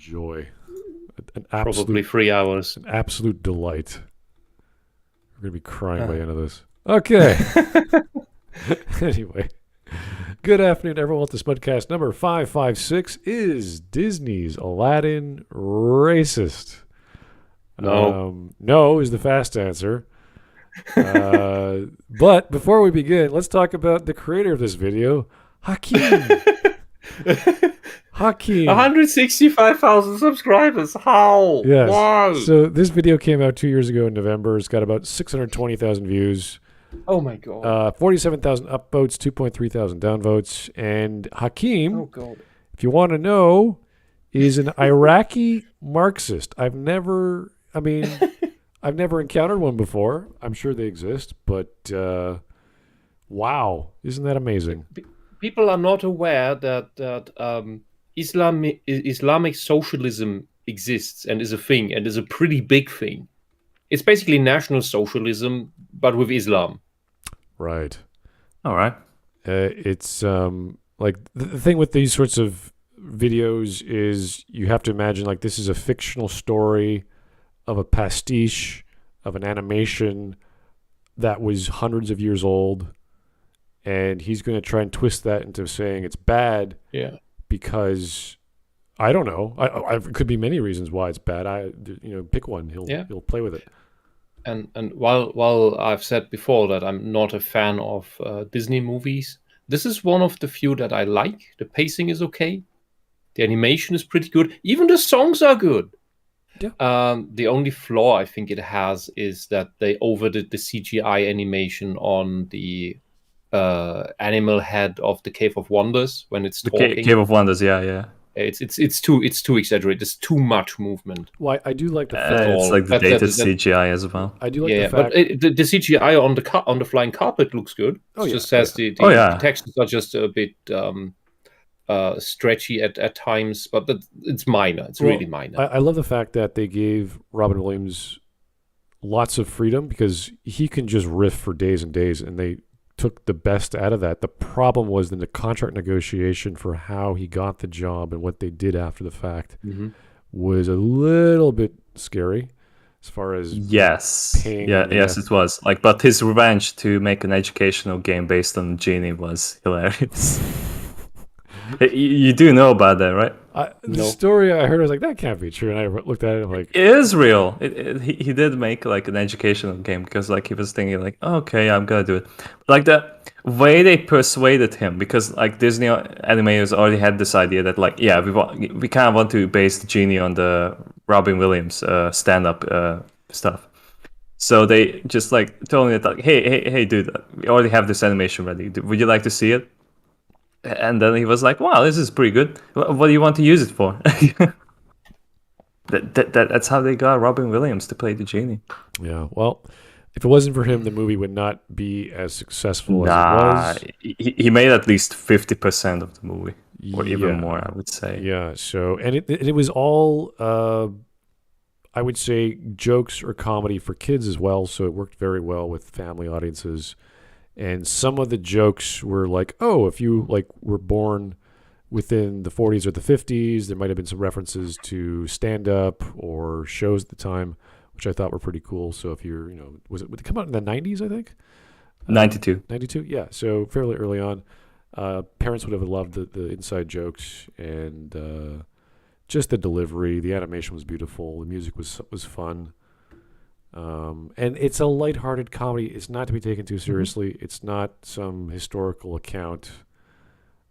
joy. Probably 3 hours. An absolute delight. We're going to be crying by the end of this. Okay. Anyway. Good afternoon, everyone. The Smudcast number 556 is Disney's Aladdin racist. No is the fast answer. But before we begin, let's talk about the creator of this video, Hakeem. Hakeem. 165,000 subscribers. How? Yes. Why? So this video came out 2 years ago in November. It's got about 620,000 views. Oh my god. 47,000 upvotes, 2.3 thousand downvotes. And Hakeem, oh god. if you want to know, is an Iraqi Marxist. I've never encountered one before. I'm sure they exist, but wow, isn't that amazing? People are not aware that Islamic socialism exists and is a thing and is a pretty big thing. It's basically national socialism, but with Islam. Right. All right. It's like the thing with these sorts of videos is you have to imagine like this is a fictional story of a pastiche of an animation that was hundreds of years old, and he's going to try and twist that into saying it's bad. Yeah. Because I don't know. It could be many reasons why it's bad. Pick one. He'll play with it. And while I've said before that I'm not a fan of Disney movies, this is one of the few that I like. The pacing is okay. The animation is pretty good. Even the songs are good. Yeah. The only flaw I think it has is that they overdid the CGI animation on the animal head of the Cave of Wonders when it's talking. Cave of Wonders, yeah. It's too exaggerated. There's too much movement. Well, I do like the fact it's like the dated CGI as well. I do like the fact, but the CGI on the flying carpet looks good. It just says the textures are just a bit stretchy at times, but it's minor. It's really minor. I love the fact that they gave Robin Williams lots of freedom because he can just riff for days and days, and they took the best out of that. The problem was then the contract negotiation for how he got the job and what they did after the fact was a little bit scary as far as paying. Yes, it was. But his revenge to make an educational game based on Genie was hilarious. You do know about that, right? The story I heard, I was like, that can't be true. And I looked at it, I'm like, it is real. He did make an educational game because he was thinking okay, I'm gonna do it. The way they persuaded him, because Disney animators already had this idea that we kind of want to base the Genie on the Robin Williams stand-up stuff. So they just told me that hey dude, we already have this animation ready. Would you like to see it? And then he was like, wow, this is pretty good. What do you want to use it for? That's how they got Robin Williams to play the Genie. Yeah, well, if it wasn't for him, the movie would not be as successful as it was. He made at least 50% of the movie, or even more, I would say. Yeah, so, and it was all, I would say, jokes or comedy for kids as well, so it worked very well with family audiences. And some of the jokes were if you were born within the 40s or the 50s, there might have been some references to stand-up or shows at the time, which I thought were pretty cool. So if you're, would it come out in the 90s, I think? 92. 92, yeah. So fairly early on. Parents would have loved the inside jokes and just the delivery. The animation was beautiful. The music was fun. And it's a lighthearted comedy. It's not to be taken too seriously. It's not some historical account.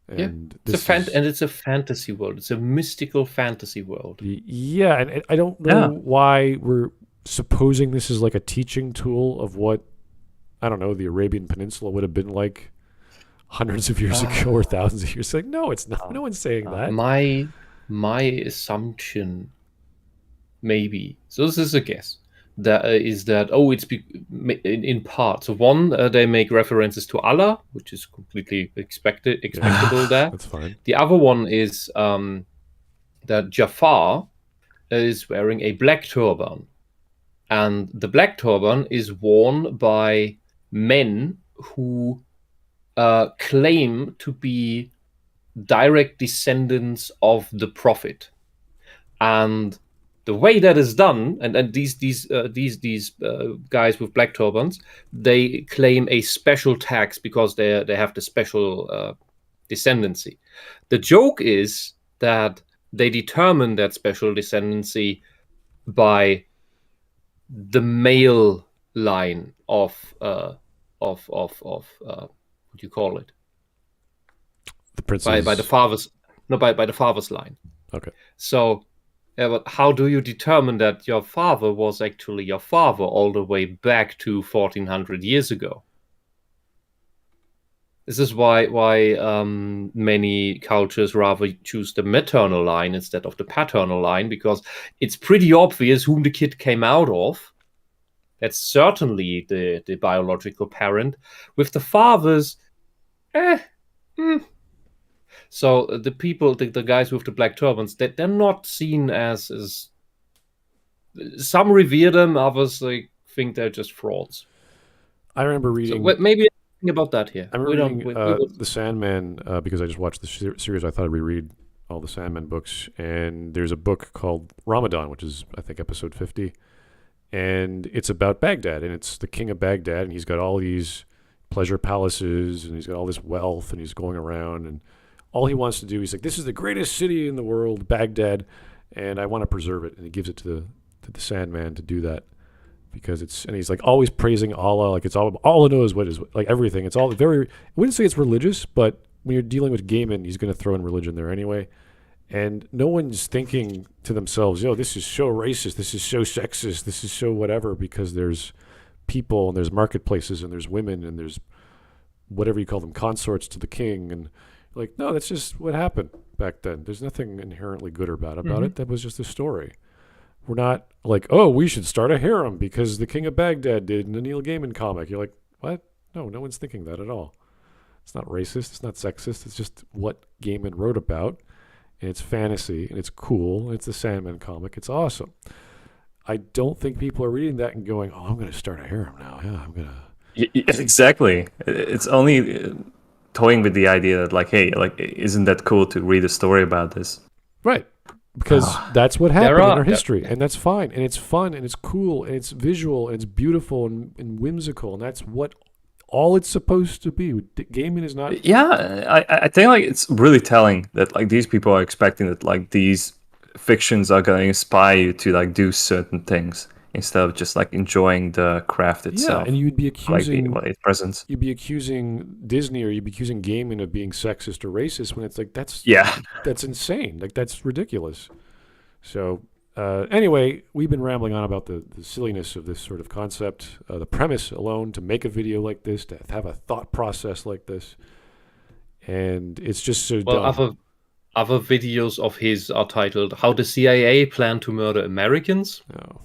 And it's a fantasy world. It's a mystical fantasy world. Yeah, and I don't know why we're supposing this is a teaching tool of what, I don't know, the Arabian Peninsula would have been like hundreds of years ago or thousands of years. No, it's not. No one's saying that. My assumption, maybe, so this is a guess, is that it's in part. So one, they make references to Allah, which is completely expectable there. That's fine. The other one is that Jafar is wearing a black turban, and the black turban is worn by men who claim to be direct descendants of the prophet. And the way that is done, and these guys with black turbans, they claim a special tax because they have the special descendancy. The joke is that they determine that special descendancy by the male line of what do you call it? The princess. By the father's by the father's line. Okay. So, but how do you determine that your father was actually your father all the way back to 1400 years ago? This is why many cultures rather choose the maternal line instead of the paternal line, because it's pretty obvious whom the kid came out of. That's certainly the biological parent. With the fathers, So the people, the guys with the black turbans, they're not seen as some revere them, others think they're just frauds. I remember reading. So maybe think about that here. I remember reading The Sandman because I just watched the series. I thought I'd reread all the Sandman books, and there's a book called Ramadan, which is I think episode 50, and it's about Baghdad, and it's the king of Baghdad, and he's got all these pleasure palaces, and he's got all this wealth, and he's going around, and all he wants to do, he's like, this is the greatest city in the world, Baghdad, and I want to preserve it. And he gives it to the Sandman to do that because and he's like always praising Allah, like it's all it knows what is like everything. It's all very, I wouldn't say it's religious, but when you're dealing with Gaiman, he's going to throw in religion there anyway. And no one's thinking to themselves, this is so racist, this is so sexist, this is so whatever, because there's people and there's marketplaces and there's women and there's whatever you call them, consorts to the king, and like, no, that's just what happened back then. There's nothing inherently good or bad about it. That was just a story. We're not like, oh, we should start a harem because the King of Baghdad did in the Neil Gaiman comic. You're like, what? No one's thinking that at all. It's not racist. It's not sexist. It's just what Gaiman wrote about, and it's fantasy, and it's cool, and it's the Sandman comic. It's awesome. I don't think people are reading that and going, oh, I'm going to start a harem now. Yeah, I'm going to. Exactly. It's only toying with the idea that like, hey, like, isn't that cool to read a story about this? Right. Because that's what happened in our history, and that's fine, and it's fun, and it's cool, and it's visual, and it's beautiful, and whimsical, and that's what all it's supposed to be. Gaiman is not... Yeah, I think like it's really telling that like these people are expecting that like these fictions are going to inspire you to like do certain things, instead of just like enjoying the craft itself. Yeah, and you'd be accusing its presence. You'd be accusing Disney or you'd be accusing Gaiman of being sexist or racist when it's like that's insane. Like that's ridiculous. So anyway, we've been rambling on about the silliness of this sort of concept, the premise alone to make a video like this, to have a thought process like this, and it's just so dumb. Other videos of his are titled "How the CIA Planned to Murder Americans." Oh.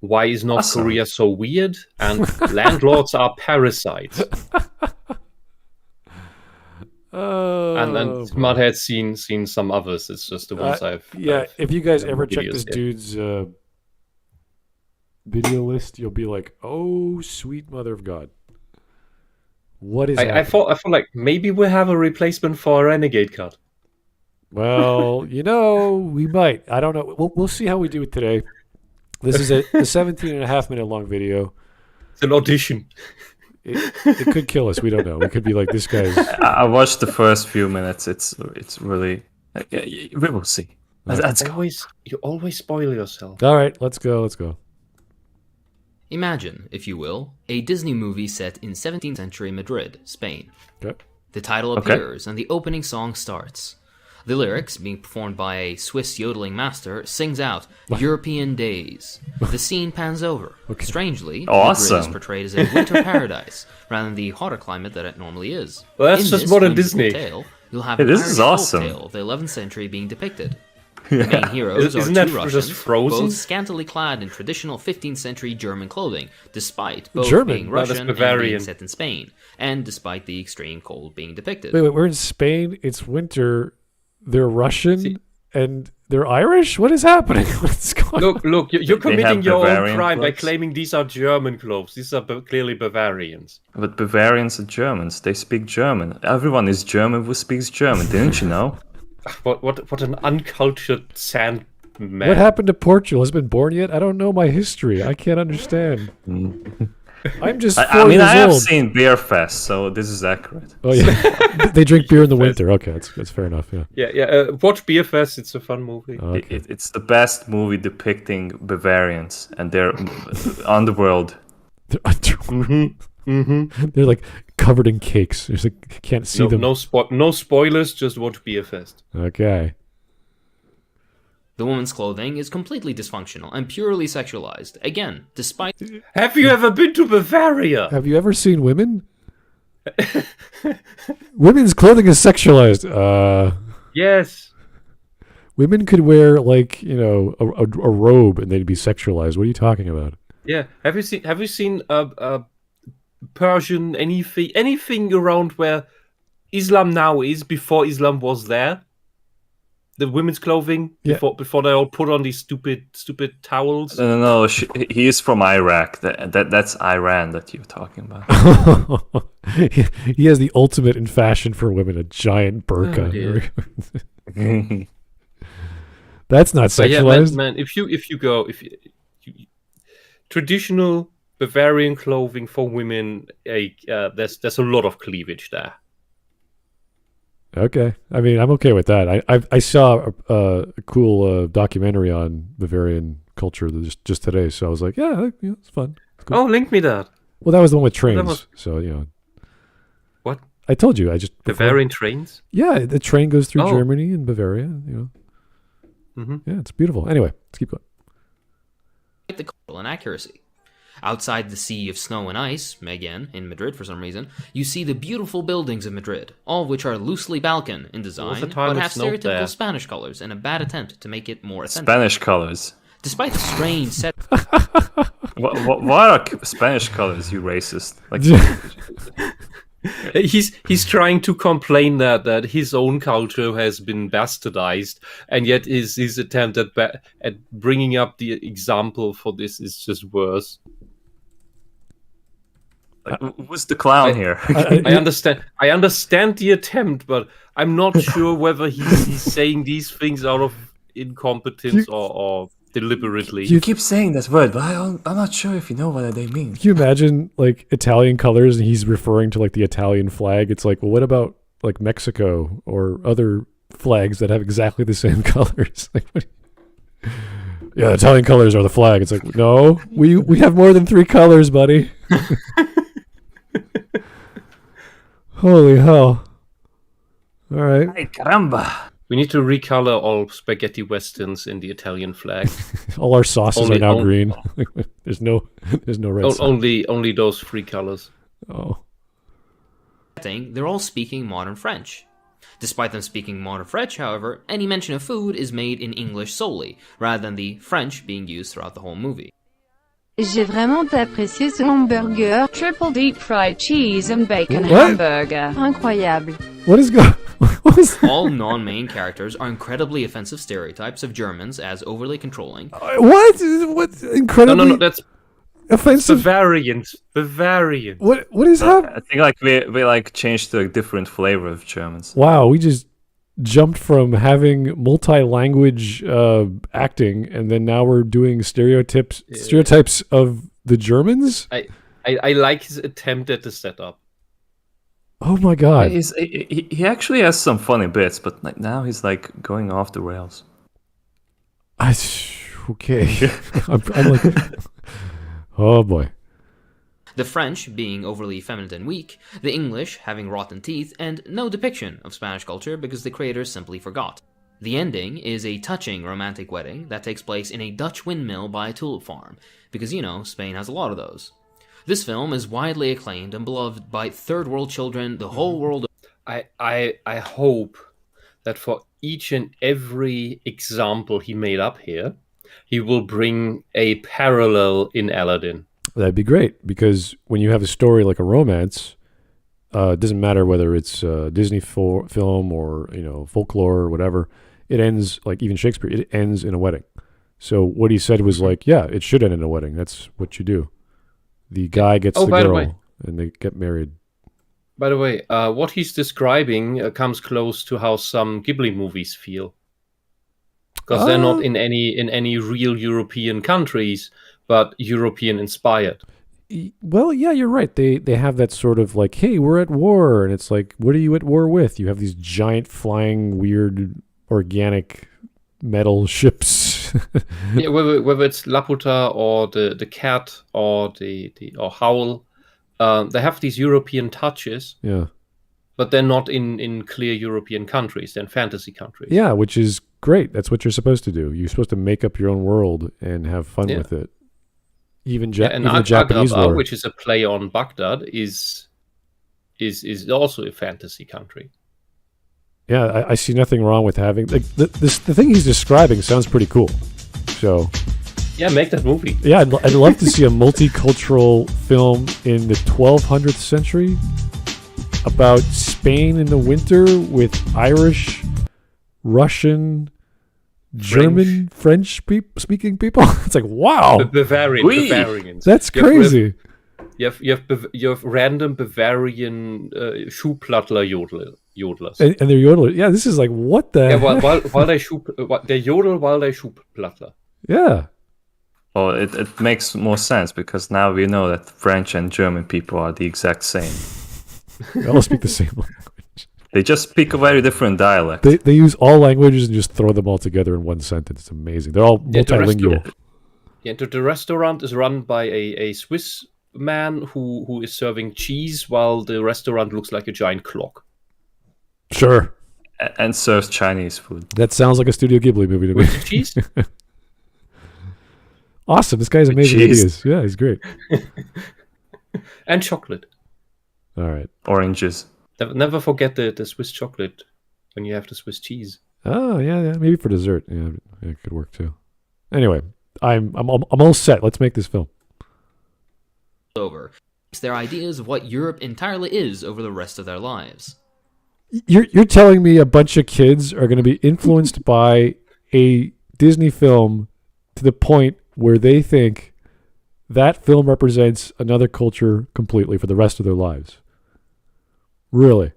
Why is North Korea so weird? And landlords are parasites. And Smudhead's seen some others. It's just the ones I've... if you guys ever check this dude's video list, you'll be like, oh, sweet mother of God. What is I feel like maybe we have a replacement for a Renegade cut. Well, we might. I don't know. We'll see how we do it today. This is a 17.5-minute long video. It's an audition. It could kill us. We don't know. We could be like, this guy's... I watched the first few minutes. It's really... we will see. You always spoil yourself. All right, let's go. Imagine, if you will, a Disney movie set in 17th century Madrid, Spain. Okay. The title appears and the opening song starts. The lyrics, being performed by a Swiss yodeling master, sings out, European Days. The scene pans over. Okay. Strangely, Madrid is portrayed as a winter paradise, rather than the hotter climate that it normally is. Well, that's just modern Disney. Tale, you'll have an Irish folktale of the 11th century being depicted. The main heroes are two Russians, both scantily clad in traditional 15th century German clothing, despite both being Russian and being set in Spain, and despite the extreme cold being depicted. Wait, we're in Spain, it's winter... They're Russian and they're Irish? What is happening? What's going on? Look, you're committing your own crime by claiming these are German clothes. These are clearly Bavarians. But Bavarians are Germans. They speak German. Everyone is German who speaks German, didn't you know? What an uncultured sand Man. What happened to Portugal? Has it been born yet? I don't know my history. I can't understand. I'm just 4 I mean, years I have old. seen Beer Fest, so this is accurate. Oh yeah, they drink beer in the winter. Okay, that's fair enough. Yeah. Yeah. Watch Beer Fest. It's a fun movie. Okay. It's the best movie depicting Bavarians and their underworld. They're like covered in cakes. There's like can't see them. No spoilers. Just watch Beer Fest. Okay. The woman's clothing is completely dysfunctional and purely sexualized. Again, despite... Have you ever been to Bavaria? Have you ever seen women? Women's clothing is sexualized. Yes. Women could wear like a robe and they'd be sexualized. What are you talking about? Yeah. Have you seen Persian anything around where Islam now is before Islam was there? The women's clothing before they all put on these stupid towels. No, he is from Iraq. That's Iran that you're talking about. He has the ultimate in fashion for women, a giant burqa. That's not sexualized. Man, if you go traditional Bavarian clothing for women, there's a lot of cleavage there. Okay, I mean, I'm okay with that. I saw a cool documentary on Bavarian culture just today, so I was like, yeah, it's fun. It's cool. Oh, link me that. Well, that was the one with trains, so What? I told you, I just Bavarian trains. Yeah, the train goes through Germany and Bavaria. Mm-hmm. Yeah, it's beautiful. Anyway, let's keep going. the cultural inaccuracy. Outside the sea of snow and ice, again, in Madrid for some reason, you see the beautiful buildings of Madrid, all of which are loosely Balkan in design, but have stereotypical Spanish colors in a bad attempt to make it more authentic. Spanish colors. Despite the strange set... What are Spanish colors, you racist? Like, He's trying to complain that his own culture has been bastardized, and yet his attempt at bringing up the example for this is just worse. like, who's the clown here? I understand the attempt, but I'm not sure whether he's saying these things out of incompetence or deliberately. You keep saying that word, but I'm not sure if you know what they mean. Can you imagine like Italian colors and he's referring to like the Italian flag? It's like, well, what about like Mexico or other flags that have exactly the same colors? Like, yeah, Italian colors are the flag. It's like, no, we have more than 3 colors, buddy. Holy hell. All right. Ay, caramba. We need to recolor all spaghetti westerns in the Italian flag. All our sauces are now green. There's no red sauce. Only those 3 colors. Oh. They're all speaking modern French. Despite them speaking modern French, however, any mention of food is made in English solely, rather than the French being used throughout the whole movie. J'ai vraiment apprécié ce hamburger. Triple deep fried cheese and bacon What? hamburger. Incroyable. What is going All non-main characters are incredibly offensive stereotypes of Germans as overly controlling. What incredibly No, that's offensive? Bavarian. What is happening? I think like we like changed to a different flavor of Germans. Wow, we just jumped from having multi-language acting, and then now we're doing stereotypes of the Germans. I like his attempt at the setup. Oh my god! He actually has some funny bits, but like now he's like going off the rails. Okay, I'm like, oh boy. The French being overly feminine and weak, the English having rotten teeth, and no depiction of Spanish culture because the creators simply forgot. The ending is a touching romantic wedding that takes place in a Dutch windmill by a tulip farm, because Spain has a lot of those. This film is widely acclaimed and beloved by third world children the whole world. I hope that for each and every example he made up here, he will bring a parallel in Aladdin. That'd be great, because when you have a story like a romance, it doesn't matter whether it's Disney film or folklore or whatever. It ends like even Shakespeare. It ends in a wedding. So what he said was like, yeah, it should end in a wedding. That's what you do. The guy gets the girl, and they get married. By the way, what he's describing comes close to how some Ghibli movies feel. because they're not in any real European countries, but European inspired. Well, yeah, you're right. They have that sort of like, hey, we're at war, and it's like, what are you at war with? You have these giant flying weird organic metal ships. Yeah, whether it's Laputa or the cat or or Howl, they have these European touches. Yeah. But they're not in clear European countries. They're in fantasy countries. Yeah, which is great. That's what you're supposed to do. You're supposed to make up your own world and have fun with it. Even the Japanese Agrabah, lore, which is a play on Baghdad, is also a fantasy country. Yeah, I see nothing wrong with having like the thing he's describing sounds pretty cool. So yeah, make that movie. Yeah, I'd love to see a multicultural film in the 1200th century about Spain in the winter with Irish, Russian, German, French speaking people. It's like, wow, Bavarians. That's crazy. You have random Bavarian Schuhplattler yodelers. And they're yodelers. Yeah, this is like, what the? Yeah, while they yodel while they Schuhplattler. Yeah. Well, it makes more sense because now we know that French and German people are the exact same. They all speak the same language. They just speak a very different dialect. They use all languages and just throw them all together in one sentence. It's amazing. They're all multilingual. The restaurant is run by a Swiss man who is serving cheese while the restaurant looks like a giant clock. Sure. And serves Chinese food. That sounds like a Studio Ghibli movie to me. With cheese? Awesome. This guy's amazing ideas. Yeah, he's great. And chocolate. All right. Oranges. Never forget the Swiss chocolate when you have the Swiss cheese. Oh, yeah. Maybe for dessert. Yeah, it could work too. Anyway, I'm all set. Let's make this film. Over. It's their ideas of what Europe entirely is over the rest of their lives. You're telling me a bunch of kids are going to be influenced by a Disney film to the point where they think that film represents another culture completely for the rest of their lives? Really?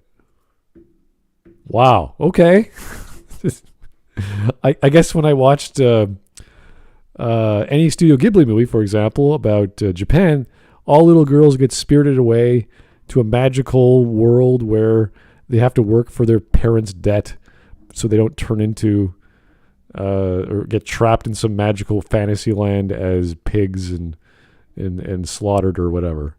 Wow. Okay. I guess when I watched any Studio Ghibli movie, for example, about Japan, all little girls get spirited away to a magical world where they have to work for their parents' debt so they don't turn into or get trapped in some magical fantasy land as pigs and slaughtered or whatever.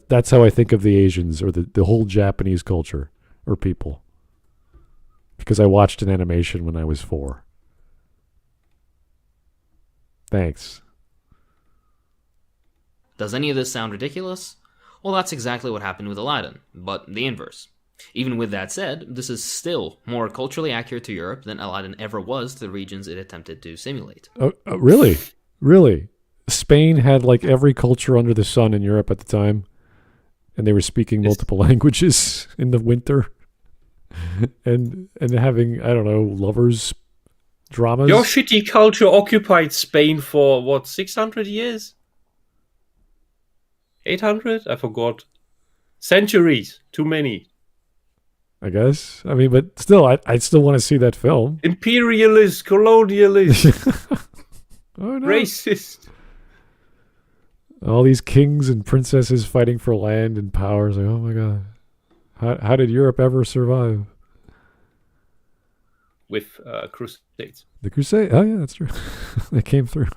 That's how I think of the Asians or the whole Japanese culture or people. Because I watched an animation when I was 4. Thanks. Does any of this sound ridiculous? Well, that's exactly what happened with Aladdin, but the inverse. Even with that said, this is still more culturally accurate to Europe than Aladdin ever was to the regions it attempted to simulate. Oh, really? Really? Spain had like every culture under the sun in Europe at the time, and they were speaking multiple languages in the winter, and having, I don't know, lovers dramas. Your shitty culture occupied Spain for what, 600 years? 800? I forgot. Centuries. Too many. I guess. I mean, but still, I still want to see that film. Imperialist, colonialist, oh, no. Racist. All these kings and princesses fighting for land and power. It's like, oh my god, how did Europe ever survive? With crusades. The crusade. Oh yeah, that's true. They came through.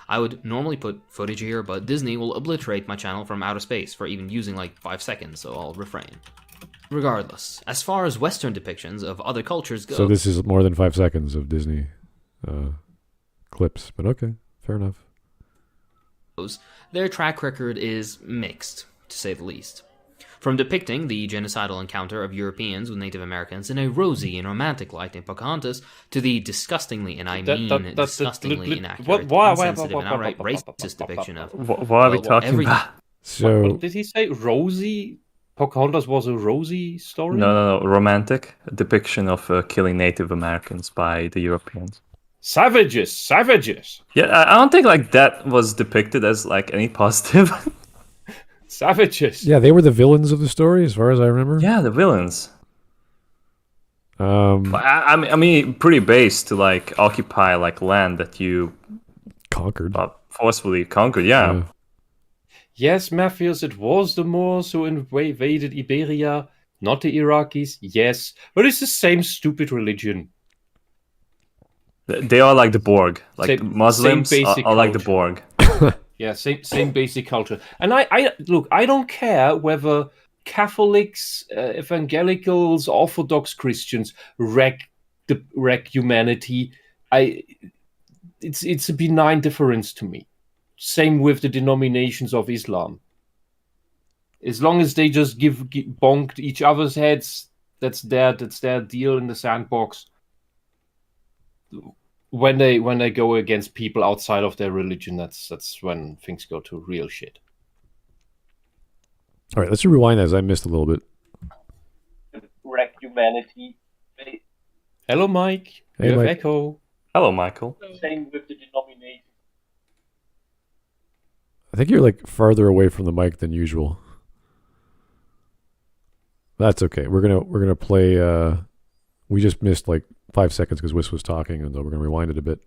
I would normally put footage here, but Disney will obliterate my channel from outer space for even using like 5 seconds, so I'll refrain. Regardless, as far as Western depictions of other cultures go... So this is more than 5 seconds of Disney clips, but okay, fair enough. Their track record is mixed, to say the least. From depicting the genocidal encounter of Europeans with Native Americans in a rosy and romantic light in Pocahontas, to the disgustingly, and I mean disgustingly inaccurate, insensitive, and outright racist depiction of... What are we talking about? So, what did he say? Rosy? Pocahontas was a rosy story? No. Romantic depiction of killing Native Americans by the Europeans. Savages! Yeah, I don't think like that was depicted as like any positive. Savages! yeah, they were the villains of the story, as far as I remember. Yeah, the villains. I mean, pretty base to like occupy like land that you Conquered. Forcefully conquered. Yeah. Yes, Matthias, it was the Moors who invaded Iberia, not the Iraqis. Yes, but it's the same stupid religion. They are like the Borg. Like Same Muslims basic are like the culture. Borg. Yeah, same basic culture. And I look, I don't care whether Catholics, evangelicals, Orthodox Christians wreck humanity. It's a benign difference to me. Same with the denominations of Islam. As long as they just give bonked each other's heads, that's their deal in the sandbox. When they go against people outside of their religion, that's when things go to real shit. All right, let's rewind as I missed a little bit. Wreck humanity. Hello, Mike. Hey, You have Mike. echo. Hello, Michael. Same with the denomination. I think you're like farther away from the mic than usual. That's okay. We're gonna play. We just missed like 5 seconds because Whisp was talking, and we're gonna rewind it a bit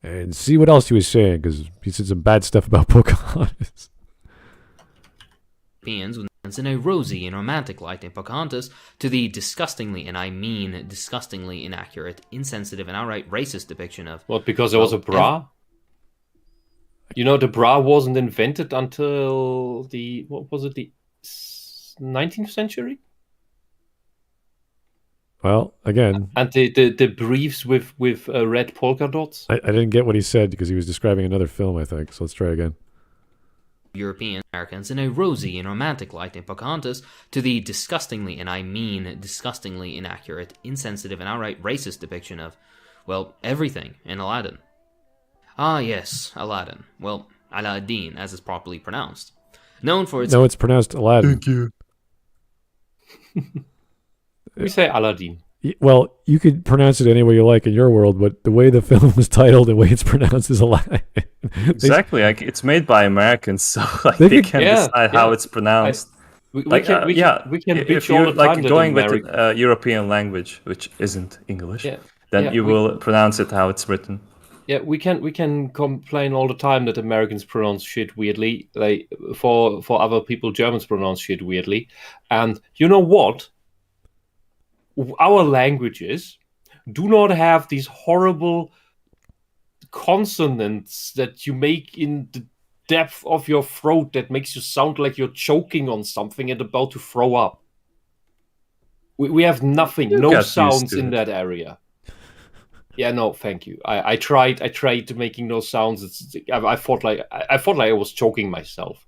and see what else he was saying because he said some bad stuff about Pocahontas. Europeans with in a rosy and romantic light in Pocahontas to the disgustingly, and I mean disgustingly inaccurate, insensitive, and outright racist depiction of... What, because there was a bra? You know, the bra wasn't invented until the 19th century? Well, again, And the briefs with red polka dots? I didn't get what he said because he was describing another film, I think. So let's try again. European Americans in a rosy and romantic light in Pocahontas to the disgustingly, and I mean disgustingly inaccurate, insensitive, and outright racist depiction of, well, everything in Aladdin. Ah, yes, Aladdin. Well, Aladdin, as it's properly pronounced. Known for its... No, it's pronounced Aladdin. Thank you. We say Aladdin. Well, you could pronounce it any way you like in your world, but the way the film was titled, the way it's pronounced is Aladdin. Exactly. Like it's made by Americans, so like They they could- can decide how it's pronounced. We Like, can if bitch you're all the time like that going with America- the European language, which isn't English, Yeah. then Yeah, you will pronounce it how it's written. Yeah, we can complain all the time that Americans pronounce shit weirdly. Like for other people, Germans pronounce shit weirdly. And you know what? Our languages do not have these horrible consonants that you make in the depth of your throat that makes you sound like you're choking on something and about to throw up. We have nothing, You no got used sounds to in it. that area. Yeah, no, thank you. I tried to making no sounds. I thought like I was choking myself.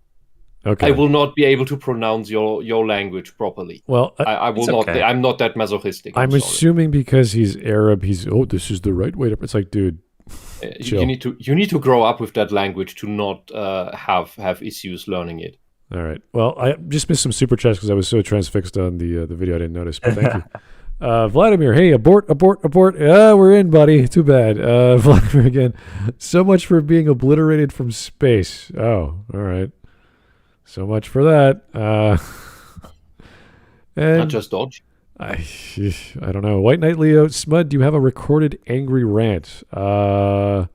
Okay. I will not be able to pronounce your language properly. Well, I will It's not. okay. I'm not that masochistic. I'm sorry. assuming because he's Arab, this is the right way to. It's like, dude, chill. You need to grow up with that language to not have issues learning it. All right. Well, I just missed some super chats because I was so transfixed on the video I didn't notice. But thank you, Vladimir. Hey, abort. Yeah, we're in, buddy. Too bad. Vladimir again. So much for being obliterated from space. Oh, all right. So much for that. And Not just dodge. I don't know. White Knight Leo, Smud, do you have a recorded angry rant? I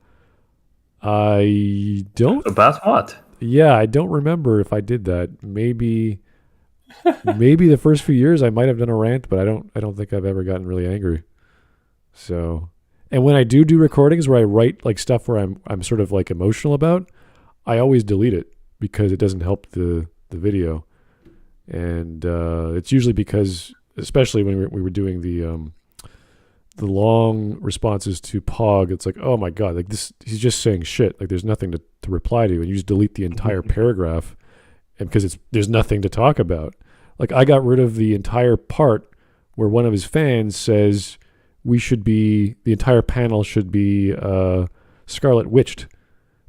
don't. About what? Yeah, I don't remember if I did that. Maybe the first few years I might have done a rant, but I don't think I've ever gotten really angry. So, and when I do recordings where I write like stuff where I'm sort of like emotional about, I always delete it because it doesn't help the video. And it's usually because, especially when we were doing the long responses to Pog, it's like, oh my god, like this, he's just saying shit. Like there's nothing to reply to, and you just delete the entire paragraph, and because there's nothing to talk about. Like I got rid of the entire part where one of his fans says the entire panel should be Scarlet Witched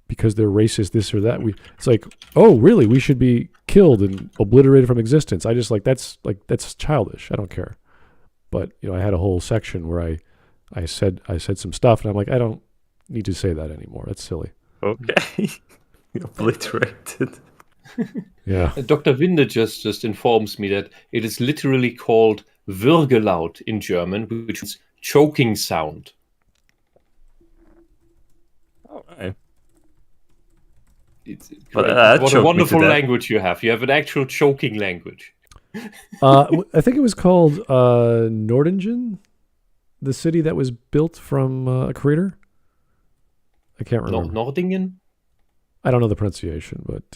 because they're racist, this or that. It's like, oh really? We should be killed and obliterated from existence. I just that's childish. I don't care. But I had a whole section where I said some stuff, and I'm like, I don't need to say that anymore. That's silly. Okay. Obliterated. Yeah. Dr. Winde just informs me that it is literally called Würgelaut in German, which is choking sound. All right. What a wonderful language you have. You have an actual choking language. I think it was called Nordingen, the city that was built from a crater. I can't remember. Nordingen? I don't know the pronunciation, but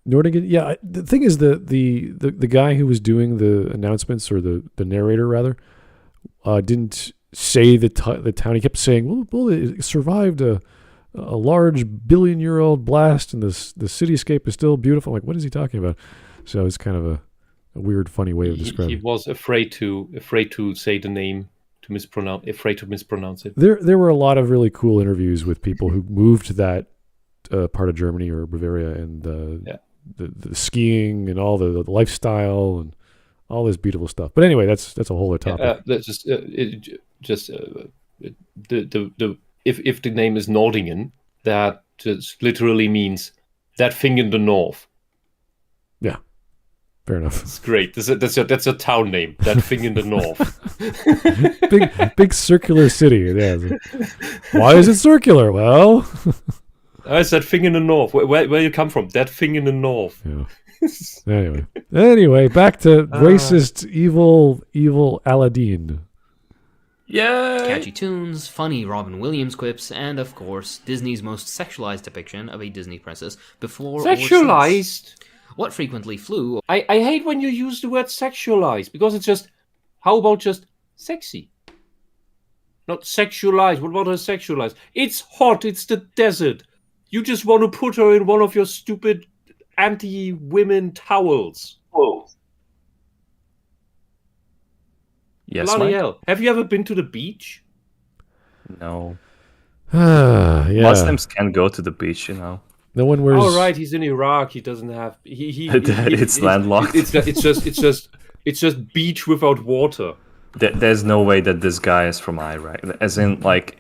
Nordingen. Yeah, the thing is, the guy who was doing the announcements, or the narrator rather, didn't say the town. He kept saying, "Well, it survived a large billion-year-old blast, and the cityscape is still beautiful." I'm like, what is he talking about? So it's kind of a weird, funny way of describing. He was afraid to say the name, afraid to mispronounce it. There were a lot of really cool interviews with people who moved to that part of Germany or Bavaria, and the skiing and all the lifestyle and all this beautiful stuff. But anyway, that's a whole other topic. If the name is Nordingen, that just literally means that thing in the north. Yeah, fair enough. It's great. That's a town name. That thing in the north. big circular city. Yeah. Why is it circular? Well, it's that thing in the north. Where you come from? That thing in the north. Yeah. Anyway, back to racist, evil Aladdin. Yeah. Catchy tunes, funny Robin Williams quips, and of course, Disney's most sexualized depiction of a Disney princess before Sexualized? or since. What frequently flew. I hate when you use the word sexualized, because it's just, how about just sexy? Not sexualized. What about her sexualized? It's hot, it's the desert. You just want to put her in one of your stupid anti-women towels. Oh. Yes, Bloody Mike? hell. Have you ever been to the beach? No. Yeah. Muslims can go to the beach, you know. No one wears. Oh right, he's in Iraq. He doesn't have. It's landlocked. It's just beach without water. There's no way that this guy is from Iraq. As in, like,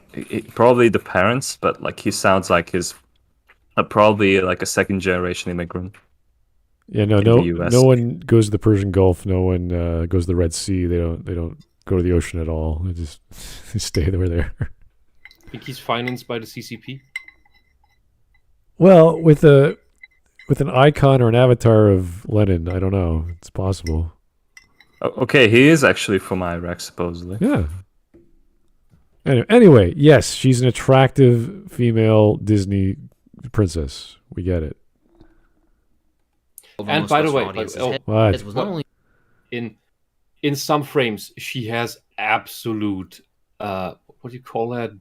probably the parents, but like he sounds like he's probably like a second generation immigrant. Yeah, no one goes to the Persian Gulf. No one goes to the Red Sea. They don't go to the ocean at all. They just they stay there. I think he's financed by the CCP. Well, with an icon or an avatar of Lenin, I don't know. It's possible. Okay, he is actually from Iraq, supposedly. Yeah. Anyway, yes, she's an attractive female Disney princess. We get it. And by the way, what? Was not only in some frames she has absolute what do you call that?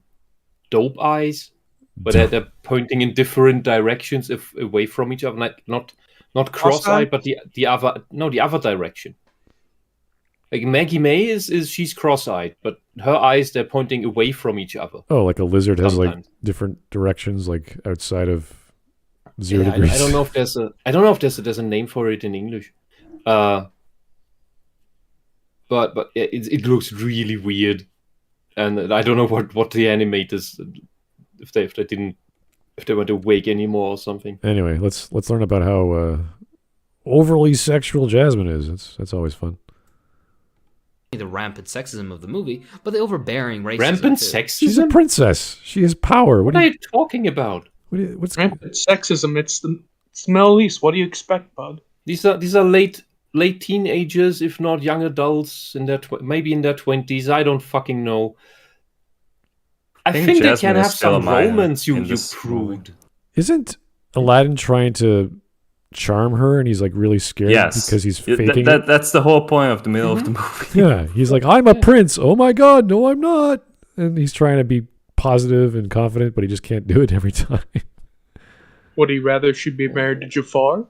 Dope eyes, but they're pointing in different directions away from each other. Not cross-eyed, but the other direction. Like Maggie May is she's cross-eyed, but her eyes they're pointing away from each other. Oh, like a lizard has sometimes. Like different directions, like outside of 0 degrees. I don't know if there's a name for it in English. But it looks really weird, and I don't know what the animators if they weren't awake anymore or something. Anyway, let's learn about how overly sexual Jasmine is. That's always fun. the rampant sexism of the movie, but the overbearing racism. Rampant too. sexism? She's a princess. She has power. What are you talking about? What's rampant sexism? It's the Middle East. What do you expect, bud? These are late teenagers, if not young adults, in their maybe in their 20s. I don't fucking know. I think they can have some romance. You prude. Isn't Aladdin trying to charm her, and he's like really scared because he's faking it? That's the whole point of the middle of the movie. Yeah, he's like, I'm a prince. Oh my god, no, I'm not. And he's trying to be positive and confident, but he just can't do it every time. Would he rather she be married to Jafar?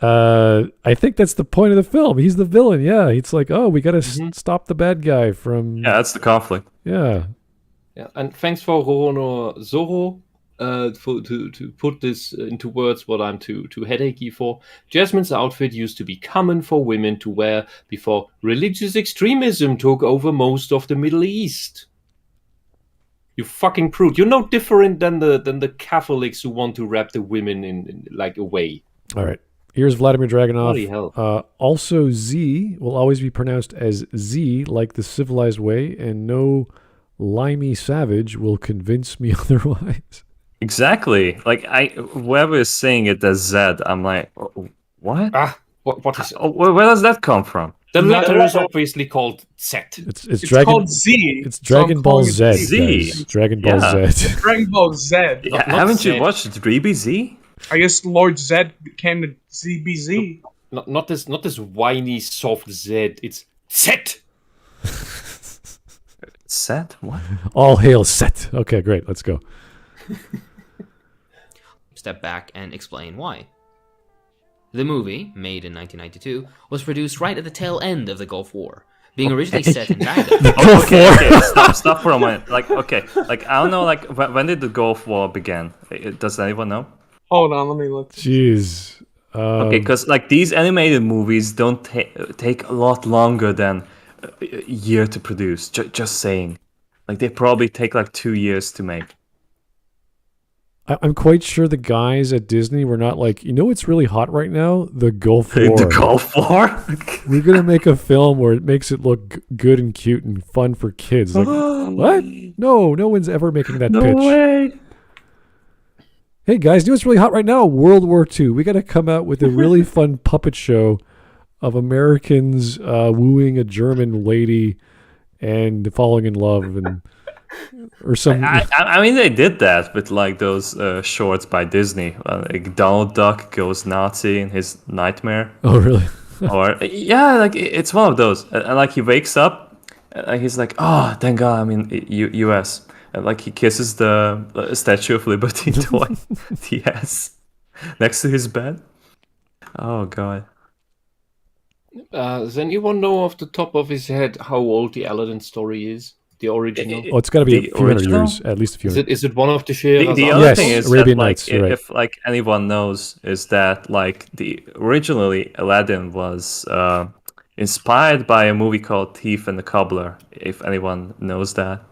I think that's the point of the film. He's the villain. Yeah, it's like, oh, we got to stop the bad guy from. Yeah, that's the conflict. Yeah. Yeah, and thanks for Rorono Zoro to put this into words what I'm too headachy for. Jasmine's outfit used to be common for women to wear before religious extremism took over most of the Middle East. You fucking prude. You're no different than the Catholics who want to wrap the women in like away. All right. Here's Vladimir Bloody Dragunov. hell. Also, Z will always be pronounced as Z, like the civilized way, and no limey savage will convince me otherwise. Exactly. Like whoever is saying it as Z, I'm like, what? What is it? Where does that come from? The letter is obviously called Z. It's called Z. It's so I'm Dragon Ball calling it Z, Z. guys. Dragon Ball Yeah. Z. Dragon Ball Z. Yeah, not haven't Z. you watched 3BZ? I guess Lord Z became the ZBZ. Not this whiny soft Z. It's Z. Set? What? All hail Set. Okay, great. Let's go. Step back and explain why. The movie, made in 1992, was produced right at the tail end of the Gulf War, being originally set in Baghdad. Okay, stop for a minute. I don't know, when did the Gulf War begin? Does anyone know? Hold on, let me look. Jeez. Okay, because these animated movies don't take a lot longer than a year to produce. Just saying, they probably take 2 years to make. I'm quite sure the guys at Disney were not like, what's really hot right now? The Gulf War. The Gulf War. We're going to make a film where it makes it look good and cute and fun for kids. Like, what? No one's ever making that pitch. No way. Hey guys, what's really hot right now? World War II. We got to come out with a really fun puppet show of Americans wooing a German lady and falling in love or some. I mean, they did that with those shorts by Disney. Donald Duck goes Nazi in his nightmare. Oh, really? Or it's one of those. And he wakes up, and he's like, "Oh, thank God, I'm in U.S." And he kisses the Statue of Liberty toy he has next to his bed. Oh God. Does anyone know off the top of his head how old the Aladdin story is? The original? Oh, it's got to be a few hundred original? years, at least a few hundred. Is it one of the Shiraz? The other Yes, thing is Arabian that, Nights, you're right. if anyone knows, is that originally Aladdin was inspired by a movie called Thief and the Cobbler. If anyone knows that,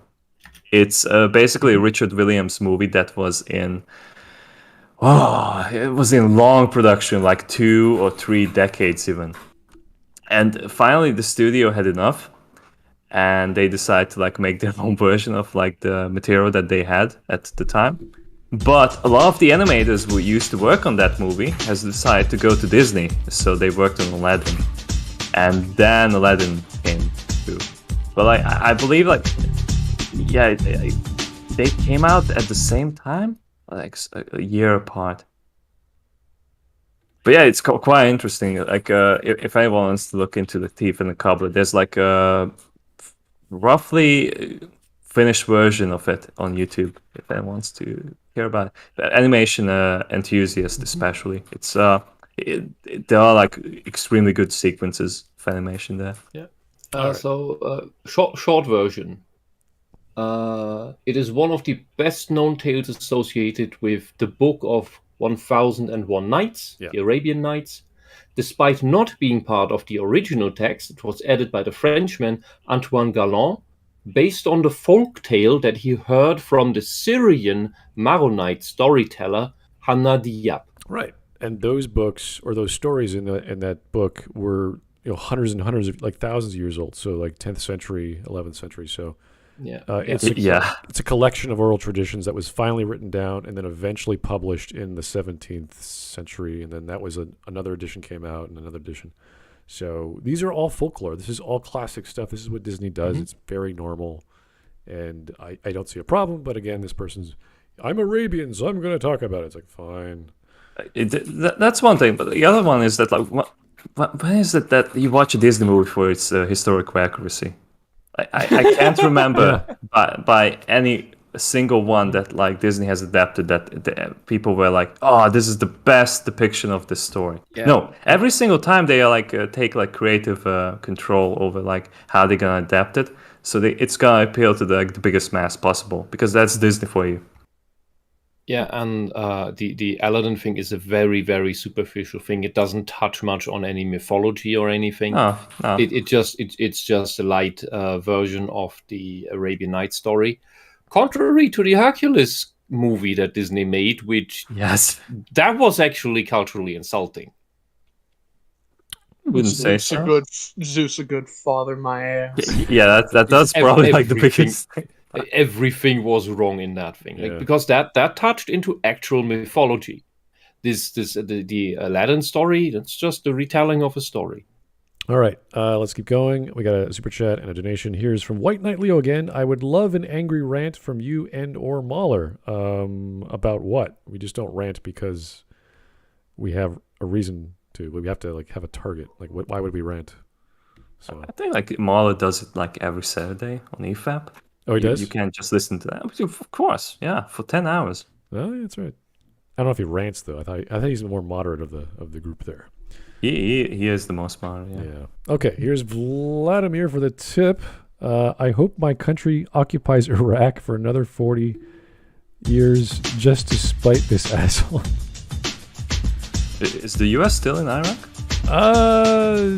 it's basically a Richard Williams movie that was in long production, 2 or 3 decades even. And finally, the studio had enough. And they decide to make their own version of the material that they had at the time. But a lot of the animators who used to work on that movie has decided to go to Disney, so they worked on Aladdin, and then Aladdin came too. But I believe they came out at the same time, a year apart. But yeah, it's quite interesting. If anyone wants to look into the Thief and the Cobbler, there's a roughly finished version of it on YouTube if anyone wants to hear about it. The animation enthusiasts especially, it's there are extremely good sequences of animation there. Yeah. Short version. It is one of the best known tales associated with the Book of 1001 Nights, the Arabian Nights. Despite not being part of the original text, it was added by the Frenchman Antoine Galland, based on the folk tale that he heard from the Syrian Maronite storyteller Hannah Diab. Right, and those books or those stories in that book were hundreds and hundreds of thousands of years old. So 10th century, 11th century. So it's a collection of oral traditions that was finally written down and then eventually published in the 17th century, and then that was another edition came out and another edition. So these are all folklore. This is all classic stuff. This is what Disney does. Mm-hmm. It's very normal, and I don't see a problem. But again, this person's, I'm Arabian, so I'm going to talk about it. It's fine. That's one thing, but the other one is that when is it that you watch a Disney movie for its historical accuracy? I can't remember by any single one that Disney has adapted that people were oh, this is the best depiction of this story. Yeah. No, every single time they are take creative control over how they're gonna adapt it, so it's gonna appeal to the biggest mass possible, because that's Disney for you. Yeah, and the Aladdin thing is a very, very superficial thing. It doesn't touch much on any mythology or anything. No. It's just a light version of the Arabian Nights story. Contrary to the Hercules movie that Disney made, which that was actually culturally insulting. Wouldn't say so. Zeus a good father, my ass. Yeah, that's probably like the biggest thing. Everything was wrong in that thing, like, because that touched into actual mythology. The Aladdin story, that's just the retelling of a story. All right, let's keep going. We got a super chat and a donation. Here's from White Knight Leo again. I would love an angry rant from you and or Mahler. About what? We just don't rant because we have a reason to. We have to like have a target. Like, why would we rant? So I think like Mahler does it like every Saturday on EFAP. Oh, he does? You can't just listen to that. Of course, yeah, for 10 hours. Oh, yeah, that's right. I don't know if he rants though. I thought he's the more moderate of the group there. He is the most moderate. Yeah. Okay. Here's Vladimir for the tip. I hope my country occupies Iraq for another 40 years just to spite this asshole. Is the U.S. still in Iraq?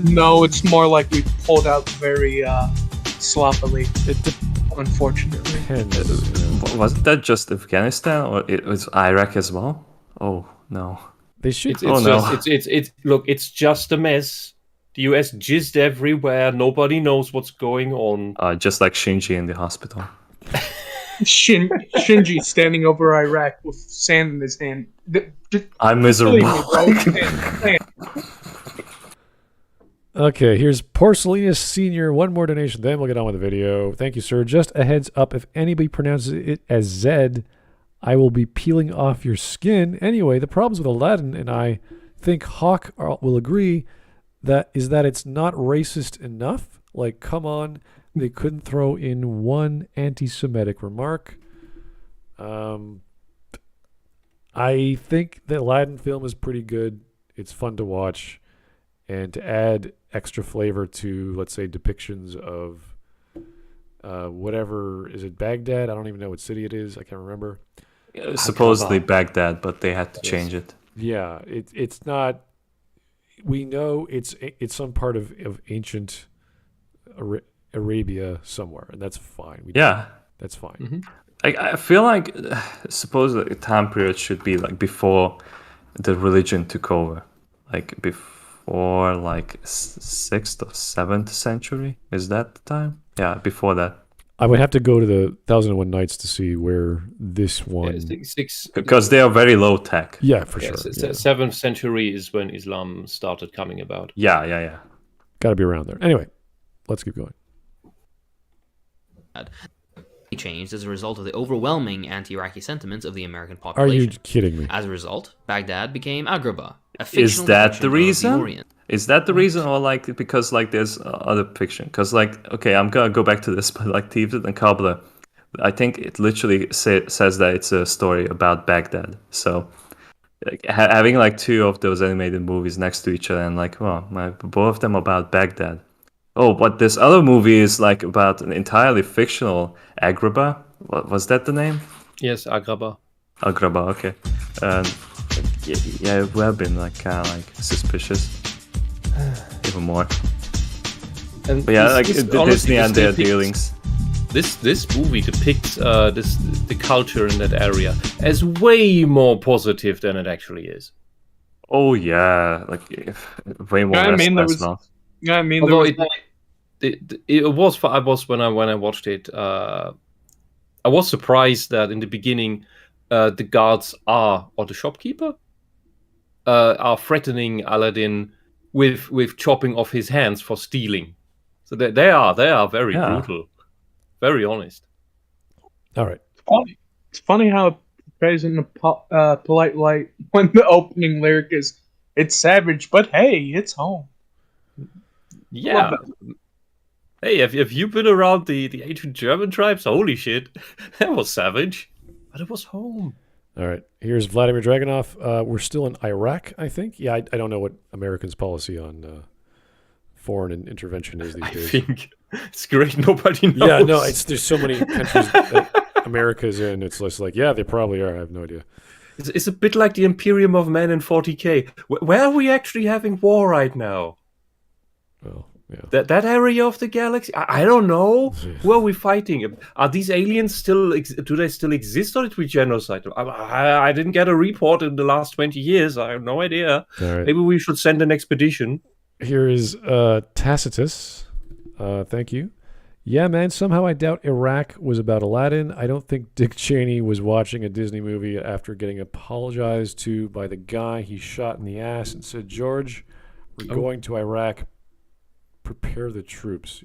No, it's more like we pulled out very sloppily. Unfortunately. Wasn't that just Afghanistan, or it was Iraq as well? Oh no. They should. Look, it's just a mess. The US jizzed everywhere. Nobody knows what's going on. Just like Shinji in the hospital. Shinji standing over Iraq with sand in his hand. I'm miserable. Okay, here's Porcelainus Senior. One more donation, then we'll get on with the video. Thank you, sir. Just a heads up, if anybody pronounces it as Zed, I will be peeling off your skin. Anyway, the problems with Aladdin, and I think Hawk will agree, that it's not racist enough. Like, come on, they couldn't throw in one anti-Semitic remark. I think the Aladdin film is pretty good. It's fun to watch. And to add extra flavor to, let's say, depictions of whatever, is it Baghdad? I don't even know what city it is. I can't remember. Supposedly Baghdad, but they had to change it. Yeah, it's not. We know it's some part of ancient Arabia somewhere, and that's fine. That's fine. Mm-hmm. I feel like supposedly the time period should be like before the religion took over, like before like 6th or 7th century. Is that the time? Yeah, before that. I would have to go to the 1001 Nights to see where this one... because they are very low tech. Yeah, for sure. 7th century is when Islam started coming about. Yeah. Got to be around there. Anyway, let's keep going. Changed as a result of the overwhelming anti-Iraqi sentiments of the American population. Are you kidding me? As a result, Baghdad became Agrabah, a fictional Is that the reason? Orient. Is that the reason, or like because like there's other fiction? Because like, okay, I'm gonna go back to this, but like Tivit and Kabbalah, I think it literally says that it's a story about Baghdad. So like, having like two of those animated movies next to each other, and like, well, both of them about Baghdad. Oh, but this other movie is like about an entirely fictional Agrabah. Was that the name? Yes, Agrabah. Agrabah, okay. Yeah, we have been like kind of like suspicious, even more. And but yeah, like Disney and their dealings. This movie depicts the culture in that area as way more positive than it actually is. Oh yeah, like way more. Yeah, I mean, although it was for when I watched it, I was surprised that in the beginning, the guards or the shopkeeper are threatening Aladdin with chopping off his hands for stealing. So they are very brutal, very honest. All right. It's funny how it portrays in a polite light when the opening lyric is, "It's savage, but hey, it's home." Yeah. Hey, have you been around the ancient German tribes? Holy shit. That was savage. But it was home. All right. Here's Vladimir Dragunov. We're still in Iraq, I think. Yeah, I don't know what Americans' policy on foreign intervention is these days. I think it's great. Nobody knows. Yeah, no, there's so many countries that America's in. It's just like, yeah, they probably are. I have no idea. It's a bit like the Imperium of Men in 40K. Where are we actually having war right now? Well, yeah. That area of the galaxy? I don't know. Who are we fighting? Are these aliens still? Do they still exist, or did we genocide them? I didn't get a report in the last 20 years. I have no idea. Right. Maybe we should send an expedition. Here is Tacitus. Thank you. Yeah, man, somehow I doubt Iraq was about Aladdin. I don't think Dick Cheney was watching a Disney movie after getting apologized to by the guy he shot in the ass and said, George, we're going to Iraq. Prepare the troops.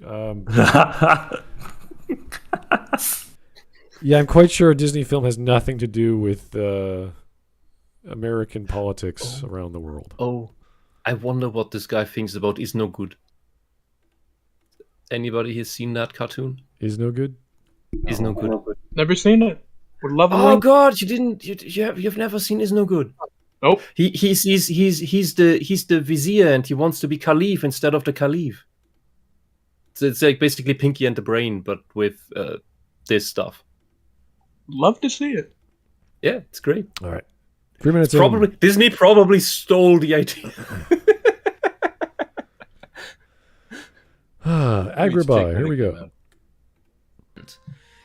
Yeah, I'm quite sure a Disney film has nothing to do with American politics around the world. Oh, I wonder what this guy thinks about Is No Good. Anybody has seen that cartoon? Is no good? Is No Good. Never seen it. Would love a Oh link. God, you didn't? You've never seen Is No Good? Nope. He's the vizier and he wants to be caliph instead of the caliph. So it's like basically Pinky and the Brain, but with this stuff. Love to see it. Yeah, it's great. All right. 3 minutes Probably Disney probably stole the idea. Agrabah, here we go.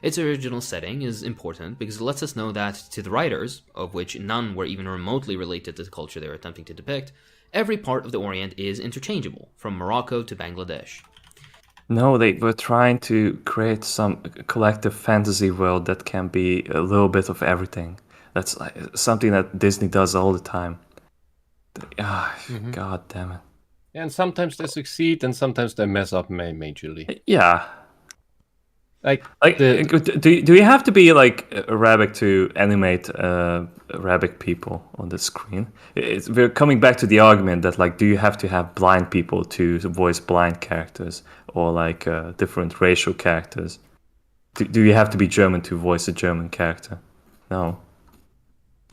Its original setting is important because it lets us know that to the writers, of which none were even remotely related to the culture they were attempting to depict, every part of the Orient is interchangeable, from Morocco to Bangladesh. No, they were trying to create some collective fantasy world that can be a little bit of everything. That's something that Disney does all the time. God damn it. And sometimes they succeed, and sometimes they mess up majorly. Yeah. Like do you have to be like Arabic to animate Arabic people on the screen? We're coming back to the argument that like, do you have to have blind people to voice blind characters or like different racial characters? Do you have to be German to voice a German character? No.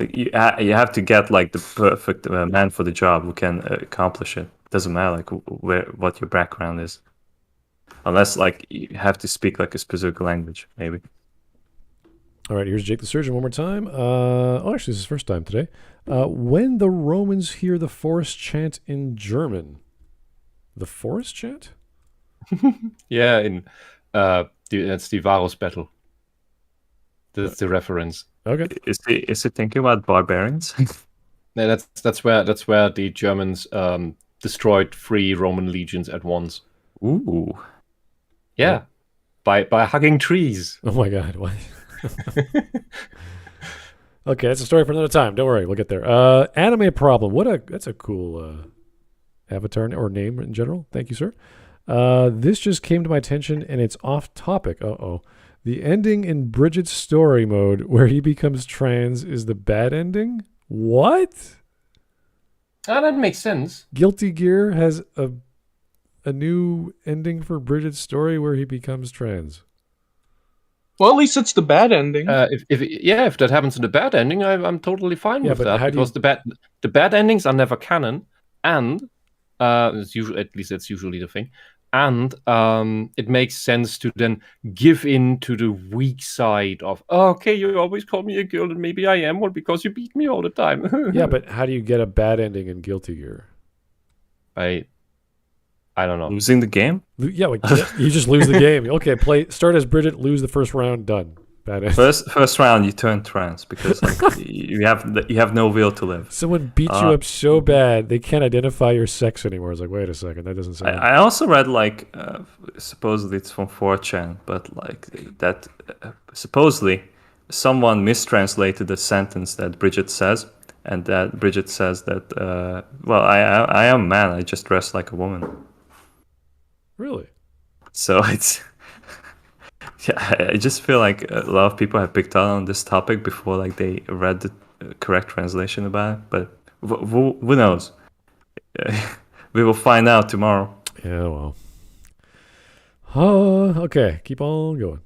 You have to get like the perfect man for the job who can accomplish it. Doesn't matter like what your background is. Unless, like, you have to speak, like, a specific language, maybe. All right, here's Jake the Surgeon one more time. Actually, this is his first time today. When the Romans hear the forest chant in German. The forest chant? yeah, that's the Varus battle. That's the reference. Okay. Is it thinking about barbarians? Yeah, that's where the Germans destroyed 3 Roman legions at once. Ooh. Yeah, by hugging trees. Oh my God! What? Okay, that's a story for another time. Don't worry, we'll get there. Anime problem. That's a cool avatar or name in general. Thank you, sir. This just came to my attention, and it's off topic. The ending in Bridget's story mode, where he becomes trans, is the bad ending. What? That makes sense. Guilty Gear has a new ending for Bridget's story where he becomes trans. Well, at least it's the bad ending. If that happens in the bad ending, I'm totally fine with that because the bad endings are never canon, and it's usually, at least that's usually the thing, and it makes sense to then give in to the weak side of okay, you always call me a girl and maybe I am, well, because you beat me all the time. Yeah, but how do you get a bad ending in Guilty Gear? I don't know. Losing the game? Yeah, you just lose the game. Okay, start as Bridget, lose the first round, done. Bad end. First round, you turn trans because like, you have no will to live. Someone beat you up so bad they can't identify your sex anymore. It's like, wait a second, that doesn't sound. I also read like supposedly it's from 4chan, but like that supposedly someone mistranslated the sentence that Bridget says, and that Bridget says that I am a man, I just dress like a woman. Really? So it's I just feel like a lot of people have picked up on this topic before like they read the correct translation about it, but who knows? We will find out tomorrow. Yeah, well. Okay, keep on going.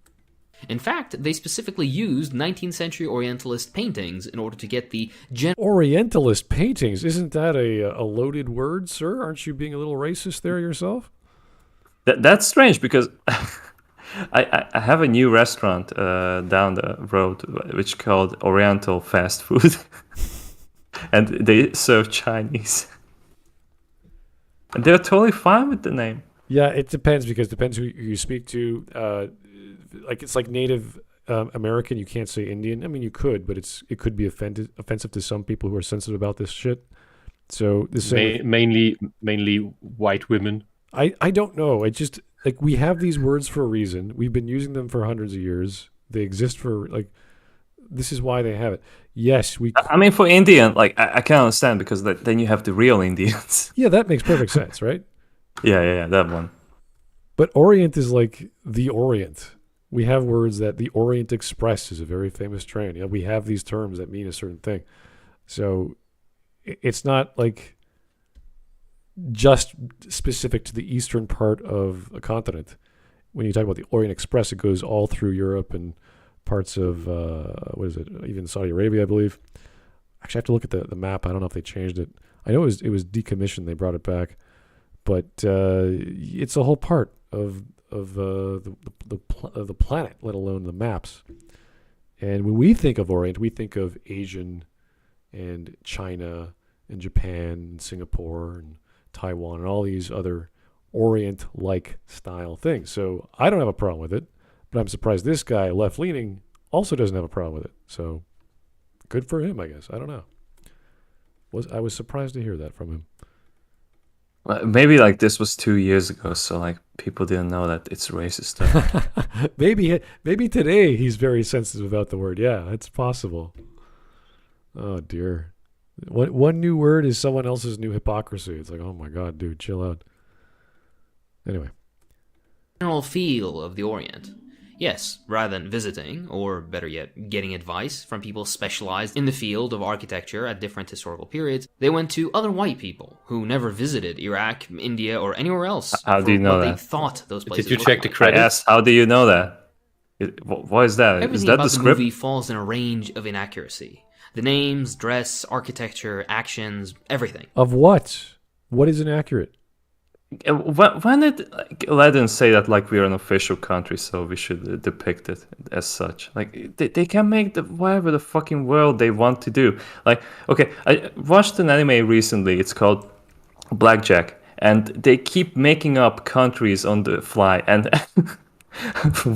In fact, they specifically used 19th century Orientalist paintings in order to get the Orientalist paintings? Isn't that a loaded word, sir? Aren't you being a little racist there yourself? That's strange because I have a new restaurant down the road which is called Oriental Fast Food, and they serve Chinese, and they're totally fine with the name. Yeah, it depends because it depends who you speak to. Like it's like Native American, you can't say Indian. I mean, you could, but it could be offensive to some people who are sensitive about this shit. So the same. Mainly white women. I don't know. I just like we have these words for a reason. We've been using them for hundreds of years. They exist for like. This is why they have it. Yes, we. I mean, for Indian, like I can understand because then you have the real Indians. Yeah, that makes perfect sense, right? Yeah, that one. But Orient is like the Orient. We have words that the Orient Express is a very famous train. You know, we have these terms that mean a certain thing. So it's not like just specific to the eastern part of a continent. When you talk about the Orient Express, it goes all through Europe and parts of, even Saudi Arabia, I believe. Actually, I have to look at the map. I don't know if they changed it. I know it was decommissioned. They brought it back. But it's a whole part of the planet, let alone the maps. And when we think of Orient, we think of Asian and China and Japan and Singapore and Taiwan and all these other Orient-like style things. So I don't have a problem with it, but I'm surprised this guy, left-leaning, also doesn't have a problem with it. So good for him, I guess. I don't know. I was surprised to hear that from him. Well, maybe like this was 2 years ago, so like people didn't know that it's racist. Maybe today he's very sensitive about the word. Yeah, it's possible. Oh dear. One new word is someone else's new hypocrisy. It's like, oh my God, dude, chill out. Anyway. General feel of the Orient. Yes, rather than visiting, or better yet, getting advice from people specialized in the field of architecture at different historical periods, they went to other white people who never visited Iraq, India, or anywhere else. How do you know that? They thought those places Did you check the like. credits? Yes, how do you know that? What is that? Everything Is that about the script? movie falls in a range of inaccuracy. The names, dress, architecture, actions, everything. Of what? What is inaccurate? When did Aladdin say that like we're an official country, so we should depict it as such? Like they can make whatever the fucking world they want to do. Like, okay, I watched an anime recently. It's called Blackjack, and they keep making up countries on the fly. And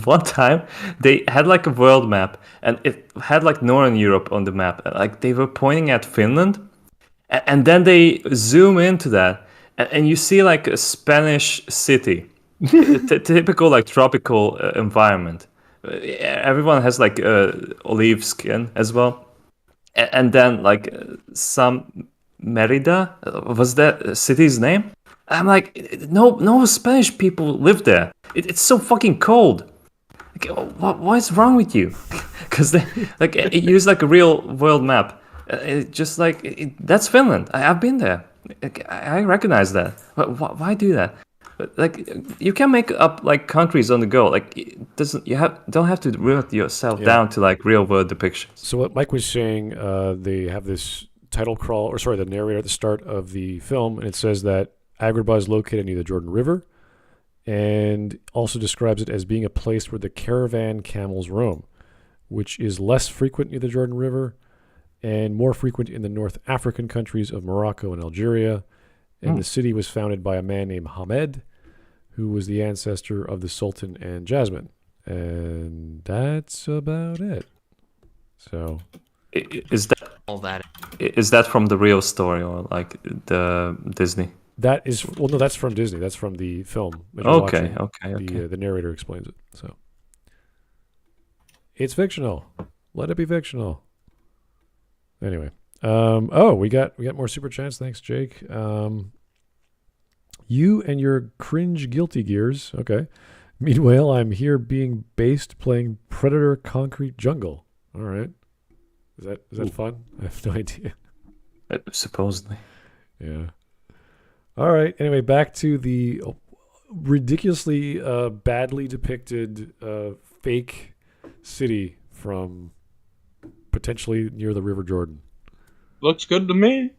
one time they had like a world map, and it had like Northern Europe on the map. Like they were pointing at Finland, and then they zoom into that. And you see like a Spanish city, typical like tropical environment. Everyone has like olive skin as well. And then like some Merida, was that city's name? I'm like, no Spanish people live there. It's so fucking cold. Like, what is wrong with you? Because they like it used like a real world map. It just like that's Finland. I've been there. I recognize that. Why do that? Like you can make up like countries on the go. Like don't have to reel yourself down to like real world depictions. So what Mike was saying, they have this title crawl, or sorry, the narrator at the start of the film, and it says that Agrabah is located near the Jordan River, and also describes it as being a place where the caravan camels roam, which is less frequent near the Jordan River and more frequent in the North African countries of Morocco and Algeria. And the city was founded by a man named Hamed, who was the ancestor of the Sultan and Jasmine. And that's about it. So, is that from the real story or like the Disney? That's from Disney. That's from the film. Okay. The narrator explains it. So, it's fictional. Let it be fictional. Anyway, we got more super chats. Thanks, Jake. You and your cringe guilty gears. Okay. Meanwhile, I'm here being based playing Predator Concrete Jungle. All right. Is that fun? I have no idea. Supposedly. Yeah. All right. Anyway, back to the ridiculously badly depicted fake city from potentially near the River Jordan. Looks good to me.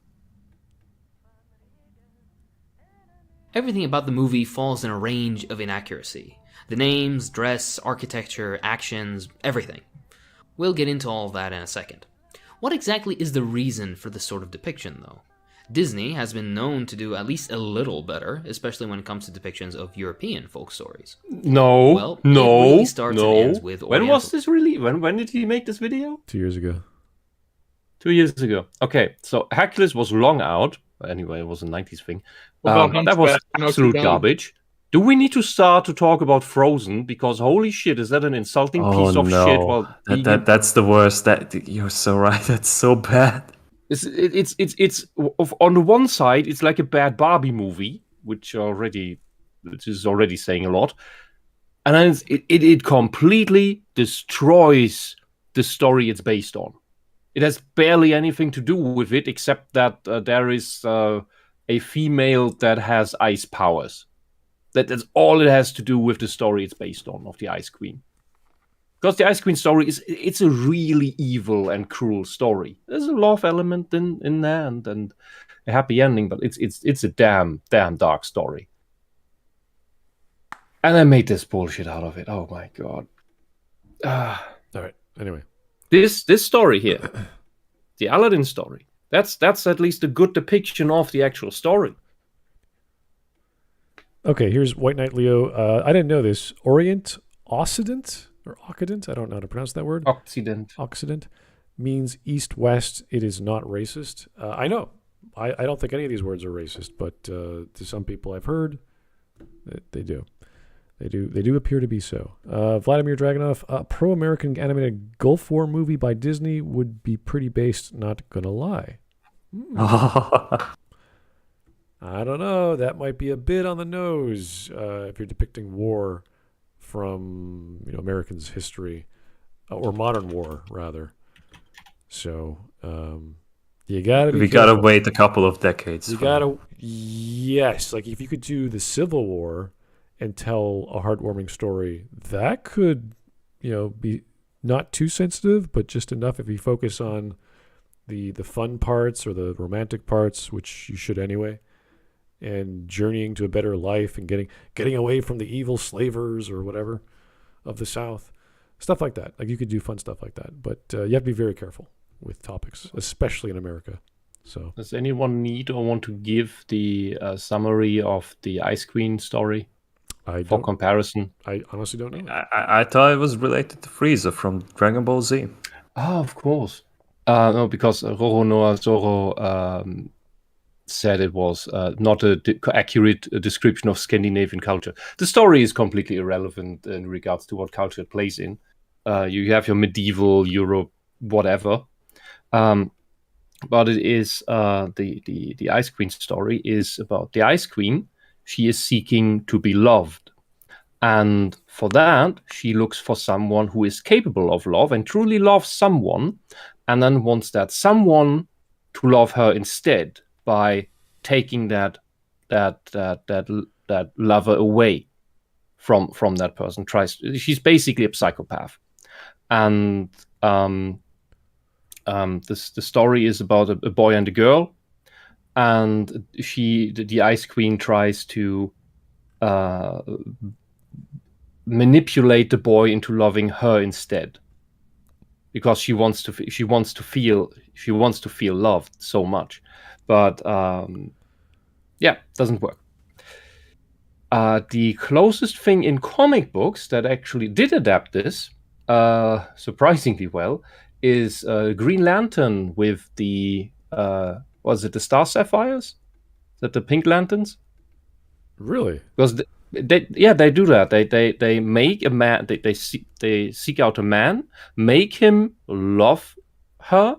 Everything about the movie falls in a range of inaccuracy. The names, dress, architecture, actions, everything. We'll get into all of that in a second. What exactly is the reason for this sort of depiction, though? Disney has been known to do at least a little better, especially when it comes to depictions of European folk stories. No. It really starts and ends with When was this really? When did he make this video? 2 years ago. 2 years ago. Okay, so Hercules was long out, Anyway, it was a 90s thing. What about That was Hunchback of Notre absolute Dame? garbage. Do we need to start to talk about Frozen? Because holy shit, is that an insulting piece of shit? Well, that's the worst. That you're so right. That's so bad. It's on the one side, it's like a bad Barbie movie, which is already saying a lot, and then it completely destroys the story it's based on. It has barely anything to do with it, except that there is a female that has ice powers. That's all it has to do with the story it's based on, of the Ice Queen. Because the Ice Queen story it's a really evil and cruel story. There's a love element in there and a happy ending, but it's a damn dark story. And I made this bullshit out of it. Oh my god. All right. Anyway, this story here, the Aladdin story, that's at least a good depiction of the actual story. okay. Here's White Knight Leo. I didn't know this. Occident or Occident. I don't know how to pronounce that word. Occident means east-west. It is not racist. I know. I don't think any of these words are racist, but to some people I've heard, they do. They do appear to be so. Vladimir Dragunov, a pro-American animated Gulf War movie by Disney would be pretty based, not gonna lie. I don't know. That might be a bit on the nose if you're depicting war from Americans' history or modern war rather. So you gotta be. We gotta wait a couple of decades. You gotta, yes. Like if you could do the Civil War and tell a heartwarming story, that could, be not too sensitive, but just enough if you focus on the fun parts or the romantic parts, which you should anyway, and journeying to a better life and getting away from the evil slavers or whatever of the South, stuff like that. Like you could do fun stuff like that, but you have to be very careful with topics, especially in America. So, does anyone need or want to give the summary of the Ice Queen story for comparison? I honestly don't know. I thought it was related to Frieza from Dragon Ball Z. Oh, of course. No, because Roronoa Zoro said it was not an accurate description of Scandinavian culture. The story is completely irrelevant in regards to what culture it plays in. You have your medieval Europe, whatever. But it is the Ice Queen story is about the Ice Queen. She is seeking to be loved. And for that, she looks for someone who is capable of love and truly loves someone, and then wants that someone to love her instead by taking that lover away from that person. She's basically a psychopath, and the story is about a boy and a girl, and the Ice Queen tries to manipulate the boy into loving her instead, because she wants to feel loved so much, but doesn't work. The closest thing in comic books that actually did adapt this surprisingly well is Green Lantern with the was it the Star Sapphires? Is that the Pink Lanterns? Really? Because they do that. They make a man. They seek out a man, make him love her,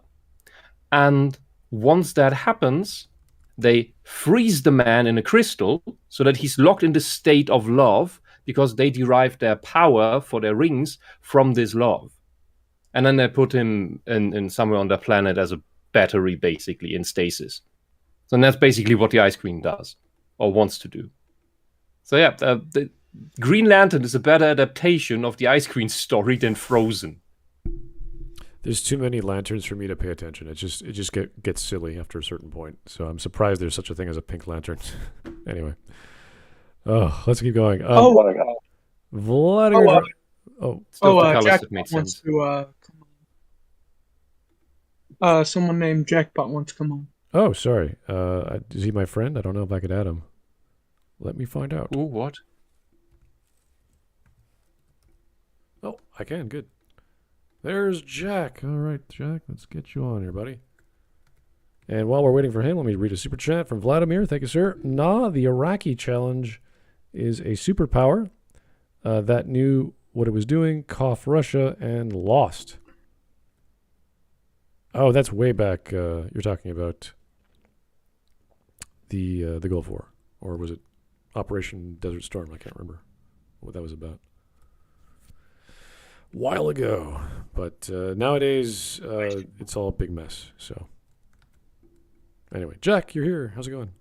and once that happens, they freeze the man in a crystal so that he's locked in the state of love, because they derive their power for their rings from this love. And then they put him in somewhere on their planet as a battery, basically, in stasis. So that's basically what the Ice Queen does, or wants to do. So the Green Lantern is a better adaptation of the Ice Queen story than Frozen. There's too many lanterns for me to pay attention. It just gets silly after a certain point. So I'm surprised there's such a thing as a pink lantern. Anyway. Oh, let's keep going. Oh my god. Vladimir. Jackpot wants to come on. Someone named Jackpot wants to come on. Oh, sorry. Is he my friend? I don't know if I could add him. Let me find out. Ooh, what? Oh, I can. Good. There's Jack. All right, Jack. Let's get you on here, buddy. And while we're waiting for him, let me read a super chat from Vladimir. Thank you, sir. Nah, the Iraqi challenge is a superpower that knew what it was doing, cough Russia, and lost. Oh, that's way back. You're talking about the Gulf War. Or was it Operation Desert Storm? I can't remember what that was about. While ago. But nowadays, it's all a big mess. So, anyway, Jack, you're here. How's it going?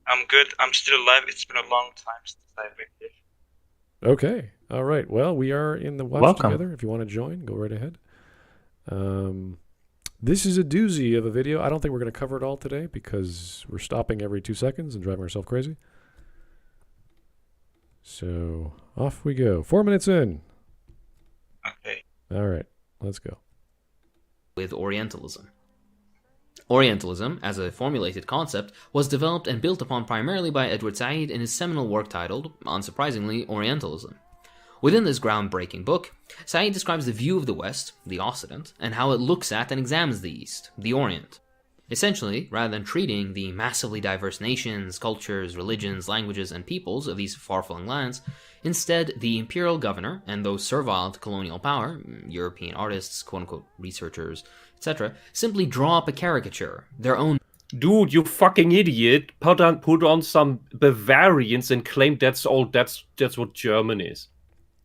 I'm good. I'm still alive. It's been a long time since I've been here. Okay. All right. Well, we are in the watch together. If you want to join, go right ahead. This is a doozy of a video. I don't think we're going to cover it all today because we're stopping every 2 seconds and driving ourselves crazy. So, off we go. 4 minutes in. Okay. All right. Let's go. With Orientalism. Orientalism, as a formulated concept, was developed and built upon primarily by Edward Said in his seminal work titled, unsurprisingly, Orientalism. Within this groundbreaking book, Said describes the view of the West, the Occident, and how it looks at and examines the East, the Orient. Essentially, rather than treating the massively diverse nations, cultures, religions, languages, and peoples of these far-flung lands, instead, the imperial governor and those servile to colonial power, European artists, quote-unquote researchers, etc., simply draw up a caricature, their own. Dude, you fucking idiot! Put on some Bavarians and claim that's all. That's what German is.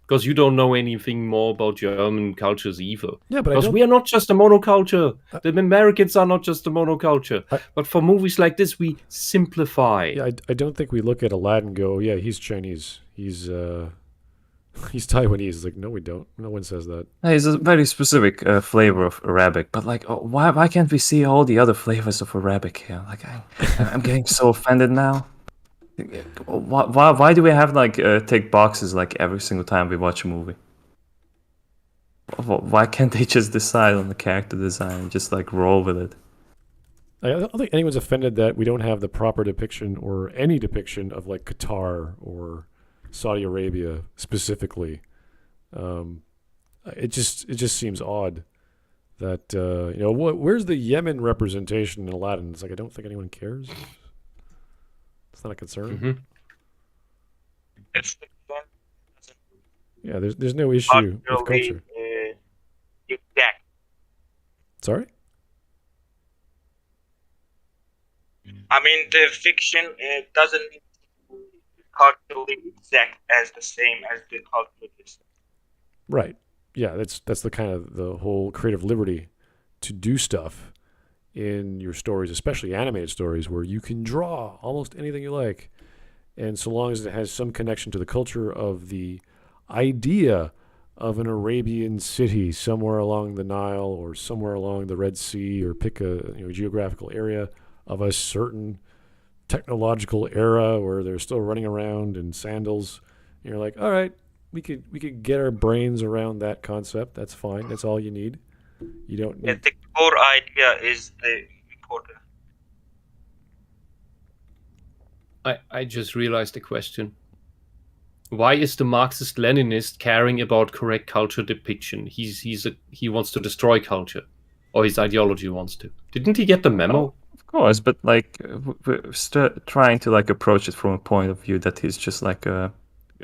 Because you don't know anything more about German cultures either. Yeah, but because we are not just a monoculture. The Americans are not just a monoculture. But for movies like this, we simplify. Yeah, I don't think we look at Aladdin and go, yeah, he's Chinese. He's Taiwanese. It's like, no, we don't. No one says that. It's a very specific flavor of Arabic, but like, why can't we see all the other flavors of Arabic here? Like, I'm getting so offended now. Why do we have like tick boxes like every single time we watch a movie? Why can't they just decide on the character design and just like roll with it? I don't think anyone's offended that we don't have the proper depiction or any depiction of like Qatar or Saudi Arabia specifically. It just seems odd that where's the Yemen representation in Aladdin? It's like I don't think anyone cares. It's not a concern. Mm-hmm. It's yeah, there's no issue with culture. Exact. Sorry? I mean, the fiction doesn't need to be culturally exact as the same as the cultural is. Right. Yeah, that's the kind of the whole creative liberty to do stuff in your stories, especially animated stories, where you can draw almost anything you like. And so long as it has some connection to the culture of the idea of an Arabian city somewhere along the Nile or somewhere along the Red Sea, or pick a geographical area of a certain technological era where they're still running around in sandals. And you're like, all right, we could get our brains around that concept. That's fine. That's all you need. You don't need... The core idea is the important. I just realized a question. Why is the Marxist-Leninist caring about correct culture depiction? He wants to destroy culture, or his ideology wants to. Didn't he get the memo? Oh, of course, but like we're trying to like approach it from a point of view that he's just like a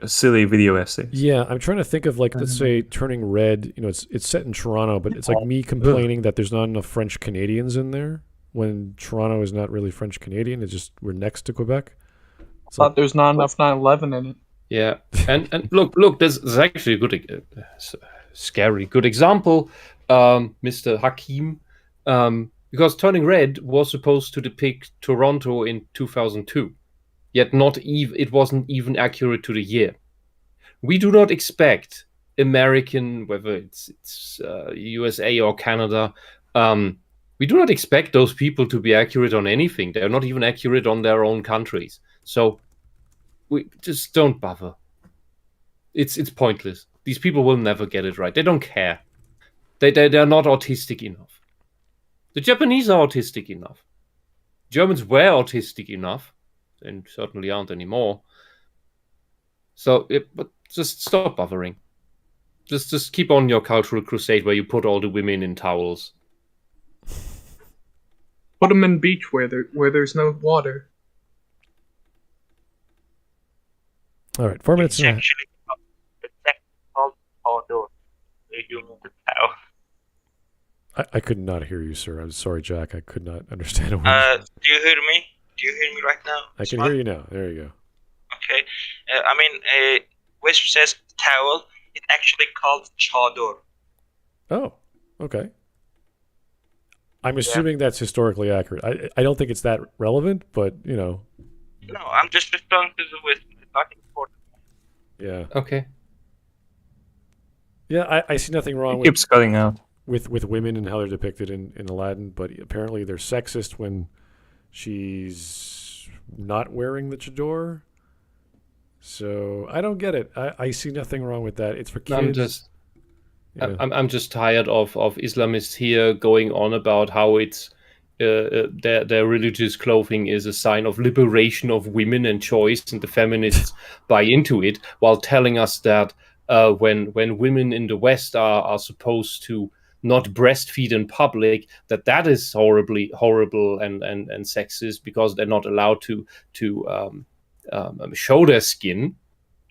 silly video essay. Yeah, I'm trying to think of like, let's say Turning Red. It's set in Toronto, but it's like me complaining that there's not enough French Canadians in there when Toronto is not really French Canadian. It's just we're next to Quebec. I thought there's not enough 9/11 in it. Yeah, and look, there's actually a good, scary good example, Mr. Hakim, because Turning Red was supposed to depict Toronto in 2002, yet it wasn't even accurate to the year. We do not expect American, whether it's USA or Canada, we do not expect those people to be accurate on anything. They're not even accurate on their own countries. So we just don't bother. It's pointless. These people will never get it right. They don't care. They're not autistic enough. The Japanese are autistic enough. Germans were autistic enough, and certainly aren't anymore. So, but just stop bothering. Just keep on your cultural crusade where you put all the women in towels. Put them in beach where there's no water. All right, 4 minutes It's and a half. actually called outdoor. You mean the cow. I could not hear you, sir. I'm sorry, Jack. I could not understand a word. Do you hear me? Do you hear me right now? I can hear you now. There you go. Okay. Whisp says towel. It's actually called chador. Oh, okay. I'm assuming that's historically accurate. I don't think it's that relevant, but, you know. No, I'm just responding to the Whisp. It's not important. Yeah. Okay. Yeah, I see nothing wrong It keeps cutting out. with women and how they're depicted in Aladdin, but apparently they're sexist when she's not wearing the chador. So I don't get it. I see nothing wrong with that. It's for kids. I'm just tired of Islamists here going on about how it's their religious clothing is a sign of liberation of women and choice, and the feminists buy into it, while telling us that when women in the West are supposed to not breastfeed in public, that is horrible and sexist because they're not allowed to show their skin.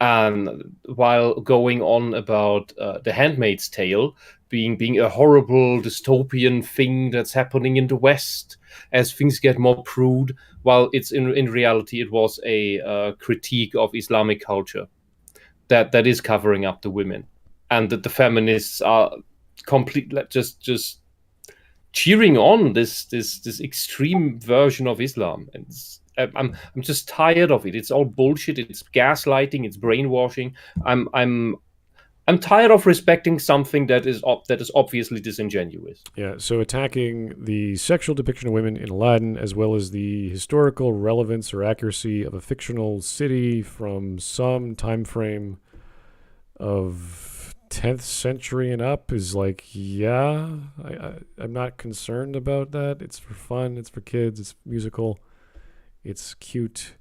And while going on about The Handmaid's Tale being a horrible dystopian thing that's happening in the West as things get more prude, while it's in reality it was a critique of Islamic culture that is covering up the women, and that the feminists are completely just cheering on this extreme version of Islam. And I'm just tired of it. It's all bullshit. It's gaslighting. It's brainwashing. I'm tired of respecting something that is obviously disingenuous. Yeah, so attacking the sexual depiction of women in Aladdin, as well as the historical relevance or accuracy of a fictional city from some time frame of 10th century and up, is like, yeah, I'm not concerned about that. It's for fun. It's for kids. It's musical. It's cute.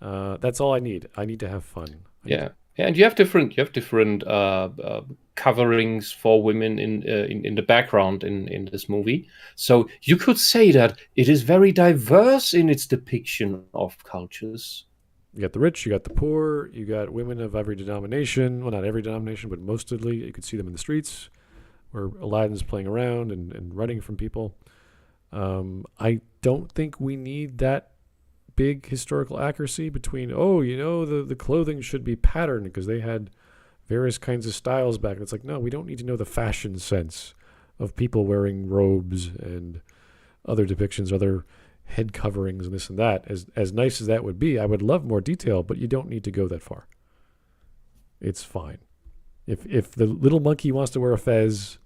That's all I need. I need to have fun. Yeah. And you have different coverings for women in the background in this movie. So you could say that it is very diverse in its depiction of cultures. You got the rich, you got the poor, you got women of every denomination. Well, not every denomination, but mostly. You could see them in the streets where Aladdin's playing around and running from people. I don't think we need that big historical accuracy between, the clothing should be patterned because they had various kinds of styles back. And it's like, no, we don't need to know the fashion sense of people wearing robes and other depictions, other head coverings and this and that. As nice as that would be, I would love more detail, but you don't need to go that far. It's fine. If the little monkey wants to wear a fez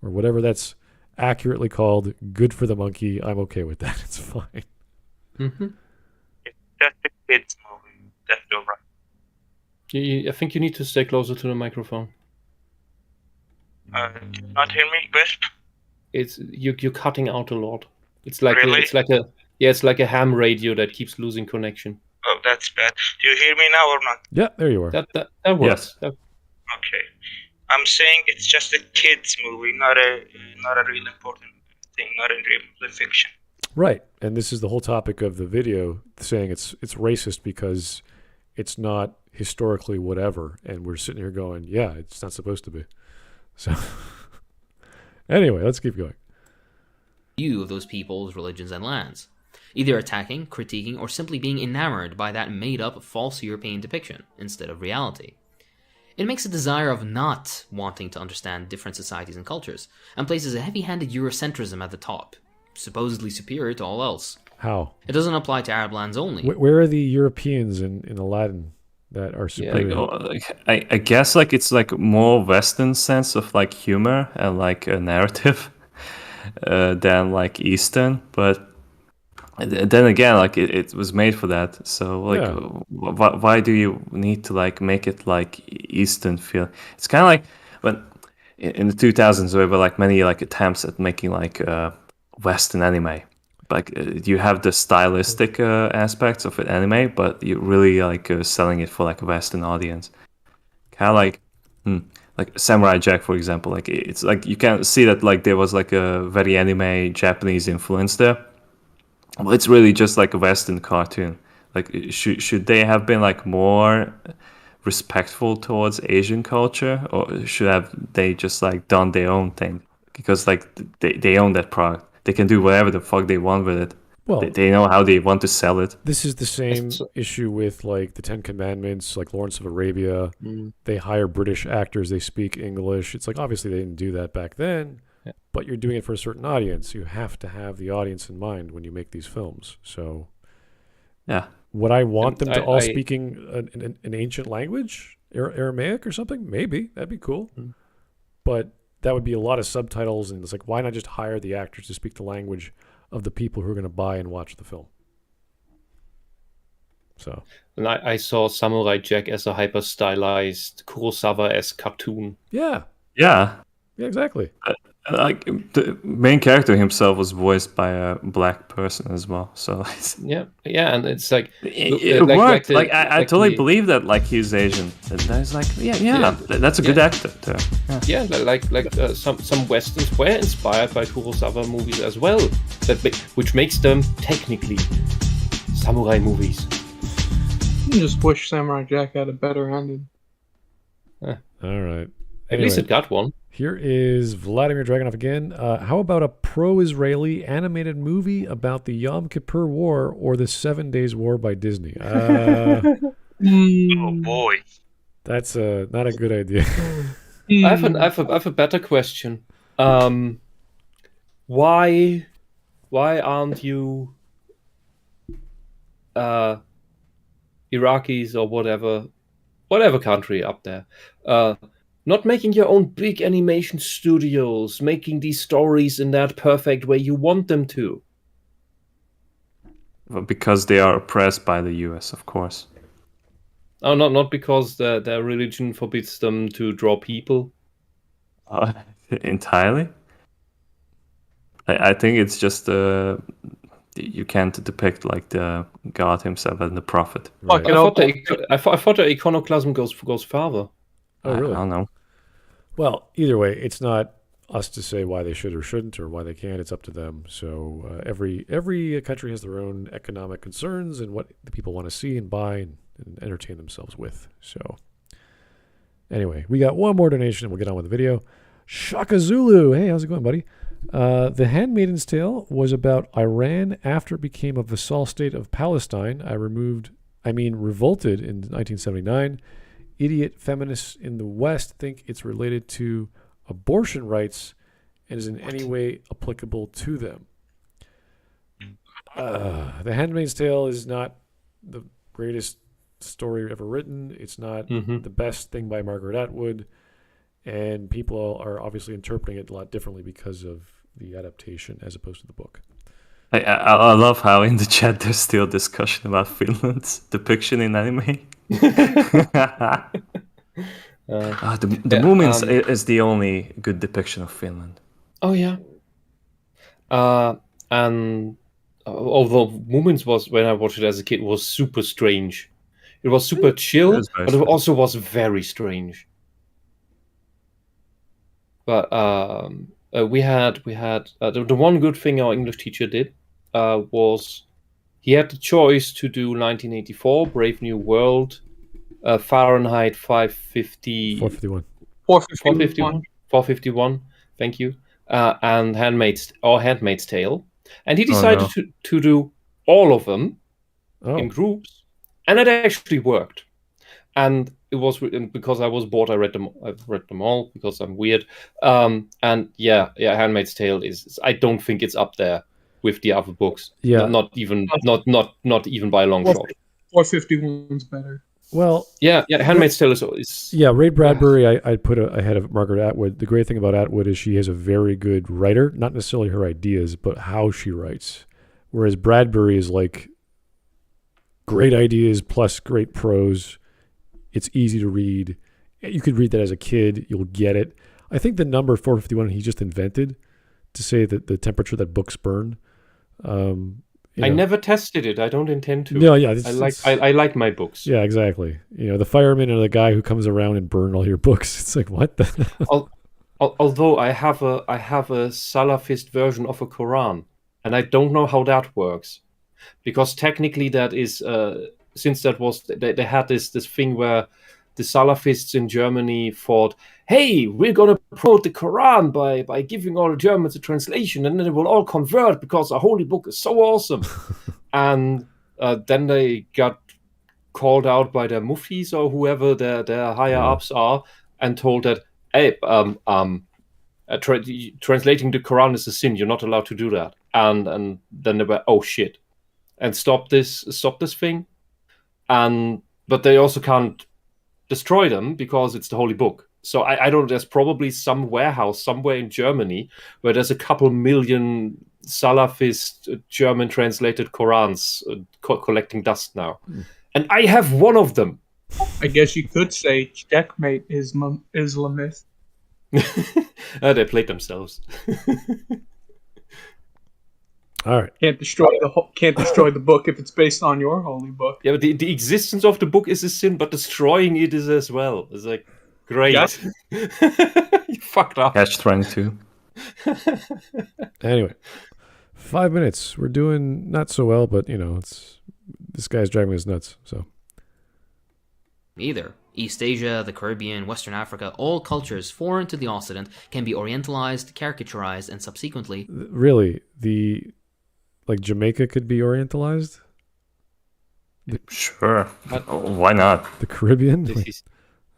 or whatever that's accurately called, good for the monkey, I'm okay with that. It's fine. Mm-hmm. Just a kids movie. That's all right. I think you need to stay closer to the microphone. Do you not hear me, Whisp? It's you're cutting out a lot. It's like Really? It's like a ham radio that keeps losing connection. Oh, that's bad. Do you hear me now or not? Yeah, there you are. That works. Yes. Okay. I'm saying it's just a kids movie, not a real important thing, not a real fiction. Right. And this is the whole topic of the video, saying it's racist because it's not historically whatever. And we're sitting here going, yeah, it's not supposed to be. So anyway, let's keep going. View of those peoples, religions, and lands, either attacking, critiquing, or simply being enamored by that made-up false European depiction instead of reality. It makes a desire of not wanting to understand different societies and cultures, and places a heavy-handed Eurocentrism at the top, supposedly superior to all else. How? It doesn't apply to Arab lands only. Where are the Europeans in Aladdin that are superior? I guess it's more Western sense of humor and a narrative than Eastern, but then again it was made for that. So why do you need to make it Eastern feel? It's kind of like when in the 2000s there were many attempts at making Western anime. You have the stylistic aspects of an anime, but you really selling it for a Western audience. Kind of like Samurai Jack, for example. It's you can see that there was a very anime Japanese influence there, well, it's really just like a Western cartoon. Like, should they have been like more respectful towards Asian culture, or should have they just like done their own thing? Because like they own that product, they can do whatever the fuck they want with it. Well, They know how they want to sell it. this is the same issue with like the Ten Commandments, like Lawrence of Arabia. They hire British actors, they speak English. It's like obviously they didn't do that back then, but you're doing it for a certain audience. You have to have the audience in mind when you make these films. So, yeah, would I want them to all speaking an ancient language, Aramaic or something? Maybe that'd be cool, but that would be a lot of subtitles, and it's like, why not just hire the actors to speak the language of the people who are going to buy and watch the film? So, and I saw Samurai Jack as a hyper stylized Kurosawa-esque cartoon. Yeah, exactly. Like the main character himself was voiced by a black person as well, so yeah, and it's like it worked. Like I totally believe that like he's Asian. And I was like, that's a good actor too. Yeah, some westerns were inspired by Kurosawa movies as well, which makes them technically samurai movies. You just wish Samurai Jack had a better ending. All right. At least it got one. Here is Vladimir Dragunov again. How about a pro-Israeli animated movie about the Yom Kippur War or the 7 Days War by Disney? Oh boy, that's not a good idea. I have a better question. Why aren't you Iraqis or whatever country up there? Not making your own big animation studios, making these stories in that perfect way you want them to. Well, because they are oppressed by the US, of course. Oh, not because their religion forbids them to draw people. Entirely. I think it's just you can't depict like the God himself and the prophet. Right. I thought the iconoclasm goes farther. Oh, really? I don't know. Well, either way, it's not us to say why they should or shouldn't or why they can't. It's up to them. So every country has their own economic concerns and what the people want to see and buy and entertain themselves with. So anyway, we got one more donation and we'll get on with the video. Shaka Zulu. Hey, how's it going, buddy? The Handmaiden's Tale was about Iran after it became a vassal state of Palestine. Revolted in 1979. Idiot feminists in the West think it's related to abortion rights and is in any way applicable to them. The Handmaid's Tale is not the greatest story ever written. It's not the best thing by Margaret Atwood, and people are obviously interpreting it a lot differently because of the adaptation as opposed to the book. I love how in the chat there's still discussion about Finland's depiction in anime. The Moomins is the only good depiction of Finland. Oh yeah. And although Moomins was, when I watched it as a kid, was super strange. It was super chill, but it also was very strange. But we had the one good thing our English teacher did was he had the choice to do 1984 Brave New World, Fahrenheit 451. Thank you. And Handmaid's Tale, and he decided to do all of them in groups, and it actually worked. And it was because I was bored. I've read them all because I'm weird. And Handmaid's Tale is. I don't think it's up there with the other books. Yeah, not even by a long shot. 451's better. Well, Handmaid's Tale is Ray Bradbury. I'd put ahead of Margaret Atwood. The great thing about Atwood is she has a very good writer, not necessarily her ideas, but how she writes. Whereas Bradbury is like great ideas plus great prose. It's easy to read. You could read that as a kid. You'll get it. I think the number 451 he just invented to say that the temperature that books burn. I never tested it. I don't intend to. No, yeah. I like my books. Yeah, exactly. The fireman or the guy who comes around and burn all your books. It's like, what the? Although I have a Salafist version of a Quran, and I don't know how that works. because technically that is since that was they had this thing where the Salafists in Germany thought, hey, we're going to promote the Quran by giving all the Germans a translation, and then they will all convert because a holy book is so awesome. And then they got called out by their muftis or whoever their higher ups are, and told that, hey, translating the Quran is a sin. You're not allowed to do that. And then they were, oh shit, and stop this thing. But they also can't destroy them because it's the holy book. So I don't know, there's probably some warehouse somewhere in Germany where there's a couple million Salafist German translated Qurans collecting dust now. And I have one of them. I guess you could say checkmate Islamist. They played themselves. All right. Can't destroy the book if it's based on your holy book. Yeah, but the existence of the book is a sin, but destroying it is as well. It's like, great. Yes. You fucked up. Catch-22. Anyway, 5 minutes. We're doing not so well, but this guy's driving us nuts. So Either East Asia, the Caribbean, Western Africa, all cultures foreign to the Occident can be orientalized, caricaturized, and subsequently... Really, Jamaica could be orientalized? Sure. Why not? The Caribbean?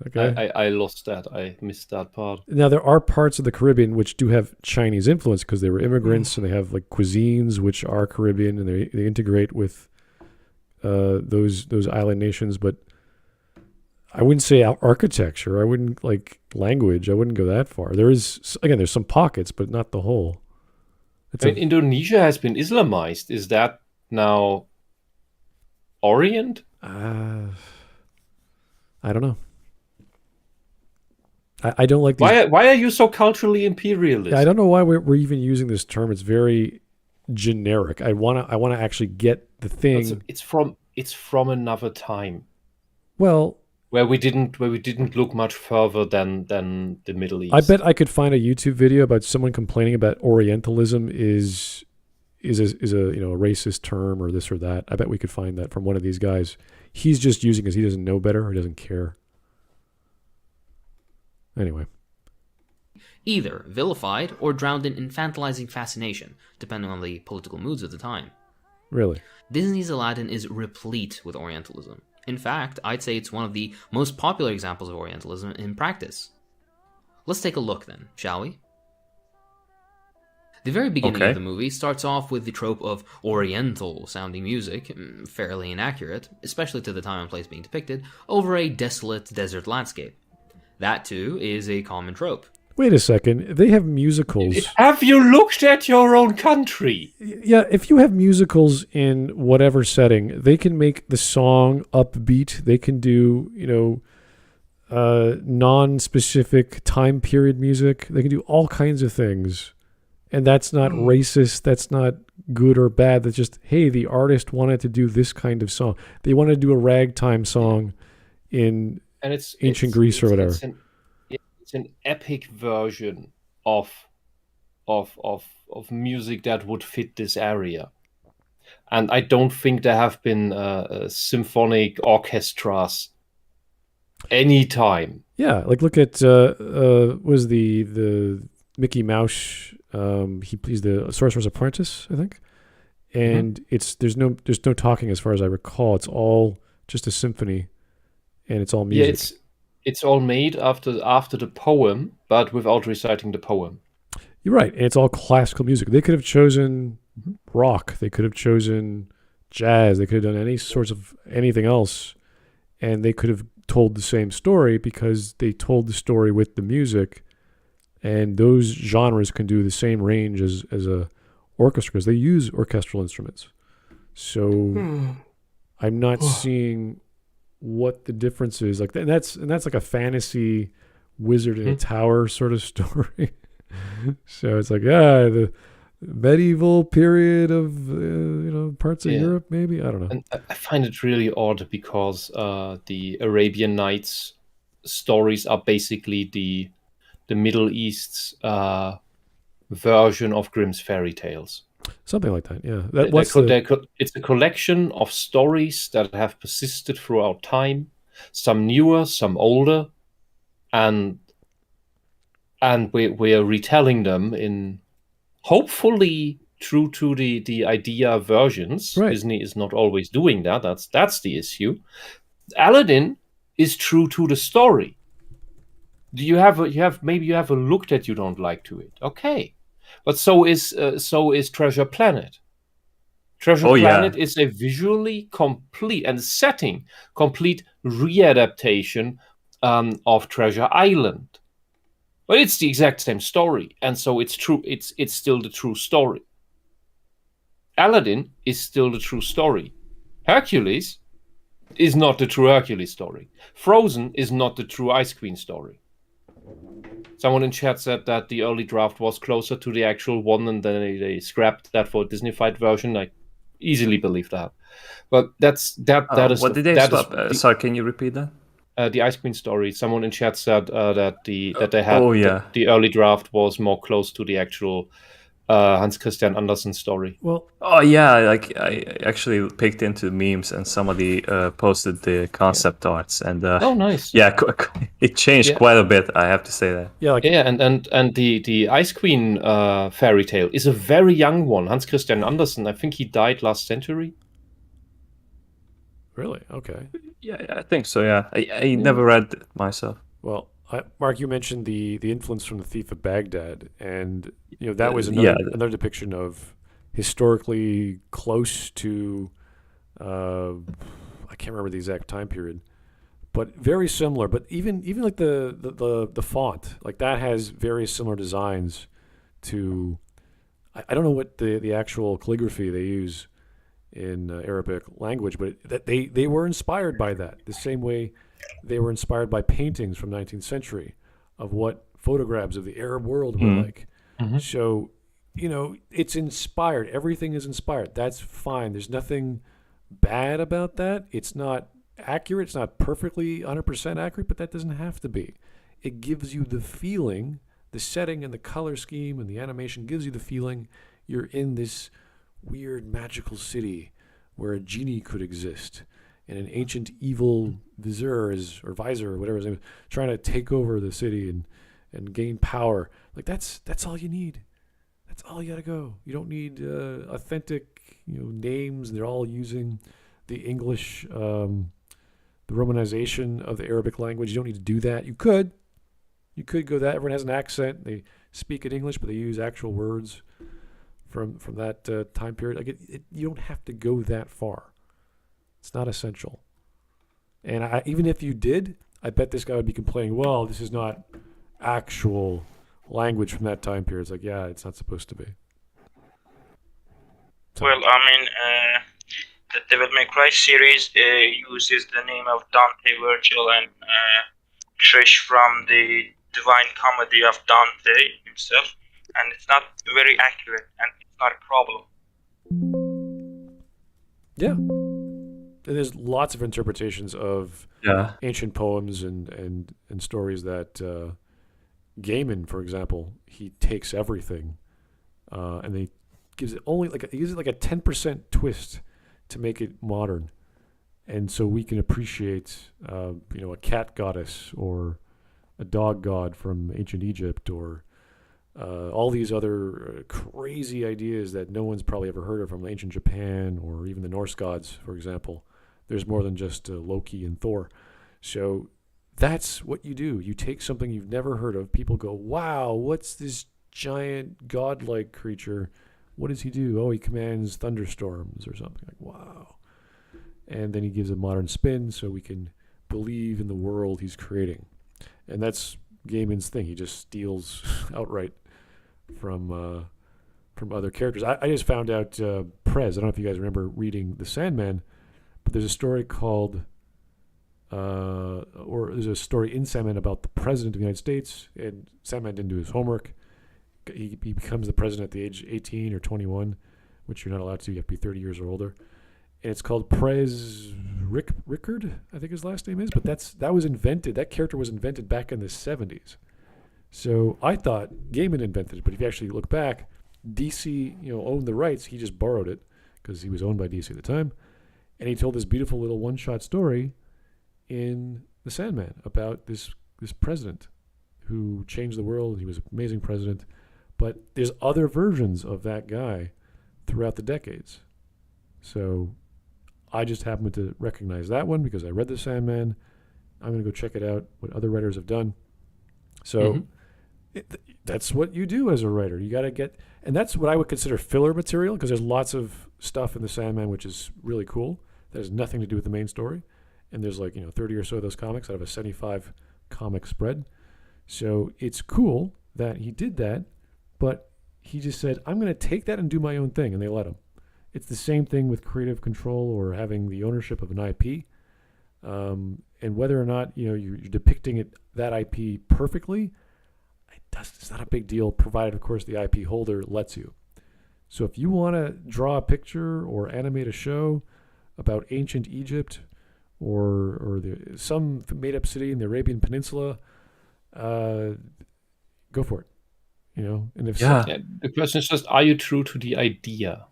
Okay. I lost that. I missed that part. Now, there are parts of the Caribbean which do have Chinese influence because they were immigrants and they have cuisines which are Caribbean, and they integrate with those island nations. But I wouldn't say architecture. I wouldn't language. I wouldn't go that far. There's some pockets, but not the whole. Indonesia has been Islamized. Is that now Orient? I don't know. I don't like these... Why are you so culturally imperialist? I don't know why we're even using this term. It's very generic. I wanna actually get the thing. It's from another time. Well, where we didn't look much further than the Middle East. I bet I could find a YouTube video about someone complaining about Orientalism is a racist term or this or that. I bet we could find that from one of these guys. He's just using it because he doesn't know better or doesn't care. Anyway. Either vilified or drowned in infantilizing fascination, depending on the political moods of the time. Really? Disney's Aladdin is replete with Orientalism. In fact, I'd say it's one of the most popular examples of Orientalism in practice. Let's take a look then, shall we? The very beginning of the movie starts off with the trope of Oriental-sounding music, fairly inaccurate, especially to the time and place being depicted, over a desolate desert landscape. That, too, is a common trope. Wait a second. They have musicals. Have you looked at your own country? Yeah, if you have musicals in whatever setting, they can make the song upbeat. They can do, non-specific time period music. They can do all kinds of things. And that's not racist. That's not good or bad. That's just, hey, the artist wanted to do this kind of song. They wanted to do a ragtime song in ancient Greece or whatever. It's an epic version of music that would fit this area, and I don't think there have been symphonic orchestras any time. Yeah, look at was the Mickey Mouse? He's the Sorcerer's Apprentice, I think, and there's no talking as far as I recall. It's all just a symphony, and it's all music. Yeah, it's all made after the poem, but without reciting the poem. You're right. And it's all classical music. They could have chosen rock. They could have chosen jazz. They could have done any sorts of anything else. And they could have told the same story because they told the story with the music. And those genres can do the same range as a orchestra because they use orchestral instruments. So I'm not seeing what the difference is. And that's like a fantasy wizard in a tower sort of story. So it's like, the medieval period of parts of Europe, maybe. I don't know. And I find it really odd because the Arabian Nights stories are basically the Middle East's version of Grimm's fairy tales. Something like that, yeah. It's a collection of stories that have persisted throughout time, some newer, some older, and we're retelling them in hopefully true to the idea versions. Right. Disney is not always doing that. That's the issue. Aladdin is true to the story. You have a look that you don't like to it. Okay, but so is Treasure Planet. Treasure Planet is a visually complete and setting complete readaptation of Treasure Island. But it's the exact same story, and so it's true. It's still the true story. Aladdin is still the true story. Hercules is not the true Hercules story. Frozen is not the true Ice Queen story. Someone in chat said that the early draft was closer to the actual one, and then they scrapped that for a Disneyfied version. I easily believe that. But that is what did they swap? Sorry, can you repeat that? The Ice Queen story. Someone in chat said that they had the early draft was more close to the actual Hans Christian Andersen story. Well, like I actually picked into memes, and somebody posted the concept arts, and nice. Yeah, it changed quite a bit. I have to say that. And the Ice Queen fairy tale is a very young one. Hans Christian Andersen, I think he died last century. Really? Okay. Yeah, I think so. Yeah, I never read it myself. Well, Mark, you mentioned the influence from the Thief of Baghdad, and that was another depiction of historically close to I can't remember the exact time period, but very similar. But even like the font, like that has very similar designs to. I don't know what the actual calligraphy they use in Arabic language, but that they were inspired by that the same way they were inspired by paintings from 19th century of what photographs of the Arab world were like. Mm-hmm. So, it's inspired. Everything is inspired. That's fine. There's nothing bad about that. It's not accurate. It's not perfectly 100% accurate, but that doesn't have to be. It gives you the feeling, the setting and the color scheme and the animation gives you the feeling you're in this weird magical city where a genie could exist and an ancient evil visor or whatever his name is, trying to take over the city and gain power. Like that's all you need. That's all you gotta go. You don't need authentic names. They're all using the English, the romanization of the Arabic language. You don't need to do that. You could go that. Everyone has an accent. They speak in English, but they use actual words from that time period. Like you don't have to go that far. It's not essential. And even if you did, I bet this guy would be complaining, well, this is not actual language from that time period. It's like, yeah, it's not supposed to be. So. Well, I mean, the Devil May Cry series uses the name of Dante, Virgil, and Trish from the Divine Comedy of Dante himself. And it's not very accurate, and it's not a problem. Yeah. And there's lots of interpretations of ancient poems and stories that Gaiman, for example, he takes everything and he gives it he uses like a 10% twist to make it modern. And so we can appreciate, a cat goddess or a dog god from ancient Egypt or all these other crazy ideas that no one's probably ever heard of from ancient Japan or even the Norse gods, for example. There's more than just Loki and Thor. So that's what you do. You take something you've never heard of. People go, wow, what's this giant godlike creature? What does he do? Oh, he commands thunderstorms or something. Like, wow. And then he gives a modern spin so we can believe in the world he's creating. And that's Gaiman's thing. He just steals outright from other characters. I just found out Prez. I don't know if you guys remember reading The Sandman, but there's a story called, or there's a story in Sandman about the president of the United States, and Sandman didn't do his homework. He becomes the president at the age 18 or 21, which you're not allowed to. You have to be 30 years or older. And it's called Prez Rickard, I think his last name is. But that was invented. That character was invented back in the 70s. So I thought Gaiman invented it, but if you actually look back, DC, owned the rights. He just borrowed it because he was owned by DC at the time. And he told this beautiful little one-shot story in The Sandman about this president who changed the world. He was an amazing president. But there's other versions of that guy throughout the decades. So I just happened to recognize that one because I read The Sandman. I'm going to go check it out, what other writers have done. So that's what you do as a writer. You got to get, and that's what I would consider filler material because there's lots of stuff in The Sandman which is really cool. That has nothing to do with the main story. And there's 30 or so of those comics out of a 75 comic spread. So it's cool that he did that, but he just said, I'm going to take that and do my own thing, and they let him. It's the same thing with creative control or having the ownership of an IP. And whether or not you're depicting that IP perfectly, it's not a big deal, provided, of course, the IP holder lets you. So if you want to draw a picture or animate a show about ancient Egypt or some made-up city in the Arabian Peninsula, go for it. And if the question is just, are you true to the idea?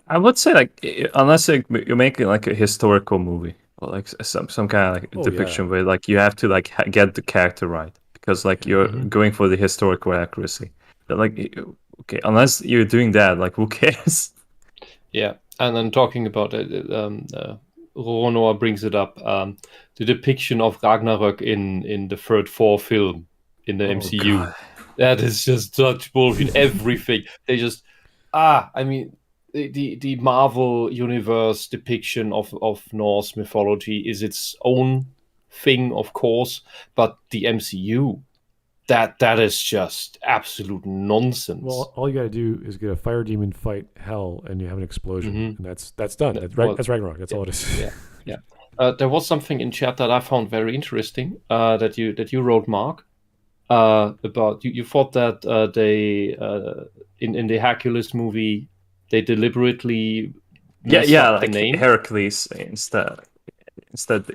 I would say unless you're making a historical movie or some kind of depiction where you have to get the character right because you're going for the historical accuracy. But okay, unless you're doing that, who cares? Yeah, and then talking about Ronor brings it up, the depiction of Ragnarok in the third Thor film in the MCU. God. That is just such bullshit. Everything. They just the Marvel universe depiction of Norse mythology is its own thing, of course, but the MCU, that is just absolute nonsense. Well, all you got to do is get a fire demon fight hell, and you have an explosion, and that's done. That's Ragnarok. That's all it is. Yeah. There was something in chat that I found very interesting that you wrote, Mark, about you thought that they in the Hercules movie they deliberately the name Hercules instead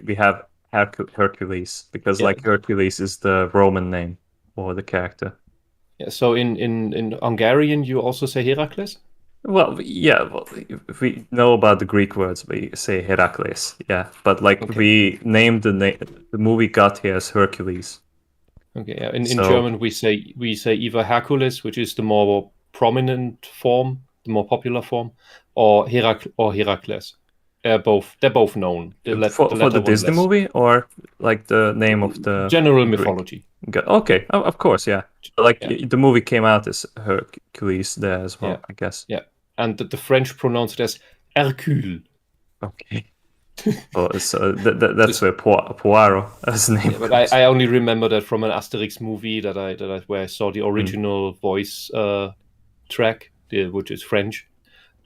we have Hercules because Hercules is the Roman name for the character. Yeah, so in Hungarian you also say Heracles? Well, if we know about the Greek words, we say Heracles. Yeah, but we named the movie got here as Hercules. Okay, yeah. In German we say either Hercules, which is the more prominent form, the more popular form, or Heracles. They're both known. For the Disney movie or the name of the general mythology. Okay, of course, yeah. The movie came out as Hercules there as well, I guess. Yeah, and the French pronounce it as Hercule. Okay. So that's where Poirot as name. Yeah, but I only remember that from an Asterix movie where I saw the original voice track, which is French,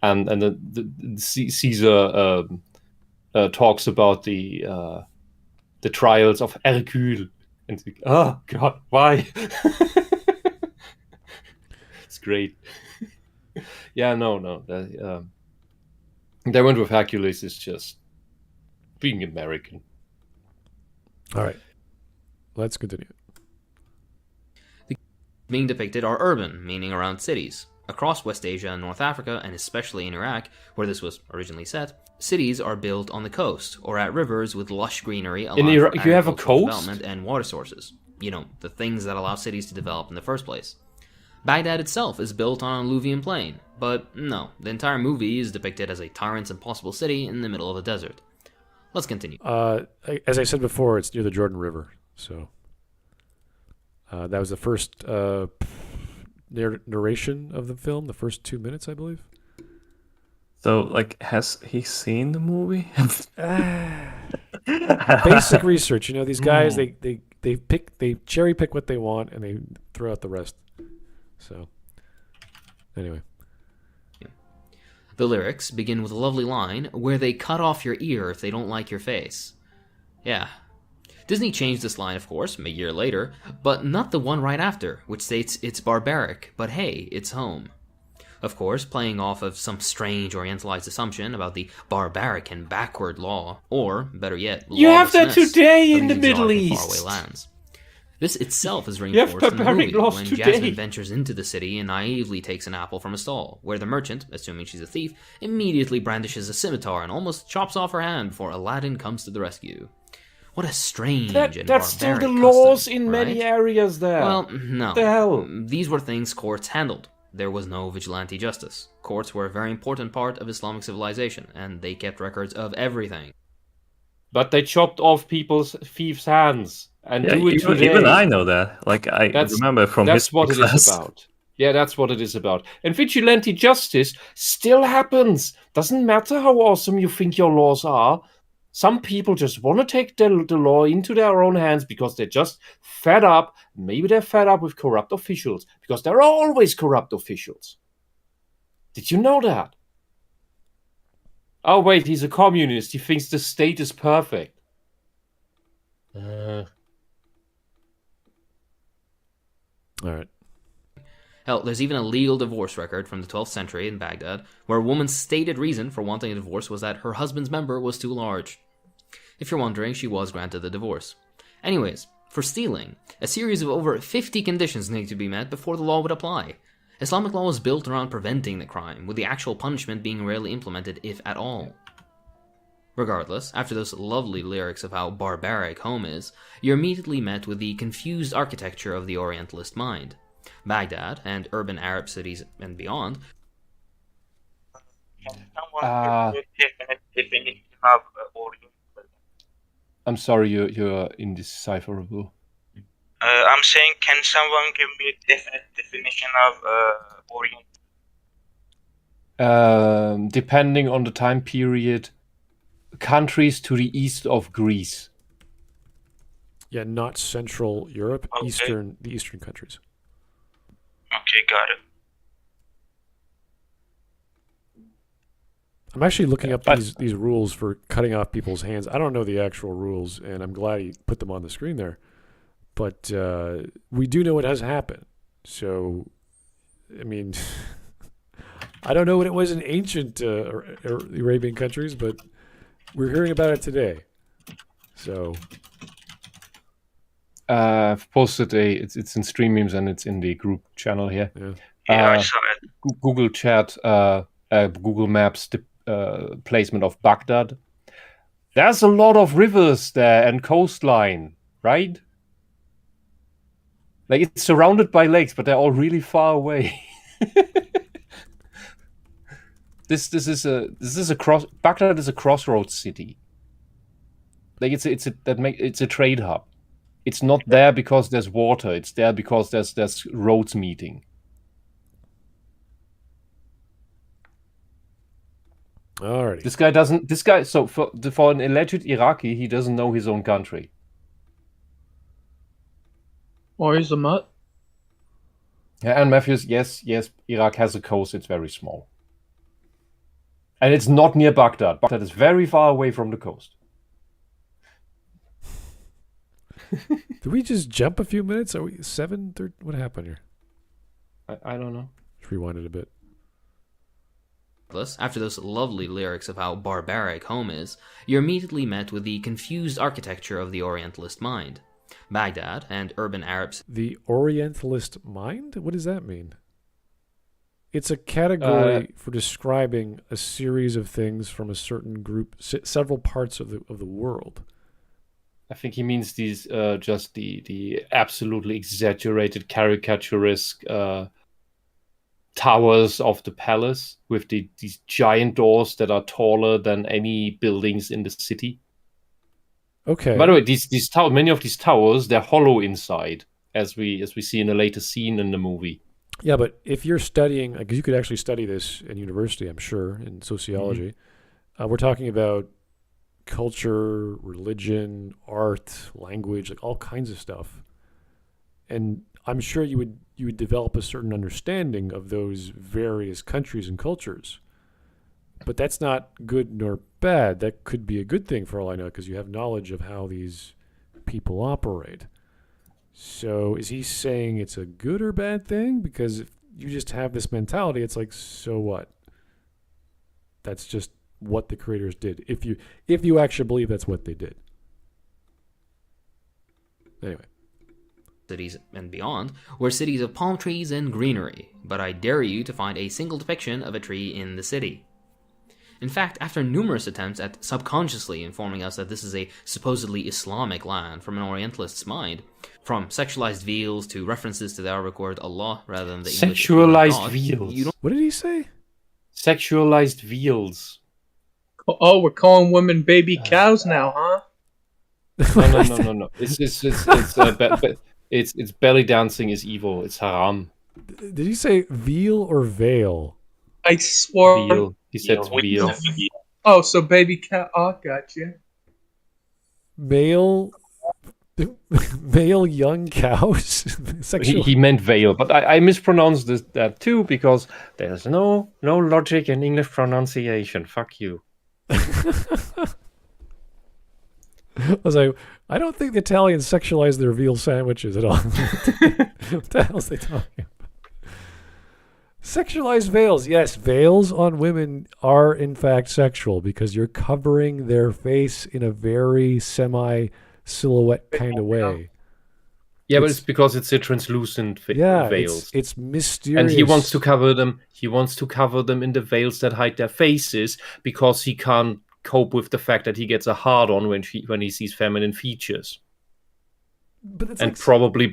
and the Caesar talks about the trials of Hercule, and oh God, why? It's great. Yeah, no. They went with Hercules is just being American. All right, let's continue. Being depicted are urban, meaning around cities. Across West Asia and North Africa, and especially in Iraq, where this was originally set, cities are built on the coast or at rivers with lush greenery. In Iraq, you have a coast? Development and water sources. The things that allow cities to develop in the first place. Baghdad itself is built on an alluvial plain, but no, the entire movie is depicted as a tyrant's impossible city in the middle of a desert. Let's continue. As I said before, it's near the Jordan River, so that was the first narration of the film, the first 2 minutes, I believe. So, has he seen the movie? Basic research. These guys, they cherry pick what they want and they throw out the rest. So, anyway. The lyrics begin with a lovely line where they cut off your ear if they don't like your face. Yeah. Disney changed this line, of course, a year later, but not the one right after, which states it's barbaric, but hey, it's home. Of course, playing off of some strange Orientalized assumption about the barbaric and backward law, or, better yet, you have that today in the Middle Middle East. East. Faraway lands. This itself is have reinforced in the barbaric movie laws when today. Jasmine ventures into the city and naively takes an apple from a stall, where the merchant, assuming she's a thief, immediately brandishes a scimitar and almost chops off her hand before Aladdin comes to the rescue. What a strange and That's barbaric still the custom, laws in many right? areas there. Well, no. What the hell? These were things courts handled. There was no vigilante justice. Courts were a very important part of Islamic civilization, and they kept records of everything. But they chopped off people's thieves' hands and do it today. Even I know that. Like I remember from that's what history it is class. about. Yeah, that's what it is about. And vigilante justice still happens. Doesn't matter how awesome you think your laws are. Some people just want to take the law into their own hands because they're just fed up. Maybe they're fed up with corrupt officials because there are always corrupt officials. Did you know that? Oh, wait, he's a communist. He thinks the state is perfect. All right. Hell, there's even a legal divorce record from the 12th century in Baghdad, where a woman's stated reason for wanting a divorce was that her husband's member was too large. If you're wondering, she was granted the divorce. Anyways, for stealing, a series of over 50 conditions need to be met before the law would apply. Islamic law was built around preventing the crime, with the actual punishment being rarely implemented, if at all. Regardless, after those lovely lyrics of how barbaric home is, you're immediately met with the confused architecture of the Orientalist mind. Baghdad, and urban Arab cities and beyond, Can someone give me a definite definition of Orientalism? I'm sorry, you're indecipherable. I'm saying, can someone give me a definite definition of Orient? Depending on the time period, countries to the east of Greece. Yeah, not Central Europe, Okay. the Eastern countries. Okay, got it. I'm actually looking up these rules for cutting off people's hands. I don't know the actual rules, and I'm glad he put them on the screen there. But we do know it has happened. So, I mean, I don't know what it was in ancient Arabian countries, but we're hearing about it today. So, I've posted it's in Streamlabs and it's in the group channel here. Yeah, I saw it. Google Chat, Google Maps placement of Baghdad. There's a lot of rivers there and coastline, right? Like it's surrounded by lakes, but they're all really far away. This is a Baghdad is a crossroads city. Like it's a trade hub. It's not there because there's water. It's there because there's roads meeting. alrighty. So for an alleged Iraqi, he doesn't know his own country. Or he's a mutt. Yeah, and Matthews, yes, Iraq has a coast. It's very small. And it's not near Baghdad. Baghdad is very far away from the coast. Did we just jump a few minutes? Are we 7:30? What happened here? I don't know. Let's rewind it a bit. after those lovely lyrics of how barbaric home is, you're immediately met with the confused architecture of the Orientalist mind. Baghdad and urban Arabs. The Orientalist mind? What does that mean? It's a category for describing a series of things from a certain group, several parts of the world. I think he means these just the absolutely exaggerated caricaturesque towers of the palace with these giant doors that are taller than any buildings in the city. Okay. By the way, these many of these towers, they're hollow inside, as we see in a later scene in the movie. Yeah, but if you're studying, because you could actually study this in university, I'm sure, in sociology. We're talking about culture, religion, art, language, like all kinds of stuff. And I'm sure you would develop a certain understanding of those various countries and cultures. But that's not good nor bad. That could be a good thing for all I know, because you have knowledge of how these people operate. So is he saying it's a good or bad thing? Because if you just have this mentality, it's like, so what? That's just what the creators did. If you actually believe that's what they did. Anyway. cities and beyond, were cities of palm trees and greenery, but I dare you to find a single depiction of a tree in the city. In fact, after numerous attempts at subconsciously informing us that this is a supposedly Islamic land from an Orientalist's mind, from sexualized veils to references to the Arabic word Allah rather than the English Sexualized God, veils. you don't What did he say? Sexualized veals. Oh, we're calling women baby cows now, huh? No. It's belly dancing is evil. It's haram. Did he say veal or veil? I swore. Veal. He said veal. Oh, so baby cow. Oh, gotcha. Male young cows? Sexual. He meant veil, but I mispronounced that too because there's no logic in English pronunciation. Fuck you. I was like, I don't think the Italians sexualize their veal sandwiches at all. What the hell is they talking about? Sexualized veils. Yes, veils on women are in fact sexual because you're covering their face in a very semi-silhouette kind of way. Yeah, but it's because it's a translucent veils. It's mysterious. And he wants to cover them. He wants to cover them in the veils that hide their faces because he can't cope with the fact that he gets a hard on when he sees feminine features. But it's and like, probably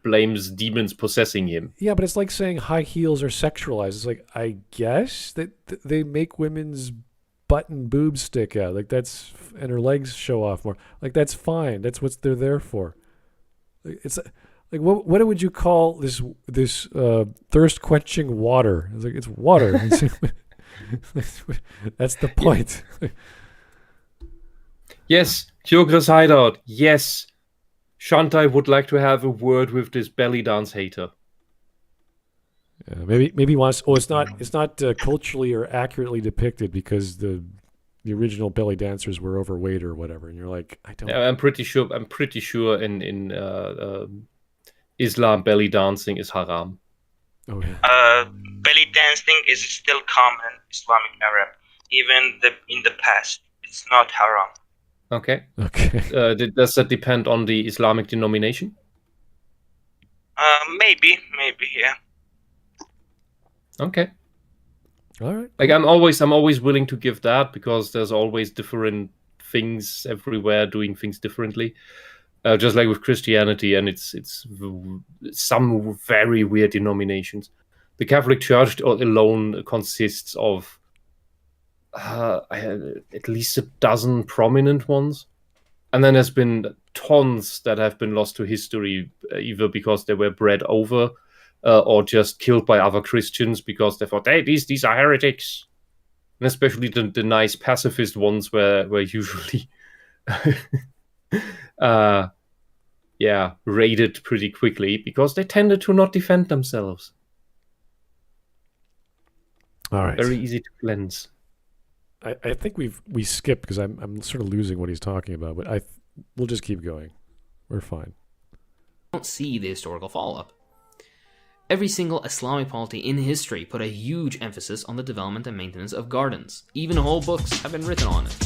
blames demons possessing him. Yeah, but it's like saying high heels are sexualized. It's like, I guess that they make women's butt and boobs stick out. Like that's, and her legs show off more. Like that's fine. That's what they're there for. It's like what would you call this thirst quenching water? It's like it's water. That's the point. Yes, Kyogre's hideout. Yes, Shantai would like to have a word with this belly dance hater. Yeah, maybe he wants. Oh, it's not culturally or accurately depicted because the original belly dancers were overweight or whatever, and you're like, I don't. Yeah, I'm pretty sure in Islam belly dancing is haram. Oh yeah. Belly dancing is still common in Islamic Arab, even in the past. It's not haram. Okay. Okay. Does that depend on the Islamic denomination? Maybe, yeah. Okay. All right. Like I'm always willing to give that because there's always different things everywhere doing things differently. Just like with Christianity, and it's some very weird denominations. The Catholic Church alone consists of at least a dozen prominent ones, and then there's been tons that have been lost to history, either because they were bred over or just killed by other Christians because they thought, hey, these are heretics. And especially the nice pacifist ones were usually raided pretty quickly because they tended to not defend themselves. All right. Very easy to cleanse. I think we skipped because I'm sort of losing what he's talking about, but we'll just keep going. We're fine. Don't see the historical follow-up. Every single Islamic polity in history put a huge emphasis on the development and maintenance of gardens. Even whole books have been written on it.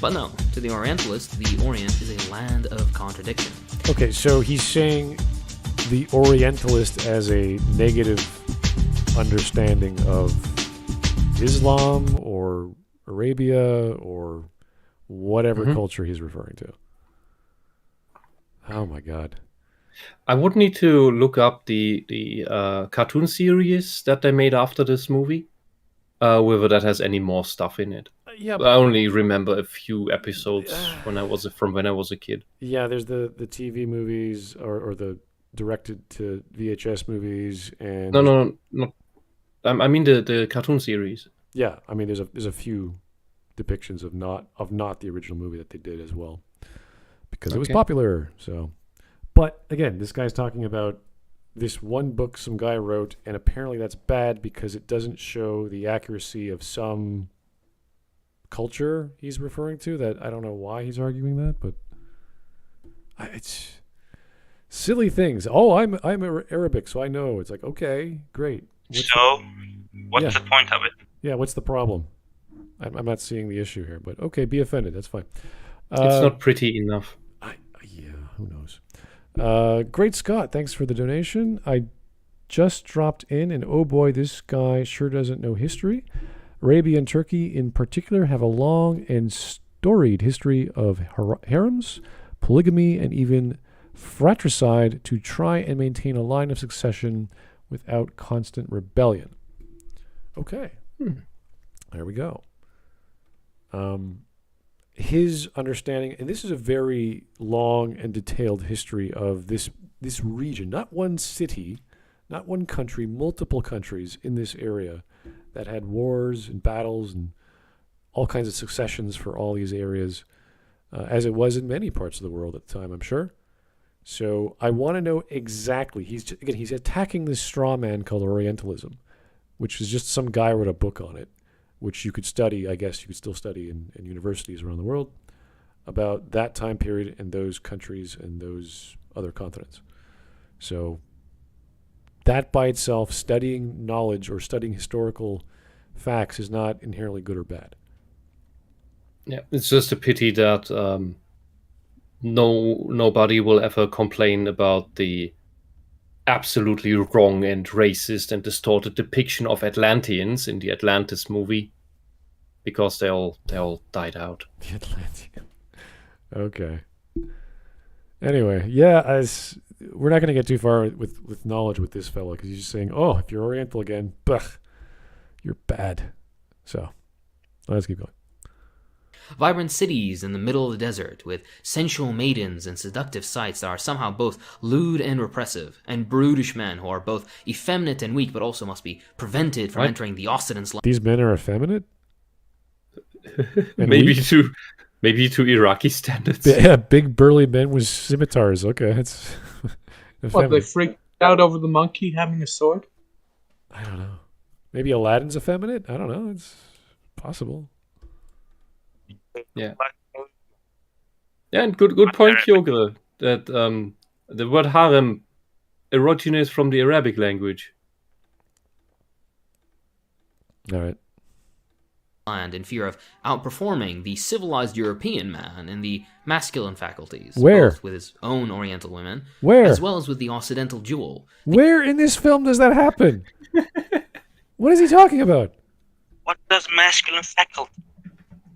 But no, to the Orientalist, the Orient is a land of contradiction. Okay, so he's saying the Orientalist as a negative understanding of Islam or Arabia or whatever culture he's referring to. Oh my God. I would need to look up the cartoon series that they made after this movie, whether that has any more stuff in it. Yeah, I only remember a few episodes when I was a kid. Yeah, there's the TV movies or the directed to VHS movies and No. I mean the cartoon series. Yeah, I mean there's a few depictions of not the original movie that they did as well because it was popular. So, but again, this guy's talking about this one book some guy wrote, and apparently that's bad because it doesn't show the accuracy of some culture he's referring to. That I don't know why he's arguing that, but it's silly things. Oh, I'm Arabic, so I know. It's like, okay, great. What's the point of it? Yeah, what's the problem? I'm not seeing the issue here, but okay, be offended. That's fine. It's not pretty enough. Yeah, who knows? Great Scott, thanks for the donation. I just dropped in, and oh boy, this guy sure doesn't know history. Arabia and Turkey in particular have a long and storied history of harems, polygamy, and even fratricide to try and maintain a line of succession without constant rebellion. Okay. There we go. His understanding, and this is a very long and detailed history of this region, not one city, not one country, multiple countries in this area that had wars and battles and all kinds of successions for all these areas, as it was in many parts of the world at the time, I'm sure. So I want to know exactly. He's attacking this straw man called Orientalism, which is just some guy wrote a book on it, which you could study. I guess you could still study in universities around the world about that time period and those countries and those other continents. So that by itself, studying knowledge or studying historical facts is not inherently good or bad. Yeah, it's just a pity that nobody will ever complain about the absolutely wrong and racist and distorted depiction of Atlanteans in the Atlantis movie, because they all died out. The Atlantean. Okay. Anyway, yeah, we're not going to get too far with knowledge with this fellow, because he's just saying, oh, if you're Oriental again, you're bad. So let's keep going. Vibrant cities in the middle of the desert with sensual maidens and seductive sights that are somehow both lewd and repressive, and brutish men who are both effeminate and weak but also must be prevented from entering the Occident's life. These men are effeminate? Maybe to Iraqi standards. Yeah, big burly men with scimitars. Okay, that's what, they freaked out over the monkey having a sword? I don't know. Maybe Aladdin's effeminate? I don't know. It's possible. Yeah. Yeah, and good point, Kyogre, that the word harem originates from the Arabic language. All right. And in fear of outperforming the civilized European man in the masculine faculties, Where? both with his own Oriental women, Where? as well as with the Occidental jewel. Where in this film does that happen? What is he talking about? What does masculine faculty?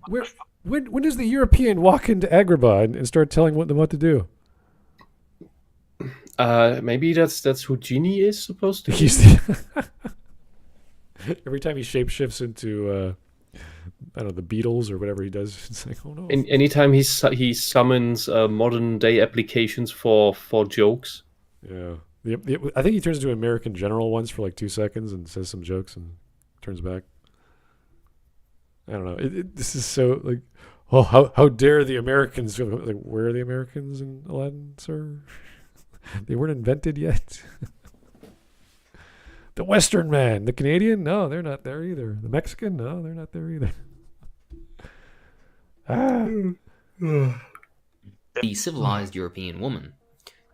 Where? When does the European walk into Agrabah and start telling them what to do? Maybe that's who Genie is supposed to be. Every time he shapeshifts into I don't know, the Beatles or whatever he does, it's like, oh no. Anytime he summons modern day applications for jokes. Yeah. I think he turns into an American general once for like 2 seconds and says some jokes and turns back. I don't know. This is so like, oh, how dare the Americans? Like, where are the Americans in Aladdin, sir? They weren't invented yet. The Western man, the Canadian, no, they're not there either. The Mexican, no, they're not there either. The civilized European woman.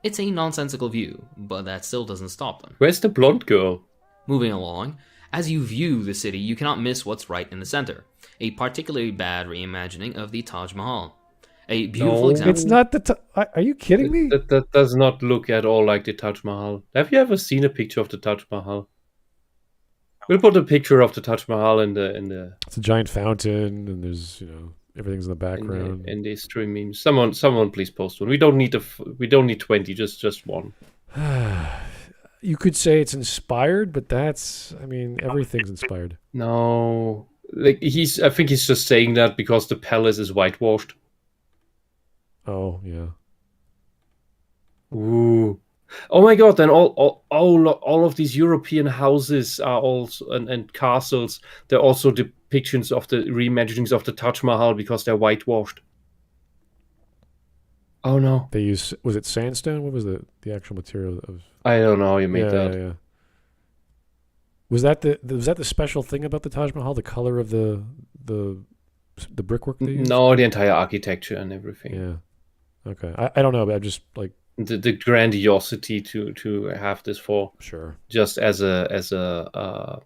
It's a nonsensical view, but that still doesn't stop them. Where's the blonde girl? Moving along, as you view the city, you cannot miss what's right in the center. A particularly bad reimagining of the Taj Mahal. A beautiful example. It's not the are you kidding me? That does not look at all like the Taj Mahal. Have you ever seen a picture of the Taj Mahal? We'll put a picture of the Taj Mahal in the. It's a giant fountain, and there's everything's in the background. In the stream memes. Someone please post one. We don't need 20. Just one. You could say it's inspired, but everything's inspired. No, I think he's just saying that because the palace is whitewashed. Oh yeah. Ooh. Oh my god! Then all of these European houses are also and castles. They're also depictions of the reimaginings of the Taj Mahal because they're whitewashed. Oh no! Was it sandstone? What was the actual material of? I don't know how you made that. Yeah. Was that the special thing about the Taj Mahal? The color of the brickwork they used? No, the entire architecture and everything. Yeah. Okay. I don't know, but I'm just like the grandiosity to have this for sure. Just as a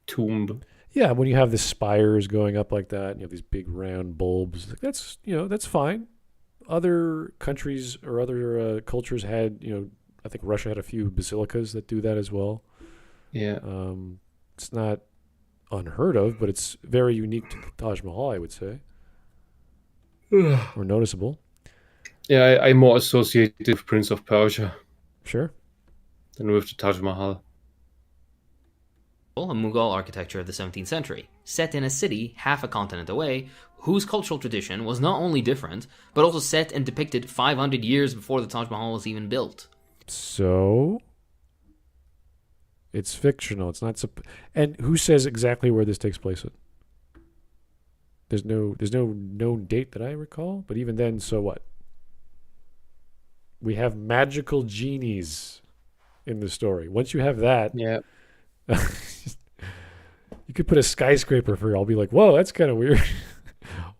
tomb. Yeah, when you have the spires going up like that, and you have these big round bulbs, that's fine. other countries or other cultures had, I think Russia had a few basilicas that do that as well. Yeah. It's not unheard of, but it's very unique to the Taj Mahal, I would say, or noticeable. Yeah, I more associate it with Prince of Persia Sure. than with the Taj Mahal. A Mughal architecture of the 17th century, set in a city half a continent away, whose cultural tradition was not only different, but also set and depicted 500 years before the Taj Mahal was even built. So it's fictional. It's not. And who says exactly where this takes place in? There's no known date that I recall. But even then, so what? We have magical genies in the story. Once you have that, Yeah. you could put a skyscraper for. I'll be like, whoa, that's kind of weird.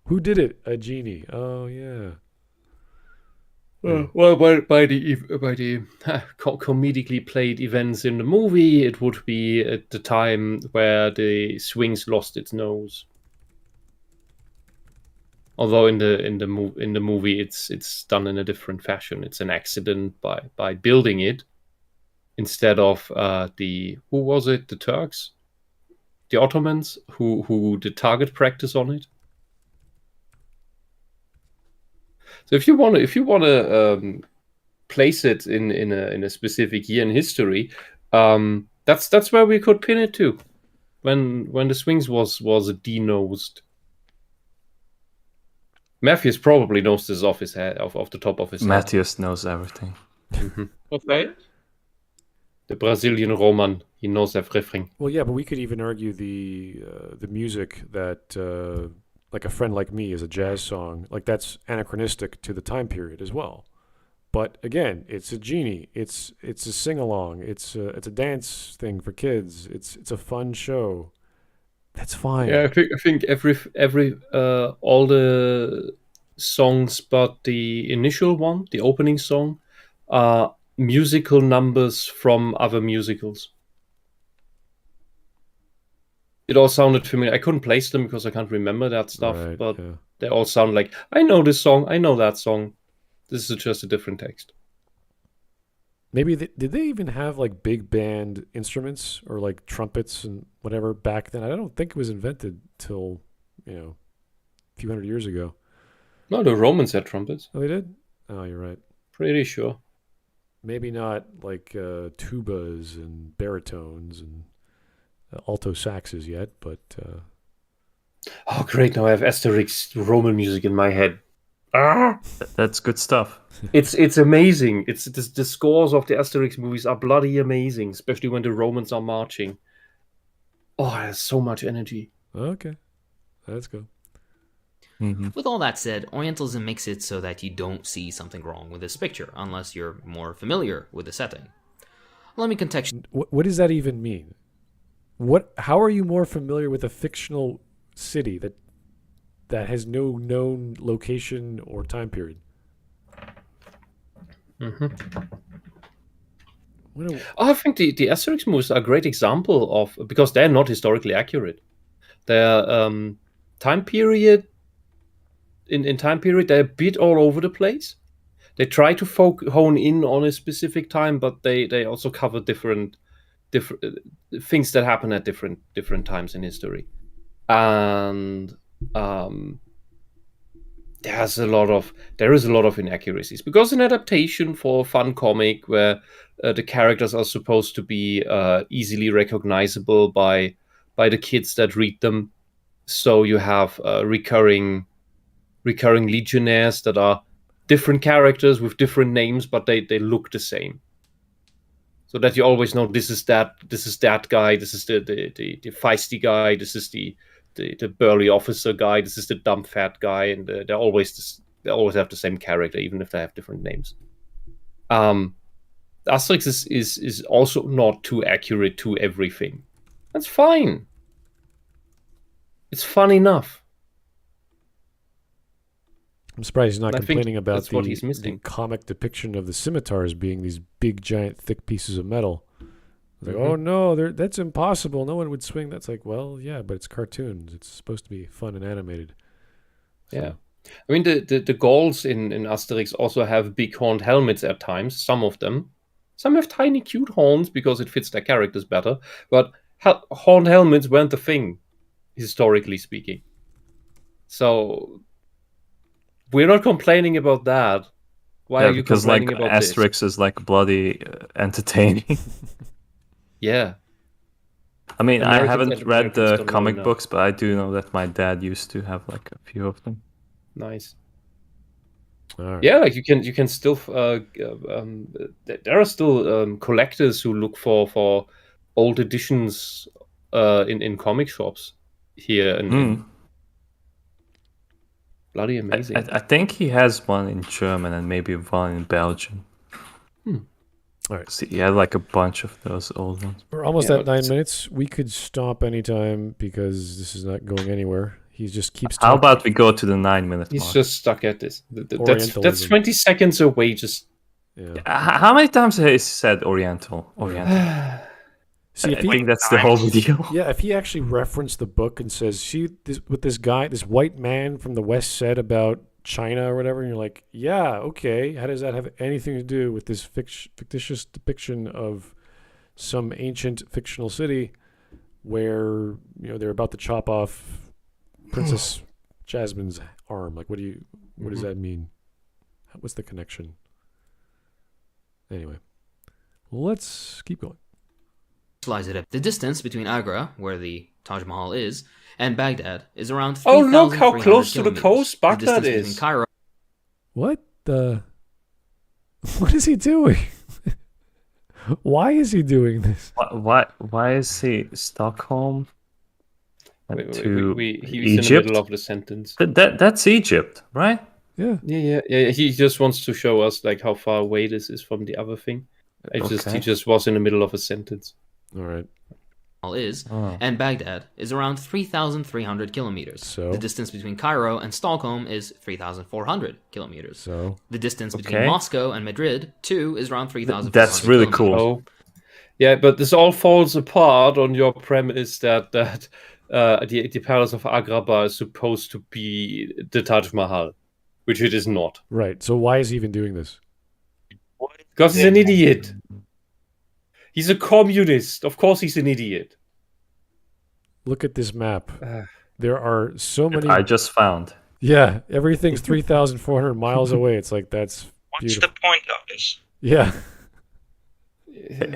Who did it? A genie. Oh yeah. Well, by the comedically played events in the movie, it would be at the time where the Sphinx lost its nose. Although in the movie, it's done in a different fashion. It's an accident by building it instead of who was it? The Turks, the Ottomans, who did target practice on it. So if you want to place it in a specific year in history, that's where we could pin it to, when the Sphinx was denosed. Matthias probably knows this off his head, off the top of his head. Matthias knows everything. Okay. The Brazilian Roman, he knows everything. Well, yeah, but we could even argue the music that, like A Friend Like Me is a jazz song, like that's anachronistic to the time period as well. But again, it's a genie. It's a sing along. It's a dance thing for kids. It's a fun show. That's fine. Yeah, I think every all the songs but the initial one, the opening song, are musical numbers from other musicals. It all sounded familiar. I couldn't place them because I can't remember that stuff, Right, but yeah. they all sound like, I know this song, I know that song. This is just a different text. Maybe did they even have like big band instruments or like trumpets and whatever back then? I don't think it was invented till a few hundred years ago. No, the Romans had trumpets. Oh, they did? Oh, you're right. Pretty sure. Maybe not like tubas and baritones and alto saxes yet, but Oh, great! Now I have Asterix Roman music in my head. Ah, That's good stuff. it's amazing. It's the scores of the Asterix movies are bloody amazing, especially when the Romans are marching. Oh, there's so much energy. okay, let's go. With all that said, Orientalism makes it so that you don't see something wrong with this picture, unless you're more familiar with the setting. Let me contextualize. What does that even mean? How are you more familiar with a fictional city that has no known location or time period? I think the Asterix movies are a great example of, because they're not historically accurate. Their time period, in time period, they're a bit all over the place. They try to hone in on a specific time, but they also cover different things that happen at different times in history. And there is a lot of inaccuracies, because an adaptation for a fun comic where the characters are supposed to be easily recognizable by the kids that read them, so you have recurring legionnaires that are different characters with different names, but they look the same, so that you always know this is that guy, this is the feisty guy, this is the burly officer guy, this is the dumb fat guy, and they always have the same character, even if they have different names. Asterix is also not too accurate to everything. That's fine. It's fun enough. I'm surprised he's not I think complaining about that's what he's missing. the comic depiction of the scimitars being these big, giant, thick pieces of metal. Like, oh no, that's impossible. No one would swing. That's like, well, yeah, but it's cartoons. It's supposed to be fun and animated. So, Yeah. I mean, the Gauls in Asterix also have big horned helmets at times, some of them. Some have tiny, cute horns because it fits their characters better, but horned helmets weren't the thing, historically speaking. So, we're not complaining about that. Why are you because like complaining about this? Asterix is like bloody entertaining. Yeah. I mean, I Americans haven't and read Americans the don't know comic enough. books, but I do know that my dad used to have like a few of them. Nice. All right. Yeah, like you can still there are still collectors who look for old editions in comic shops here in bloody amazing. I think he has one in German and maybe one in Belgium. All right. See, he had like a bunch of those old ones. We're almost Yeah, at 9 minutes. We could stop anytime because this is not going anywhere. He just keeps How talking. about we go to the 9-minute He's mark? just stuck at this. That's Orientalism. 20 seconds away. Just Yeah. How many times has he said Oriental? See, I think that's the whole video. Yeah, if he actually referenced the book and says, "See, what this guy, this white man from the West said about China or whatever," and you're like, "Yeah, okay. How does that have anything to do with this fictitious depiction of some ancient fictional city where they're about to chop off Princess Jasmine's arm? Like, what does that mean? What's the connection?" Anyway, let's keep going. The distance between Agra, where the Taj Mahal is, and Baghdad is around 3,300 oh, look how close to the kilometers. coast The Baghdad distance between is. Cairo What the? What is he doing? Why is he doing this? Why is he Stockholm to He's Egypt? in the middle of the sentence. That's Egypt, right? Yeah. Yeah. He just wants to show us like how far away this is from the other thing. He just was in the middle of a sentence. All right. is, and Baghdad is around 3,300 kilometers. So? The distance between Cairo and Stockholm is 3,400 kilometers. So? The distance between Moscow and Madrid, too, is around 3,400 That's really kilometers. cool. Yeah, but this all falls apart on your premise that the Palace of Agrabah is supposed to be the Taj Mahal, which it is not. Right. So why is he even doing this? Because he's an idiot. He's a communist. Of course he's an idiot. Look at this map. There are so many. I just found. Yeah, everything's 3,400 miles away. It's like, that's What's beautiful. the point of this? Yeah.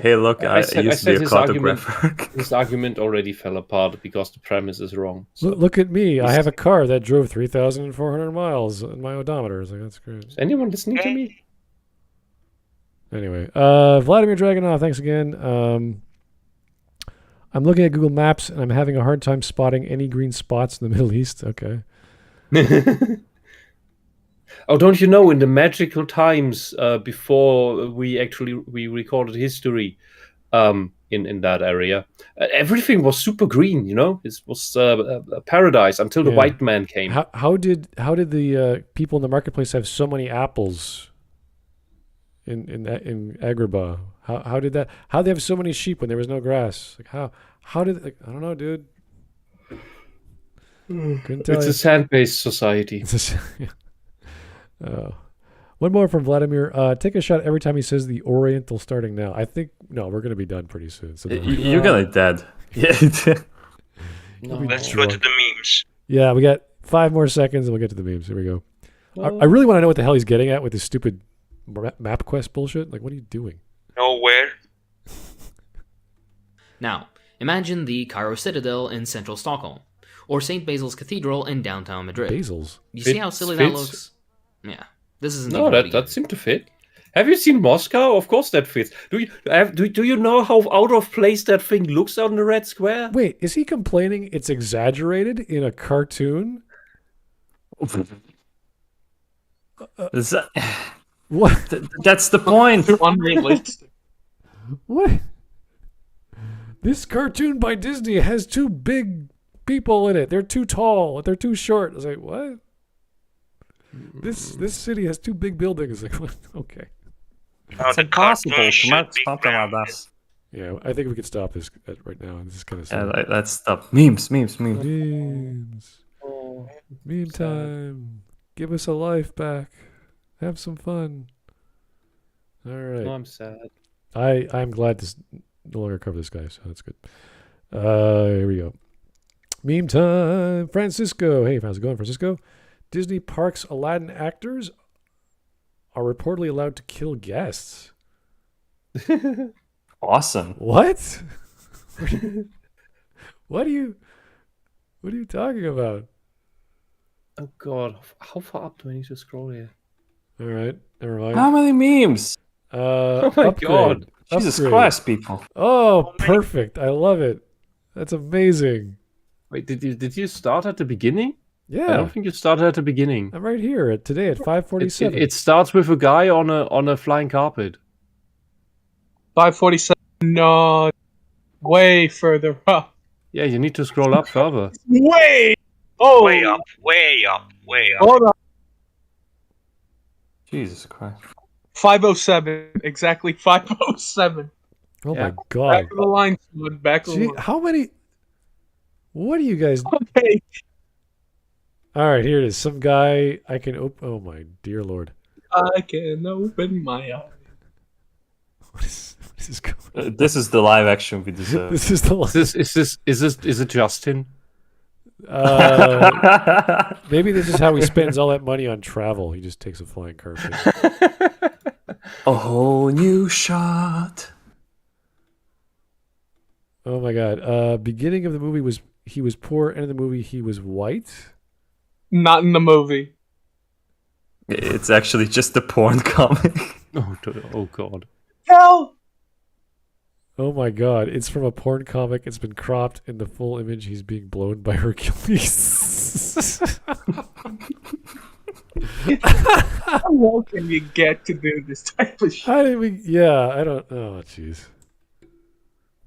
Hey, look, I used to be a his cartographer. His argument already fell apart because the premise is wrong. So. Look at me. I have a car that drove 3,400 miles in my odometer. It's like, that's great. Is anyone listening to me? Anyway, Vladimir Dragunov, thanks again. I'm looking at Google Maps and I'm having a hard time spotting any green spots in the Middle East. Okay. Oh, don't you know, in the magical times before we recorded history in that area, everything was super green, you know? It was a paradise until the white man came. How did the people in the marketplace have so many apples in Agrabah? How did they have so many sheep when there was no grass? Like how did I don't know, dude. Couldn't tell It's you. a sand-based society. One more from Vladimir. Take a shot every time he says the Oriental starting now. I think we're gonna be done pretty soon. So You're gonna dead. Yeah. Let's go to the memes. Yeah, we got 5 more seconds and we'll get to the memes. Here we go. I really want to know what the hell he's getting at with this stupid map quest bullshit. Like, what are you doing? Nowhere. Now, imagine the Cairo Citadel in central Stockholm, or St. Basil's Cathedral in downtown Madrid. Basil's? You see how silly Fits. that looks? Yeah, this isn't No, even that seemed to fit. Have you seen Moscow? Of course that fits. Do you know how out of place that thing looks on the Red Square? Wait, is he complaining it's exaggerated in a cartoon? What? That's the point. Unrealistic. What? This cartoon by Disney has 2 big people in it. They're too tall. They're too short. I was like, what? This city has 2 big buildings. Like, what? Okay. Now, It's the impossible cartoon to should make be something like grounded. that. Yeah, I think we could stop this right now. This is kind of sad. Yeah, let's stop. Memes. Memes. Meme time. Give us a life back. Have some fun. All right. No, I'm sad. I'm glad to no longer cover this guy, so that's good. Here we go. Meme time. Francisco. Hey, how's it going, Francisco? Disney Parks Aladdin actors are reportedly allowed to kill guests. Awesome. What? What are you talking about? Oh God, how far up do I need to scroll here? All right, never mind. How many memes? Oh my God. Jesus Upgrade. Christ, people. Oh, perfect. I love it. That's amazing. Wait, did you start at the beginning? I Yeah, don't think you started at the beginning. I'm right here today at 5:47. It starts with a guy on a flying carpet. 547. No, way further up. Yeah, you need to scroll up further. Way. Oh, Way up, way up, way up. Hold on. Jesus Christ. 507. Exactly 507. Oh Yeah. my God. Back of the line, son. Back of the Gee, line. how many? What are you guys? Okay. All right, here it is. Some guy I can open. Oh my dear Lord. I can open my eyes. What is this going? This is the live action we deserve. This is the last. Is it Justin? Maybe this is how he spends all that money on travel. He just takes a flying carpet. A whole new shot. Oh my God. Beginning of the movie was he was poor, end of the movie he was white. Not in the movie. It's actually just a porn comic. Oh God. Hell. Oh my God. It's from a porn comic. It's been cropped in the full image. He's being blown by Hercules. How low can you get to do this type of shit? How did we? Yeah, I don't. Oh, jeez.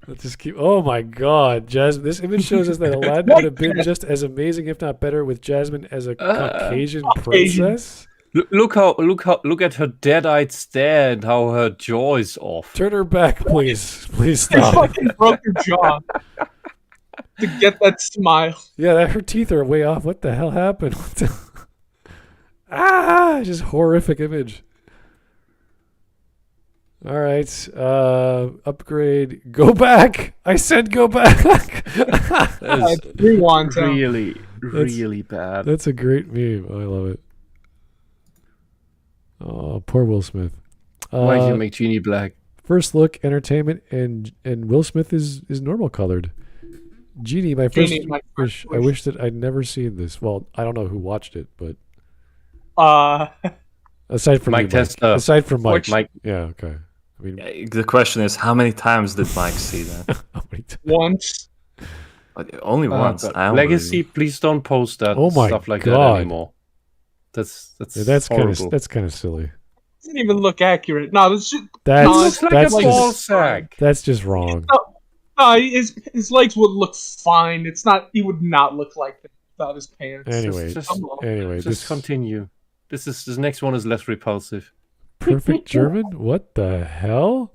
Let's just keep. Oh my God, Jasmine! This image shows us that Aladdin would have been just as amazing, if not better, with Jasmine as a Caucasian princess. Look at her dead-eyed stare and how her jaw is off. Turn her back, please. Please She stop. fucking broke her jaw to get that smile. Yeah, her teeth are way off. What the hell happened? What the... Just horrific image. All right, upgrade. Go back. I said go back. That's Rewind time. really bad. That's a great meme. I love it. Oh, poor Will Smith. Why did you make Genie black? First look, entertainment, and Will Smith is normal colored. Genie, my first Genie, my wish. first I wish that I'd never seen this. Well, I don't know who watched it, but aside from Mike you, Tesla. aside from Mike, Mike. yeah, okay. I mean, The question is, how many times did Mike see that? how many times? once. Only once. But I don't Legacy, please don't post that Oh my stuff like God. that anymore. That's Yeah, that's horrible. kind of silly. Doesn't even look accurate. No, this shit. That's No, It's like that's a ball just sack. that's just wrong. No, his legs would look fine. It's not. He would not look like that without his pants. Anyway, Just- Come on. anyway, Just this continue. This next one is less repulsive. perfect German. What the hell?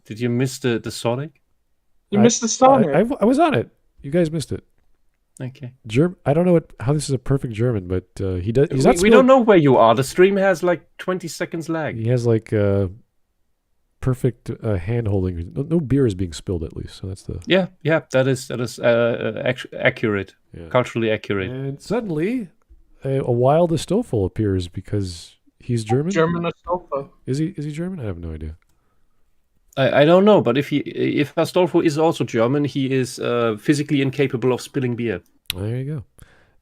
Did you miss the Sonic? You missed the song. I was on it. You guys missed it. Okay. I don't know how this is a perfect German, but he does. He's not We don't know where you are. The stream has like 20 seconds lag. He has like perfect hand holding. No beer is being spilled at least, so that's the. Yeah, that is accurate, Yeah. culturally accurate. And suddenly, a wild Astolfo appears because he's German. German Astolfo. Is he German? I have no idea. I don't know, but if Astolfo is also German, he is physically incapable of spilling beer. There you go.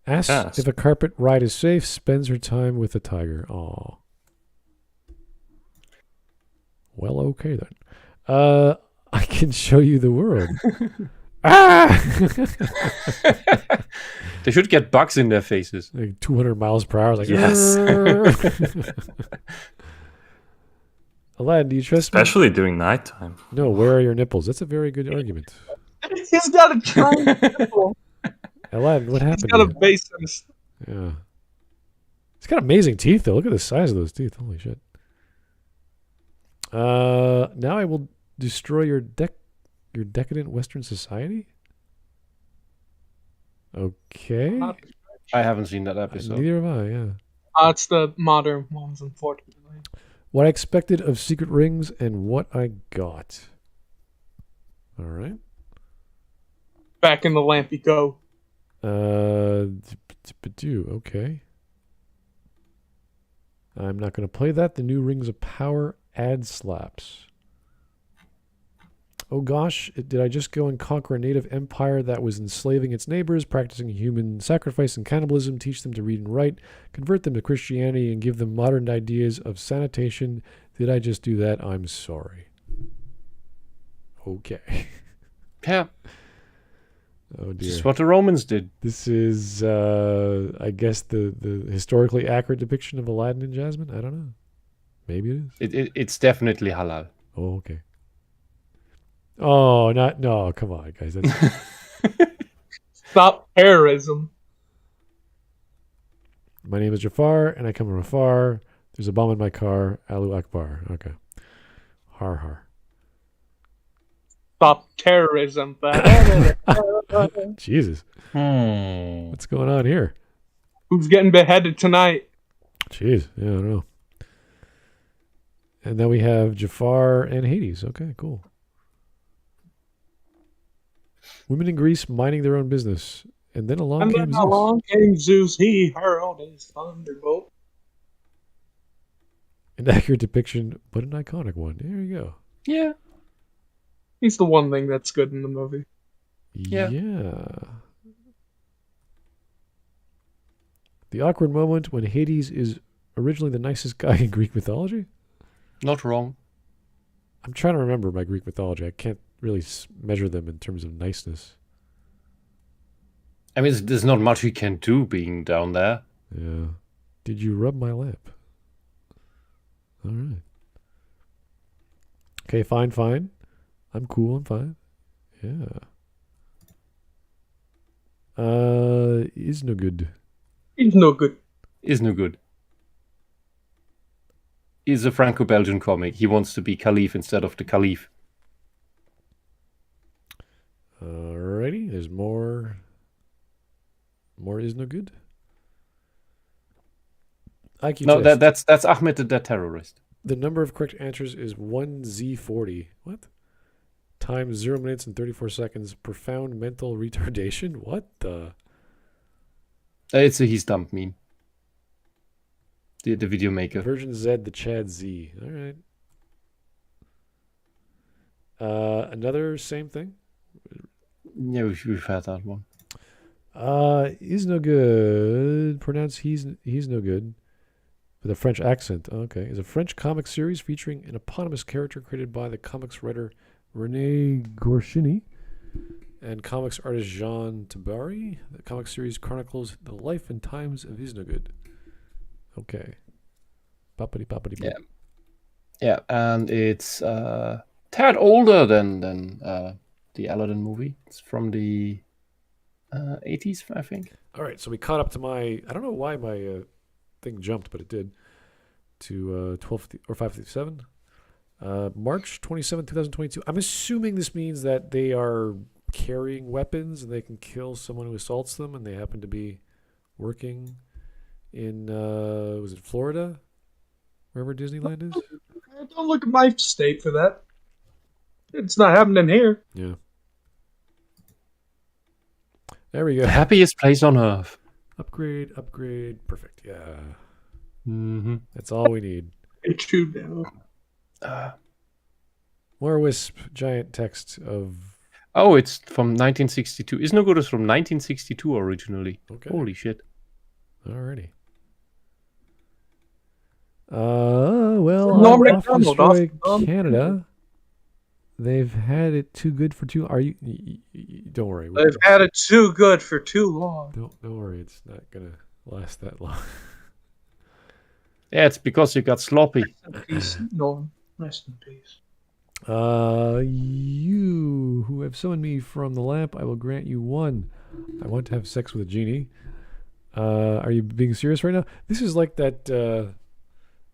Asks Yes. if a carpet ride is safe. Spends her time with a tiger. Aw. Well, okay then. I can show you the world. They should get bugs in their faces. Like 200 miles per hour. Like, Yes. Aladdin, do you trust me? Especially during nighttime. No, where are your nipples? That's a very good argument. He's got a giant nipple. Aladdin, what He's happened? got a to you? base in his. Yeah. He's got amazing teeth, though. Look at the size of those teeth. Holy shit. Now I will destroy your decadent Western society? Okay. I haven't seen that episode. Neither have I, yeah. It's the modern ones, unfortunately. What I expected of Secret Rings and what I got. All right. Back in the lamp you go. Okay. I'm not going to play that. The new Rings of Power ad slaps. Oh gosh, did I just go and conquer a native empire that was enslaving its neighbors, practicing human sacrifice and cannibalism, teach them to read and write, convert them to Christianity, and give them modern ideas of sanitation? Did I just do that? I'm sorry. Okay. Yeah. Oh dear. This is what the Romans did. This is, I guess, the historically accurate depiction of Aladdin and Jasmine? I don't know. Maybe it is. It's definitely halal. Oh, okay. Oh, no, come on, guys. That's... Stop terrorism. My name is Jafar, and I come from afar. There's a bomb in my car. Alu Akbar. Okay. Har har. Stop terrorism. Jesus. What's going on here? Who's getting beheaded tonight? Jeez. Yeah, I don't know. And then we have Jafar and Hades. Okay, cool. Women in Greece minding their own business. And then along came Zeus. Along came Zeus. He hurled his thunderbolt. An accurate depiction, but an iconic one. There you go. Yeah. He's the one thing that's good in the movie. Yeah. The awkward moment when Hades is originally the nicest guy in Greek mythology? Not wrong. I'm trying to remember my Greek mythology. I can't really measure them in terms of niceness. I mean, there's not much we can do being down there. Yeah. Did you rub my lamp? All right. Okay, fine. I'm cool. I'm fine. Yeah. Is no good. He's no good. Is no good. He's a Franco-Belgian comic. He wants to be Caliph instead of the Caliph. Alrighty, there's more. More is no good. IQ No, test. that's Ahmed the terrorist. The number of correct answers is 1Z40. What? Time 0 minutes and 34 seconds. Profound mental retardation? What the? It's a he's dumb meme. The video maker. Version Z, the Chad Z. All right. Another same thing. Yeah, we've had that one. Is no good. Pronounce he's no good. With a French accent. Okay. Is a French comic series featuring an eponymous character created by the comics writer René Goscinny and comics artist Jean Tabari. The comic series chronicles the life and times of Isnogud. Okay. Poppity. Yeah, and it's tad older than the Aladdin movie. It's from the 80s, I think. All right, so we caught up to my... I don't know why my thing jumped, but it did. To 12 or 557. March 27, 2022. I'm assuming this means that they are carrying weapons and they can kill someone who assaults them, and they happen to be working in, was it Florida? Wherever Disneyland is? Don't look at my state for that. It's not happening here. Yeah. There we go. The happiest place on earth. Upgrade. Perfect. Yeah. Mm-hmm. That's all we need. It's true now. More Wisp, giant text of... Oh, it's from 1962. Is no good is from 1962 originally. Okay. Holy shit. Alrighty. Well, Norm off to Macdonald, destroy Canada. They've had it too good for too... Are you... Don't worry. They've had it too good for too long. Don't worry. It's not going to last that long. Yeah, it's because you got sloppy. Rest in peace, Norm. Rest in peace. You who have summoned me from the lamp, I will grant you one. I want to have sex with a genie. Are you being serious right now? This is like that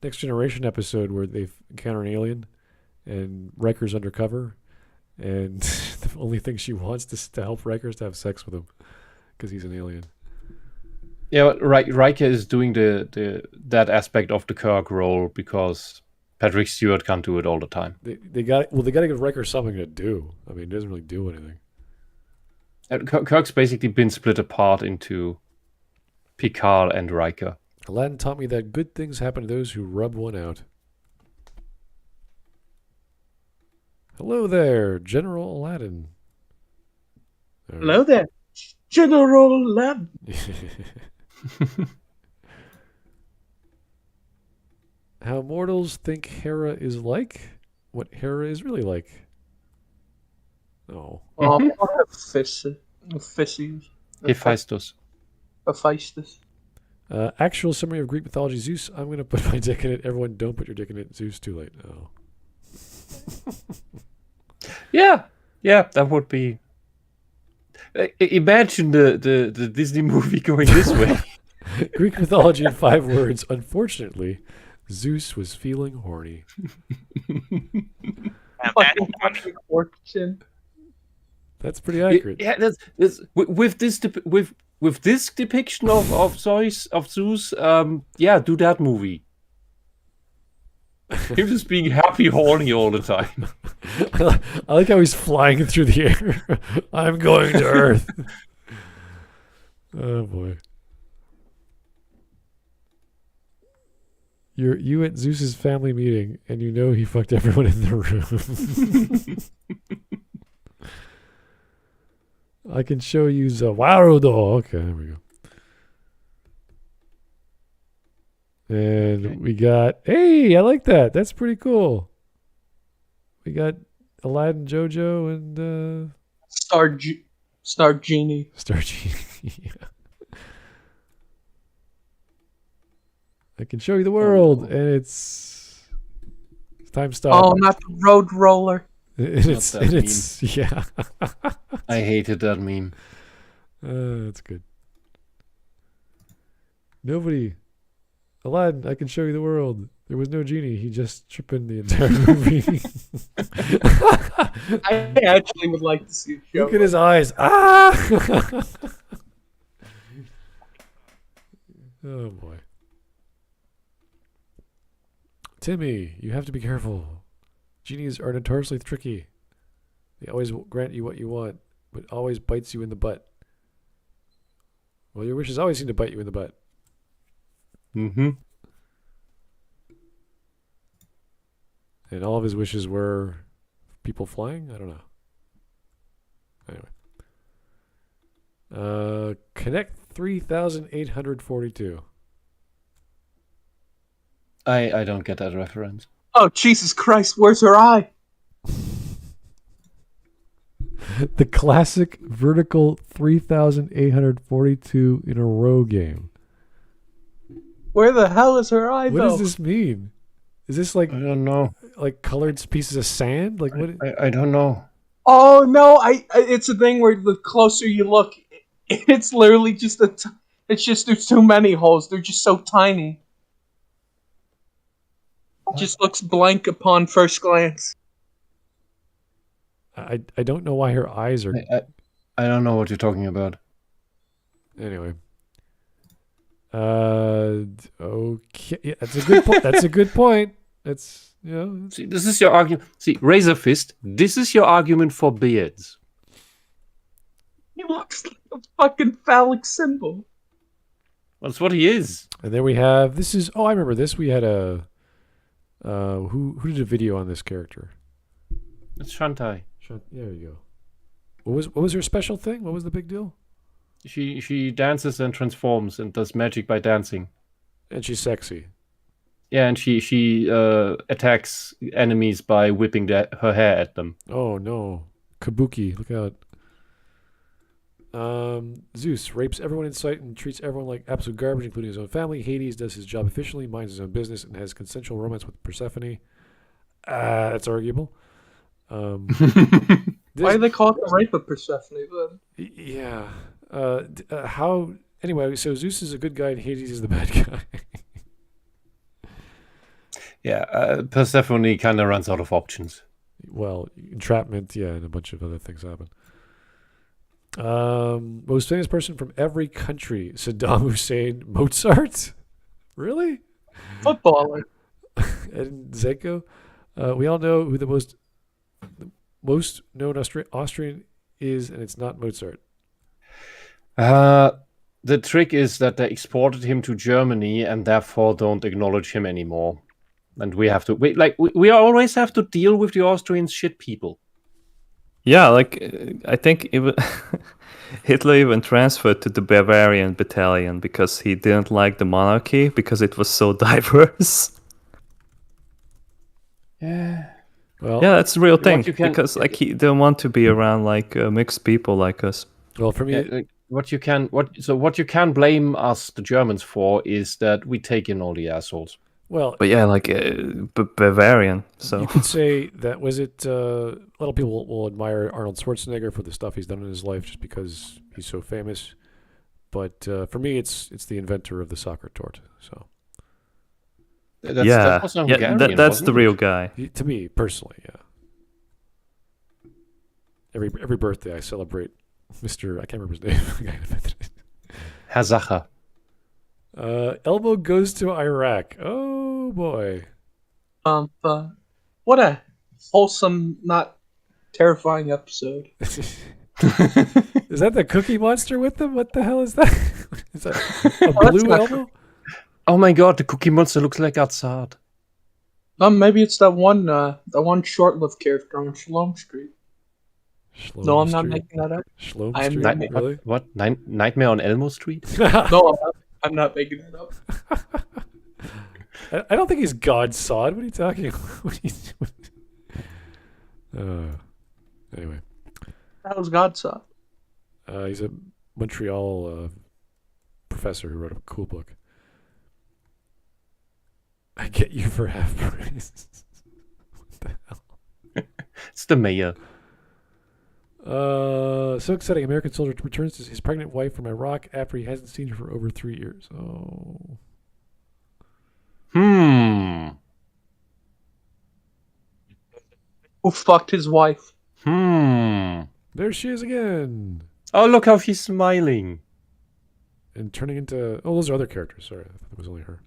Next Generation episode where they encounter an alien and Riker's undercover, and the only thing she wants is to help Riker is to have sex with him because he's an alien. Yeah, but Riker is doing that aspect of the Kirk role because Patrick Stewart can't do it all the time. They got to give Riker something to do. I mean, he doesn't really do anything. Kirk's basically been split apart into Picard and Riker. Aladdin taught me that good things happen to those who rub one out. Hello there, General Aladdin. Hello there, General Aladdin. How mortals think Hera is like? What Hera is really like? Oh. Hephaestus. Hephaestus. Hephaestus. Actual summary of Greek mythology: Zeus. I'm going to put my dick in it. Everyone, don't put your dick in it. Zeus, too late. Oh. Yeah, that would be. Imagine the Disney movie going this way. Greek mythology in 5 words. Unfortunately, Zeus was feeling horny. That's pretty accurate. Yeah, that's with this depiction of Zeus. Yeah, do that movie. Him just being happy, horny all the time. I like how he's flying through the air. I'm going to Earth. Oh boy. You at Zeus's family meeting, and you know he fucked everyone in the room. I can show you Zawarudo. Okay, there we go. And we got, hey, I like that. That's pretty cool. We got Aladdin, Jojo, and Star Genie. Star Genie. Yeah. I can show you the world, and it's time stop. Oh, not the road roller. It's yeah. I hated that meme. That's good. Nobody. Aladdin, I can show you the world. There was no genie. He just tripping the entire movie. I actually would like to see a show. Look at his eyes. Ah! Oh boy. Timmy, you have to be careful. Genies are notoriously tricky. They always grant you what you want, but always bites you in the butt. Well, your wishes always seem to bite you in the butt. Mm-hmm. And all of his wishes were people flying? I don't know. Anyway. Connect 3842. I don't get that reference. Oh, Jesus Christ, where's her eye? The classic vertical 3842 in a row game. Where the hell is her eye, What though? does this mean? Is this like I don't know. like colored pieces of sand? Like what? I don't know. Oh, no, it's a thing where the closer you look, it's literally just it's just there's too many holes. They're just so tiny. It just looks blank upon first glance. I don't know why her eyes are. I don't know what you're talking about. Anyway. Okay. Yeah, that's a good point. That's a good point. That's, you know. See, this is your argument. See, Razor Fist, this is your argument for beards. He looks like a fucking phallic symbol. That's what he is. And then we have, this is, I remember this. We had a, who did a video on this character? It's Shantai. There you go. What was her special thing? What was the big deal? She dances and transforms and does magic by dancing. And she's sexy. Yeah, and she attacks enemies by whipping her hair at them. Oh no, Kabuki! Look out. Zeus rapes everyone in sight and treats everyone like absolute garbage, including his own family. Hades does his job efficiently, minds his own business, and has consensual romance with Persephone. That's arguable. Why do they call it the rape of Persephone then? Yeah. How? Anyway, so Zeus is a good guy and Hades is the bad guy. Yeah, Persephone kind of runs out of options. Well, entrapment, yeah, and a bunch of other things happen. Most famous person from every country: Saddam Hussein, Mozart. Really? Footballer. And Zenko. We all know who the most known Austrian is, and it's not Mozart. The trick is that they exported him to Germany and therefore don't acknowledge him anymore. And we have to we always have to deal with the Austrian shit people. Yeah, like I think even Hitler even transferred to the Bavarian battalion because he didn't like the monarchy because it was so diverse. Yeah. Well, Yeah, that's a real thing can- because like he didn't want to be around like mixed people like us. well, for me, Yeah, like, what you can blame us, the Germans, for is that we take in all the assholes. well, But yeah, like Bavarian. So you could say that was it. A lot of people will admire Arnold Schwarzenegger for the stuff he's done in his life, just because he's so famous. But for me, it's the inventor of the soccer tort. So yeah, that was Hungarian, that's wasn't the it? real guy. to me personally, yeah. Every birthday I celebrate Mr. I can't remember his name. The guy who invented it. Hazacha. Elmo goes to Iraq. Oh boy. What a wholesome, not terrifying episode. Is that the Cookie Monster with them? What the hell is that? Is that a blue not Elmo? Oh my god, the Cookie Monster looks like Azad. Maybe it's that one short-lived character on Shalom Street. No, I'm not making that up. Shalom I am Street, not really? What? Nightmare on Elmo Street? No, I'm not making that up. I don't think he's God's sod. What are you talking about? Anyway. That was God's son. He's a Montreal professor who wrote a cool book. I get you for half price. What the hell? It's the mayor. So exciting. American soldier returns to his pregnant wife from Iraq after he hasn't seen her for over 3 years. Oh. Who fucked his wife? There she is again. Oh, look how she's smiling. And turning into... Oh, those are other characters. Sorry, I thought it was only her.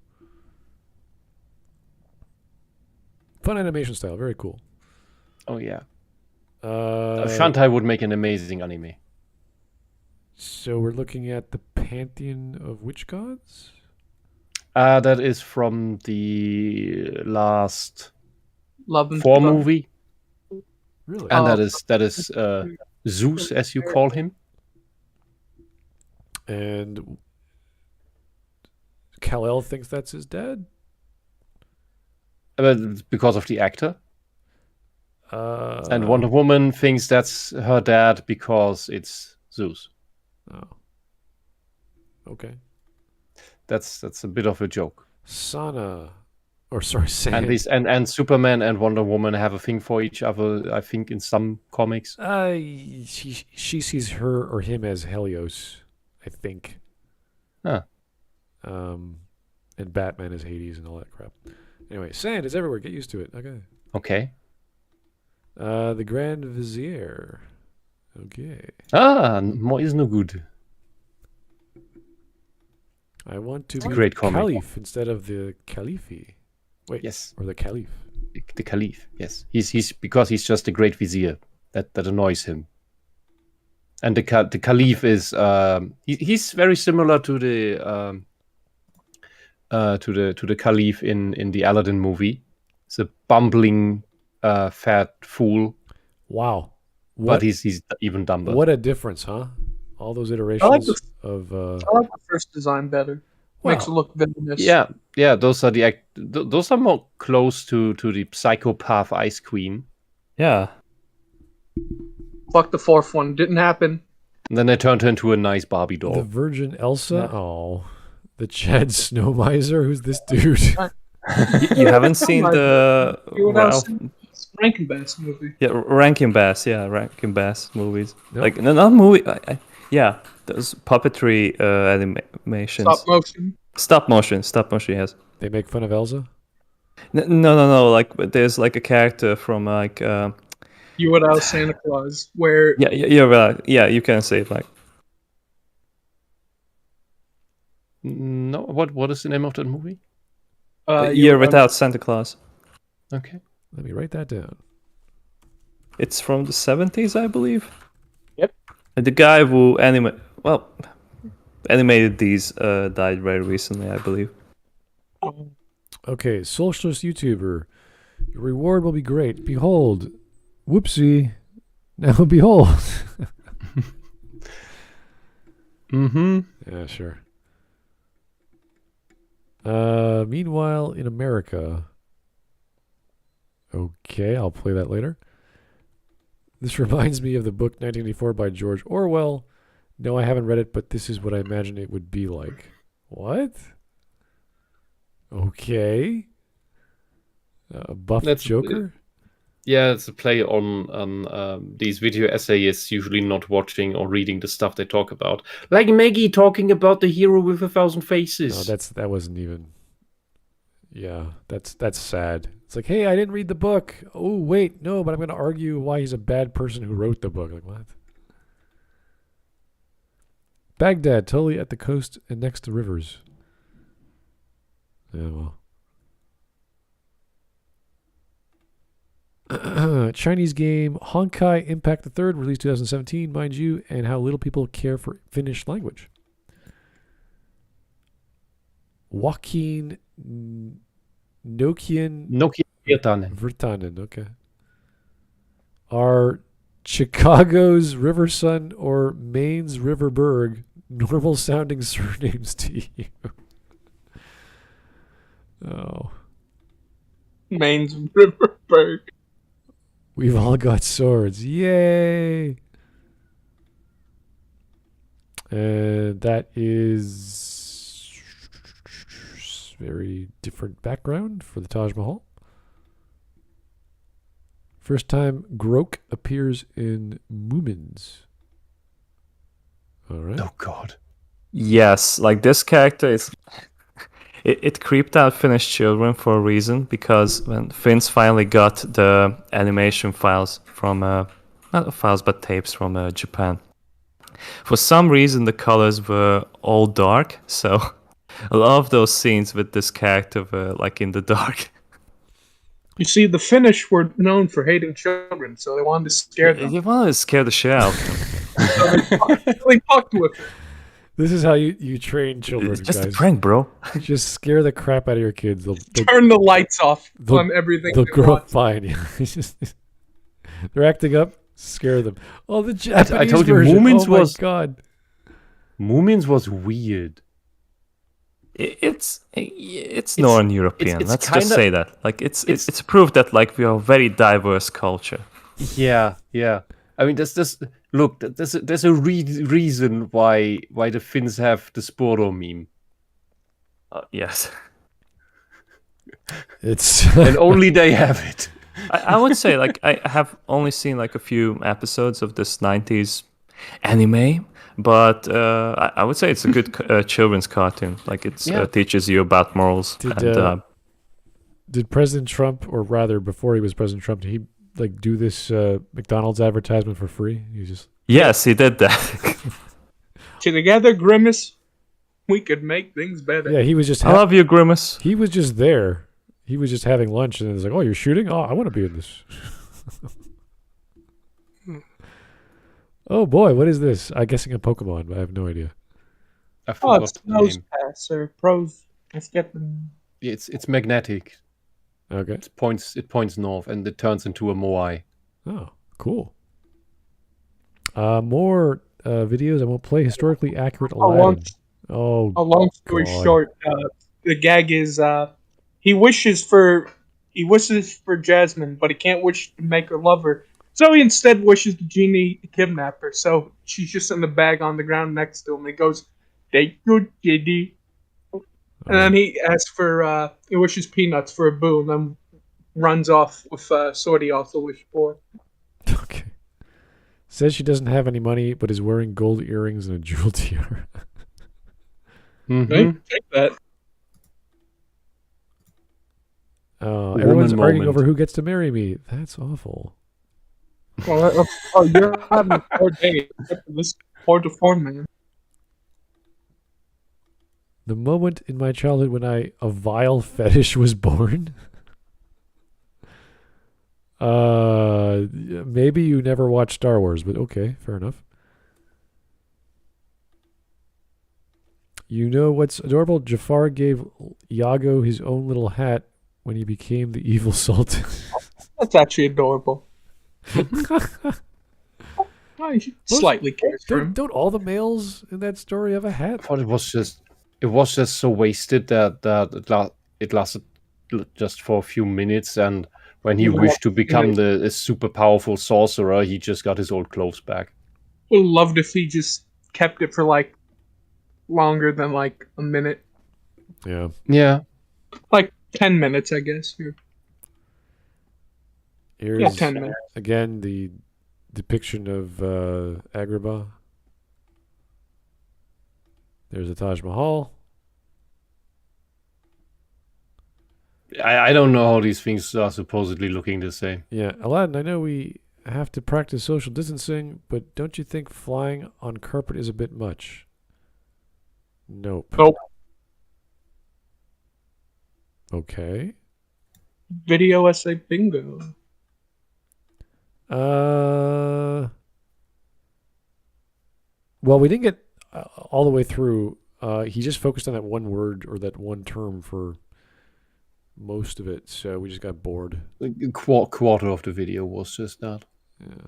Fun animation style. Very cool. Oh, yeah. Shantai would make an amazing anime. So we're looking at the pantheon of witch gods? That is from the last Love and 4 movie. Really? And that is Zeus, as you call him. And Kal-El thinks that's his dad? Because of the actor. Uh, And Wonder Woman thinks that's her dad because it's Zeus. Oh. Okay. That's a bit of a joke. Sana. Or sorry, Sand. And these and Superman and Wonder Woman have a thing for each other, I think, in some comics. She sees her or him as Helios, I think. Huh. And Batman is Hades and all that crap. Anyway, sand is everywhere. Get used to it. Okay. Okay. The Grand Vizier. Okay. More is no good. I want to It's a be great the comic. Caliph instead of the Khalifi. Wait. Yes. Or the Caliph. The Caliph, yes. He's because he's just a great vizier. That annoys him. And the Caliph is he's very similar to the Caliph in the Aladdin movie. He's a bumbling fat fool. Wow. But he's even dumber. What a difference, huh? All those iterations of I like the first design better. Makes it look villainous. Yeah. Those are those are more close to the psychopath Ice Queen. Yeah. Fuck the fourth one. Didn't happen. And then they turned her into a nice Barbie doll. the Virgin Elsa. Yeah. Oh, the Chad Snow Miser. Who's this dude? You haven't seen the Rankin Bass movie. Yeah, Rankin Bass. Yeah, Rankin Bass movies. Nope. Like not movie. Yeah, those puppetry animations. Stop motion. Yes. They make fun of Elsa. No. Like there's like a character from like You Would Out Santa Claus, where Yeah, you're right. Yeah, you can say it like. No, what is the name of that movie? Year Without Santa Claus. Okay. Let me write that down. It's from the 70s, I believe. Yep. And the guy who animated these died very recently, I believe. Okay, socialist YouTuber. Your reward will be great. Behold. Whoopsie. Now behold. Mm-hmm. Yeah, sure. Meanwhile, in America. Okay, I'll play that later. This reminds me of the book 1984 by George Orwell. No, I haven't read it, but this is what I imagine it would be like. What? Okay. Buff That's- Joker? Yeah, it's a play on these video essayists usually not watching or reading the stuff they talk about. Like Maggie talking about the hero with 1,000 faces. No, that wasn't even. Yeah, that's sad. It's like, hey, I didn't read the book. Oh, wait, no, but I'm going to argue why he's a bad person who wrote the book. Like, what? Baghdad, totally at the coast and next to rivers. Yeah, well. Chinese game Honkai Impact the Third, released 2017, mind you, and how little people care for Finnish language. Joaquin Nokian Virtanen, okay. Are Chicago's River Sun or Maine's Riverberg normal sounding surnames to you? Oh. Maine's Riverberg. We've all got swords. Yay! And that is very different background for the Taj Mahal. First time Grok appears in Moomins. All right. Oh God. Yes, like this character is. It creeped out Finnish children for a reason, because when Finns finally got the animation files from, not files but tapes from Japan, for some reason the colors were all dark, so a lot of those scenes with this character were like in the dark. You see, the Finnish were known for hating children, so they wanted to scare them. You wanted to scare the shit out of them. So they fucked with it. This is how you train children, It's just guys. a prank, bro. Just scare the crap out of your kids. They'll Turn the lights off they'll- on everything. They'll they grow want. up fine. Yeah. It's just- they're acting up. Scare them. Oh, the Japanese I told you, version. Moomins Oh my was- god. Moomins was weird. It's Northern European. it's Let's kinda- just say that. Like it's proof that like we are a very diverse culture. Yeah. I mean, there's a reason why the Finns have the Sporo meme, Yes. It's and only they have it. I would say like I have only seen like a few episodes of this 90s anime, but I would say it's a good children's cartoon. Like it teaches you about morals. Did President Trump, or rather before he was President Trump, did he like do this McDonald's advertisement for free? He just Yes, he did that. Together, Grimace, we could make things better. yeah, he was just I love you, Grimace. he was just there. He was just having lunch, and it was like, oh, you're shooting? Oh, I want to be in this. Oh boy, what is this? I'm guessing a Pokemon, but I have no idea. I Oh, forgot it's the Nose name. Pass or Pros. Let's get them. It's magnetic. Okay. It points north, and it turns into a moai. Oh, cool. More videos. I won't play historically accurate Aladdin. Oh, A long story God. short, the gag is he wishes for Jasmine, but he can't wish to make her love her. So he instead wishes the genie to kidnap her. So she's just in the bag on the ground next to him. He goes, "Take good genie," and then he asks for he wishes peanuts for a boo, and then runs off with sword he also wished for. Okay. Says she doesn't have any money, but is wearing gold earrings and a jewel tiara. Mm-hmm. Right? Take that. Everyone's arguing moment. over who gets to marry me. That's awful. Well, you're having a poor day. This poor deformed man. The moment in my childhood when a vile fetish was born. Maybe you never watched Star Wars, but okay, fair enough. You know what's adorable? Jafar gave Iago his own little hat when he became the evil sultan. That's actually adorable. I slightly cares for him. Don't all the males in that story have a hat? But it was just so wasted that it lasted just for a few minutes, and when he wished to become a super powerful sorcerer, he just got his old clothes back. Would have loved if he just kept it for like longer than like a minute. Yeah. Yeah. Like 10 minutes, I guess. Here's 10 minutes. Again the depiction of Agrabah. There's the Taj Mahal. I don't know how these things are supposedly looking the same. Yeah, Aladdin, I know we have to practice social distancing, but don't you think flying on carpet is a bit much? Nope. Okay. Video essay bingo. Well, we didn't get all the way through. He just focused on that one word or that one term for most of it, so we just got bored. A quarter of the video was just that. Yeah.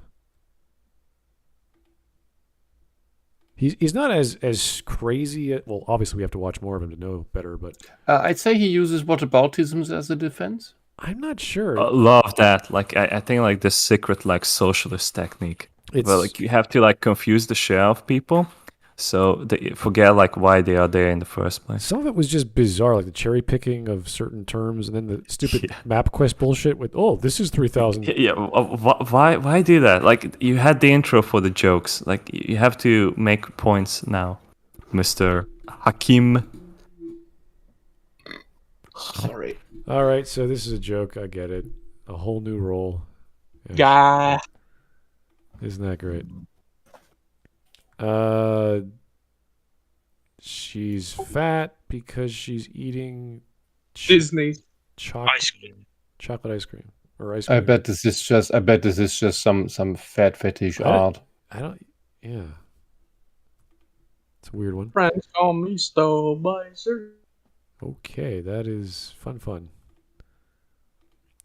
He's not as crazy. Well, obviously we have to watch more of him to know better, but I'd say he uses whataboutisms as a defense. I'm not sure. Love that. Like I think like the secret like socialist technique. But like you have to like confuse the share of people, so they forget like why they are there in the first place. Some of it was just bizarre, like the cherry picking of certain terms, and then the stupid MapQuest bullshit with this is 3,000. Yeah, why do that? Like you had the intro for the jokes. Like you have to make points now, Mr. Hakim. Sorry. All right, so this is a joke. I get it. A whole new role. Yeah. Isn't that great? She's fat because she's eating Disney chocolate ice cream or ice cream. I bet this is just some fat fetish art. I don't. Yeah, it's a weird one. Friends call me Stowbizer. Okay, that is fun.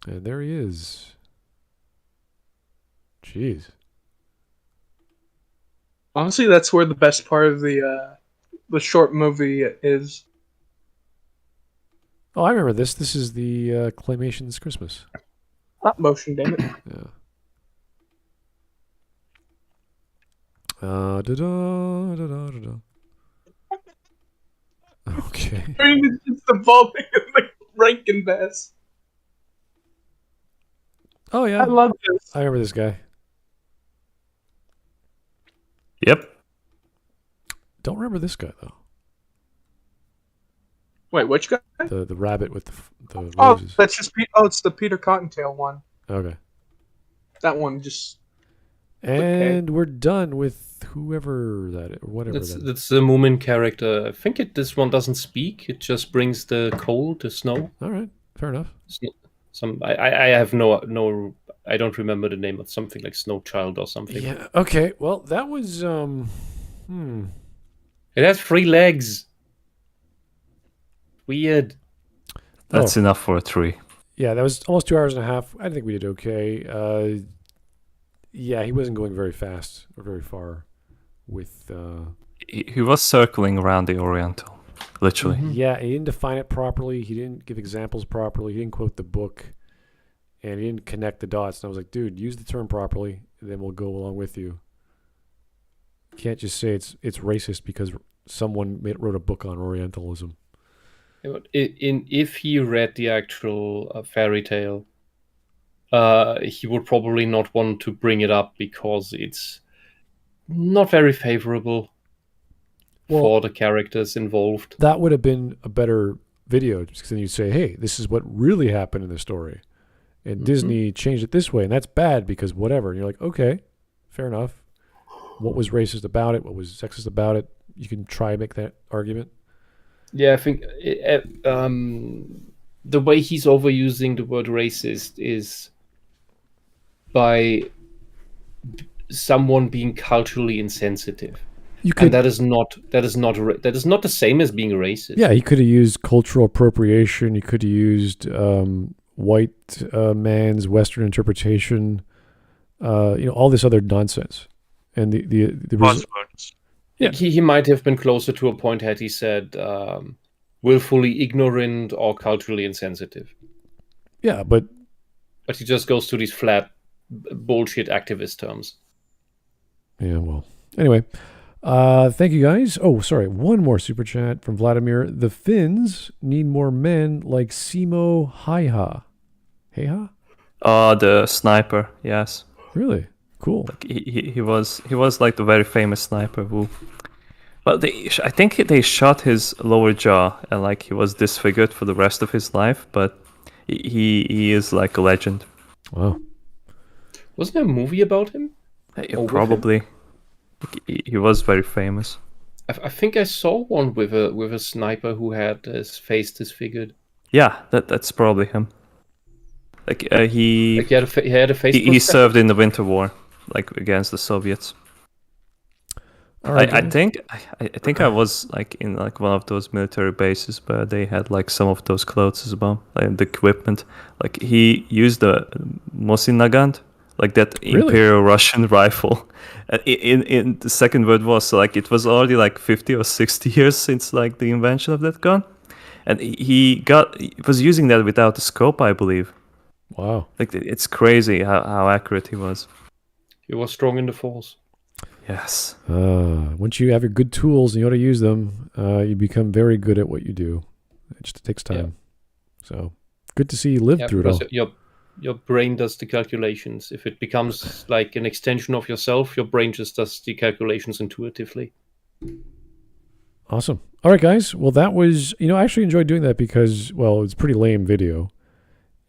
And there he is. Jeez. Honestly, that's where the best part of the short movie is. Oh, I remember this. This is the Claymation's Christmas. Not motion, damn it. Yeah. Okay. It's just evolving like Rankin Bass. Oh yeah, I love this. I remember this guy. Yep. Don't remember this guy though. Wait, which guy? The rabbit with the Oh, roses. that's just it's the Peter Cottontail one. Okay. That one just. And we're done with whoever that is, or whatever that is. That's the Moomin character. I think this one doesn't speak. It just brings the cold, the snow. All right, fair enough. I have no. I don't remember the name of something like Snow Child or something. Yeah. Okay. Well, that was It has 3 legs. Weird. That's enough for a 3. Yeah, that was almost 2 hours and a half. I think we did okay. Yeah, he wasn't going very fast or very far with... He was circling around the Oriental, literally. Yeah, he didn't define it properly. He didn't give examples properly. He didn't quote the book. And he didn't connect the dots. And I was like, dude, use the term properly, and then we'll go along with you. You can't just say it's racist because someone wrote a book on Orientalism. If he read the actual fairy tale, he would probably not want to bring it up because it's not very favorable for the characters involved. That would have been a better video, because then you'd say, hey, this is what really happened in the story. and Disney changed it this way, and that's bad because whatever. And you're like, okay, fair enough. What was racist about it? What was sexist about it? You can try and make that argument. Yeah, I think the way he's overusing the word racist is by someone being culturally insensitive. And that is not the same as being racist. Yeah, he could have used cultural appropriation. He could have used white man's Western interpretation. All this other nonsense. And the buzzwords. Yeah, he might have been closer to a point had he said willfully ignorant or culturally insensitive. Yeah, but he just goes to these flat bullshit activist terms. Yeah, well, anyway, thank you guys. Oh, sorry, one more super chat from Vladimir. The Finns need more men like Simo Haiha. Heiha? The sniper, yes. Really? Cool. Like he was like the very famous sniper who. Well, I think they shot his lower jaw and like he was disfigured for the rest of his life, but he is like a legend. Wow. Wasn't there a movie about him? Probably. He was very famous. I think I saw one with a sniper who had his face disfigured. Yeah, that's probably him. He had a face. He served in the Winter War, like against the Soviets. Right, I think I was like in like one of those military bases where they had like some of those clothes as well, like the equipment. Like he used the Mosin Nagant, like that Imperial Russian rifle, in the Second World War. So like it was already like 50 or 60 years since like the invention of that gun, and he was using that without a scope, I believe. Wow! Like it's crazy how accurate he was. He was strong in the force. Yes. Once you have your good tools and you know how to use them, you become very good at what you do. It just takes time. Yeah. So good to see you live through it all. Your brain does the calculations. If it becomes like an extension of yourself, your brain just does the calculations intuitively. Awesome. All right, guys. Well, that was, I actually enjoyed doing that because, well, it's a pretty lame video.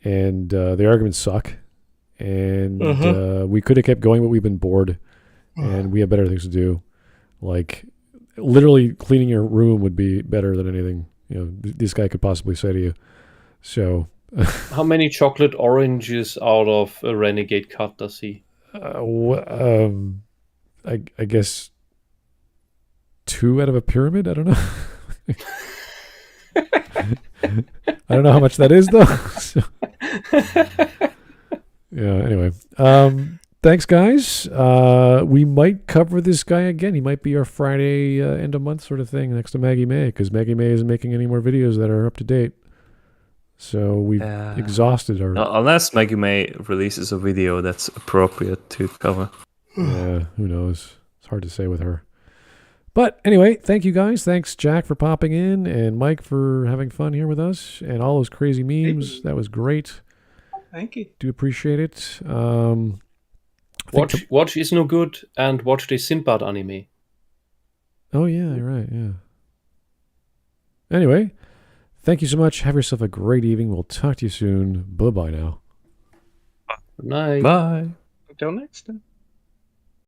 And the arguments suck. And we could have kept going, but we've been bored. And we have better things to do. Like, literally cleaning your room would be better than anything, this guy could possibly say to you. So... How many chocolate oranges out of a renegade cut does he? I guess 2 out of a pyramid? I don't know. I don't know how much that is, though. So. Yeah, anyway. Thanks, guys. We might cover this guy again. He might be our Friday end of month sort of thing next to Maggie May, because Maggie May isn't making any more videos that are up to date. So we've exhausted our... Unless Maggie May releases a video that's appropriate to cover. Yeah, who knows? It's hard to say with her. But anyway, thank you guys. Thanks, Jack, for popping in, and Mike for having fun here with us, and all those crazy memes. That was great. Thank you. Do appreciate it. Watch Is No Good and watch the Sinbad anime. Oh, yeah, you're right, yeah. Anyway... Thank you so much. Have yourself a great evening. We'll talk to you soon. Bye-bye now. Good night. Bye. Until next time.